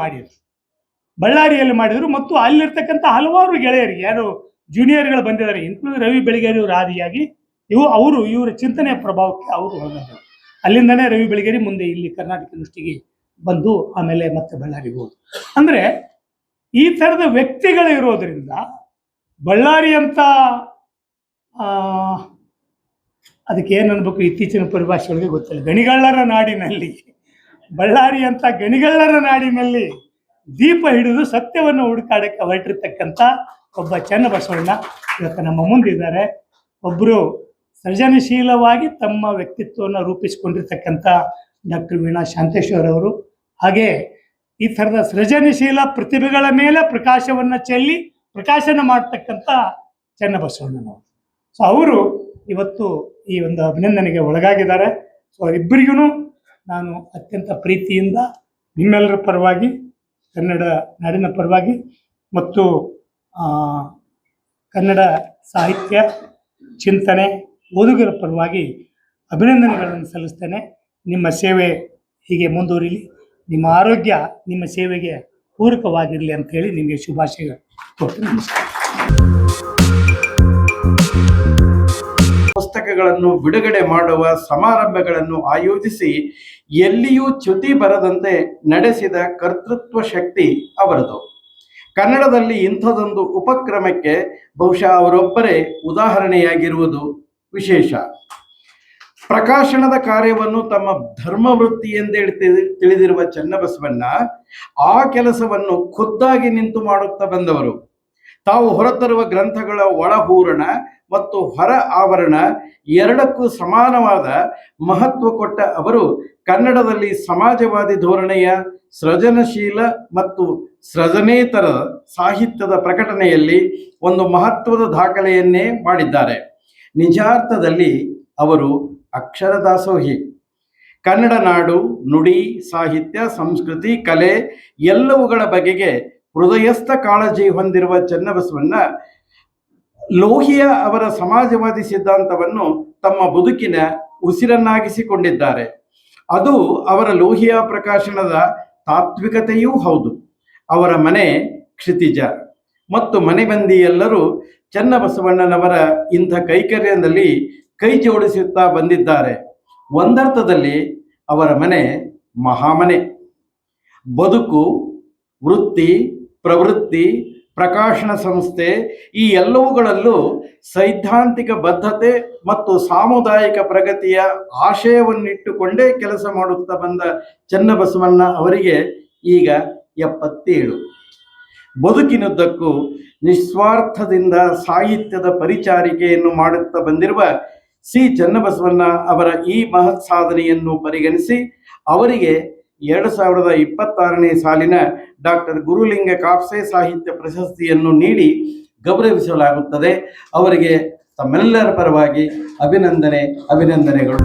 ಮಾಡಿದರು. ಮತ್ತು ಅಲ್ಲಿರ್ತಕ್ಕಂಥ ಹಲವಾರು ಗೆಳೆಯರಿಗೆ, ಯಾರು ಜೂನಿಯರ್ಗಳು ಬಂದಿದ್ದಾರೆ, ಇನ್ಕ್ಲೂಡ್ ರವಿ ಬೆಳಗೇರಿ ಅವರು ಆದಿಯಾಗಿ ಇವರ ಚಿಂತನೆಯ ಪ್ರಭಾವಕ್ಕೆ ಅವರು ಹೋಗಿದ್ದಾರೆ. ಅಲ್ಲಿಂದನೇ ರವಿ ಬೆಳಗೇರಿ ಮುಂದೆ ಇಲ್ಲಿ ಕರ್ನಾಟಕ ಯೂನಿವರ್ಸಿಟಿಗೆ ಬಂದು ಆಮೇಲೆ ಮತ್ತೆ ಬಳ್ಳಾರಿಗೆ ಹೋದ್ರು. ಅಂದರೆ ಈ ಥರದ ವ್ಯಕ್ತಿಗಳು ಇರೋದರಿಂದ ಬಳ್ಳಾರಿ ಅಂತ ಅದಕ್ಕೆ ಏನು ಅನ್ಬೇಕು, ಇತ್ತೀಚಿನ ಪರಿಭಾಷೆ ಒಳಗೆ ಗೊತ್ತಿಲ್ಲ, ಗಣಿಗಳ್ಳರ ನಾಡಿನಲ್ಲಿ, ಬಳ್ಳಾರಿ ಅಂತ ಗಣಿಗಳ್ಳರ ನಾಡಿನಲ್ಲಿ ದೀಪ ಹಿಡಿದು ಸತ್ಯವನ್ನು ಹುಡುಕಾಡಕ್ಕೆ ಹೊರಟಿರ್ತಕ್ಕಂಥ ಒಬ್ಬ ಚನ್ನಬಸವಣ್ಣ ಇವತ್ತು ನಮ್ಮ ಮುಂದಿದ್ದಾರೆ. ಒಬ್ಬರು ಸೃಜನಶೀಲವಾಗಿ ತಮ್ಮ ವ್ಯಕ್ತಿತ್ವವನ್ನು ರೂಪಿಸಿಕೊಂಡಿರ್ತಕ್ಕಂಥ ಡಾಕ್ಟರ್ ವೀಣಾ ಶಾಂತೇಶ್ವರ್ ಅವರು, ಹಾಗೆ ಈ ಥರದ ಸೃಜನಶೀಲ ಪ್ರತಿಭೆಗಳ ಮೇಲೆ ಪ್ರಕಾಶವನ್ನು ಚೆಲ್ಲಿ ಪ್ರಕಾಶನ ಮಾಡ್ತಕ್ಕಂಥ ಚನ್ನಬಸವಣ್ಣನವರು. ಸೊ ಅವರು ಇವತ್ತು ಈ ಒಂದು ಅಭಿನಂದನೆಗೆ ಒಳಗಾಗಿದ್ದಾರೆ. ಸೊ ಅವರಿಬ್ಬರಿಗೂ ನಾನು ಅತ್ಯಂತ ಪ್ರೀತಿಯಿಂದ ನಿಮ್ಮೆಲ್ಲರ ಪರವಾಗಿ, ಕನ್ನಡ ನಾಡಿನ ಪರವಾಗಿ ಮತ್ತು ಕನ್ನಡ ಸಾಹಿತ್ಯ ಚಿಂತನೆ ಓದುಗರ ಪರವಾಗಿ ಅಭಿನಂದನೆಗಳನ್ನು ಸಲ್ಲಿಸ್ತೇನೆ. ನಿಮ್ಮ ಸೇವೆ ಹೀಗೆ ಮುಂದುವರಿಲಿ, ನಿಮ್ಮ ಆರೋಗ್ಯ ನಿಮ್ಮ ಸೇವೆಗೆ ಪೂರಕವಾಗಿರಲಿ ಅಂತ ಹೇಳಿ ನಿಮಗೆ ಶುಭಾಶಯಗಳು ಕೊಟ್ಟು ನಮಸ್ಕಾರ. ಪುಸ್ತಕಗಳನ್ನು ಬಿಡುಗಡೆ ಮಾಡುವ ಸಮಾರಂಭಗಳನ್ನು ಆಯೋಜಿಸಿ ಎಲ್ಲಿಯೂ ಚ್ಯುತಿ ಬರದಂತೆ ನಡೆಸಿದ ಕರ್ತೃತ್ವ ಶಕ್ತಿ ಅವರದು. ಕನ್ನಡದಲ್ಲಿ ಇಂಥದೊಂದು ಉಪಕ್ರಮಕ್ಕೆ ಬಹುಶಃ ಅವರೊಬ್ಬರೇ ಉದಾಹರಣೆಯಾಗಿರುವುದು ವಿಶೇಷ. ಪ್ರಕಾಶನದ ಕಾರ್ಯವನ್ನು ತಮ್ಮ ಧರ್ಮವೃತ್ತಿ ಎಂದೇಳಿ ತಿಳಿದಿರುವ ಚನ್ನಬಸವಣ್ಣ ಆ ಕೆಲಸವನ್ನು ಖುದ್ದಾಗಿ ನಿಂತು ಮಾಡುತ್ತಾ ಬಂದವರು. ತಾವು ಹೊರತರುವ ಗ್ರಂಥಗಳ ಒಳಹೂರಣ ಮತ್ತು ಹೊರ ಆವರಣ ಎರಡಕ್ಕೂ ಸಮಾನವಾದ ಮಹತ್ವ ಕೊಟ್ಟ ಅವರು ಕನ್ನಡದಲ್ಲಿ ಸಮಾಜವಾದಿ ಧೋರಣೆಯ ಸೃಜನಶೀಲ ಮತ್ತು ಸೃಜನೇತರ ಸಾಹಿತ್ಯದ ಪ್ರಕಟಣೆಯಲ್ಲಿ ಒಂದು ಮಹತ್ವದ ದಾಖಲೆಯನ್ನೇ ಮಾಡಿದ್ದಾರೆ. ನಿಜಾರ್ಥದಲ್ಲಿ ಅವರು ಅಕ್ಷರ ದಾಸೋಹಿ. ಕನ್ನಡ ನಾಡು, ನುಡಿ, ಸಾಹಿತ್ಯ, ಸಂಸ್ಕೃತಿ, ಕಲೆ ಎಲ್ಲವುಗಳ ಬಗೆಗೆ ಹೃದಯಸ್ಥ ಕಾಳಜಿ ಹೊಂದಿರುವ ಚನ್ನಬಸವಣ್ಣ ಲೋಹಿಯ ಅವರ ಸಮಾಜವಾದಿ ಸಿದ್ಧಾಂತವನ್ನು ತಮ್ಮ ಬದುಕಿನ ಉಸಿರನ್ನಾಗಿಸಿಕೊಂಡಿದ್ದಾರೆ. ಅದು ಅವರ ಲೋಹಿಯ ಪ್ರಕಾಶನದ ತಾತ್ವಿಕತೆಯೂ ಹೌದು. ಅವರ ಮನೆ ಕ್ಷಿತಿಜ, ಮತ್ತು ಮನೆಬಂದಿ ಎಲ್ಲರೂ ಚನ್ನಬಸವಣ್ಣನವರ ಇಂಥ ಕೈಕರ್ಯದಲ್ಲಿ ಕೈ ಜೋಡಿಸುತ್ತಾ ಬಂದಿದ್ದಾರೆ. ಒಂದರ್ಥದಲ್ಲಿ ಅವರ ಮನೆ ಮಹಾಮನೆ. ಬದುಕು, ವೃತ್ತಿ, ಪ್ರವೃತ್ತಿ, ಪ್ರಕಾಶನ ಸಂಸ್ಥೆ ಈ ಎಲ್ಲವುಗಳಲ್ಲೂ ಸೈದ್ಧಾಂತಿಕ ಬದ್ಧತೆ ಮತ್ತು ಸಾಮುದಾಯಿಕ ಪ್ರಗತಿಯ ಆಶಯವನ್ನಿಟ್ಟುಕೊಂಡೇ ಕೆಲಸ ಮಾಡುತ್ತಾ ಬಂದ ಚನ್ನಬಸವಣ್ಣ ಅವರಿಗೆ ಈಗ 77. ಬದುಕಿನುದ್ದಕ್ಕೂ ನಿಸ್ವಾರ್ಥದಿಂದ ಸಾಹಿತ್ಯದ ಪರಿಚಾರಿಕೆಯನ್ನು ಮಾಡುತ್ತಾ ಬಂದಿರುವ ಸಿ ಚನ್ನಬಸವಣ್ಣ ಅವರ ಈ ಮಹತ್ ಸಾಧನೆಯನ್ನು ಪರಿಗಣಿಸಿ ಅವರಿಗೆ 2026ನೇ ಸಾಲಿನ ಡಾಕ್ಟರ್ ಗುರುಲಿಂಗ ಕಾಪ್ಸೆ ಸಾಹಿತ್ಯ ಪ್ರಶಸ್ತಿಯನ್ನು ನೀಡಿ ಗೌರವಿಸಲಾಗುತ್ತದೆ. ಅವರಿಗೆ ತಮ್ಮೆಲ್ಲರ ಪರವಾಗಿ ಅಭಿನಂದನೆಗಳು.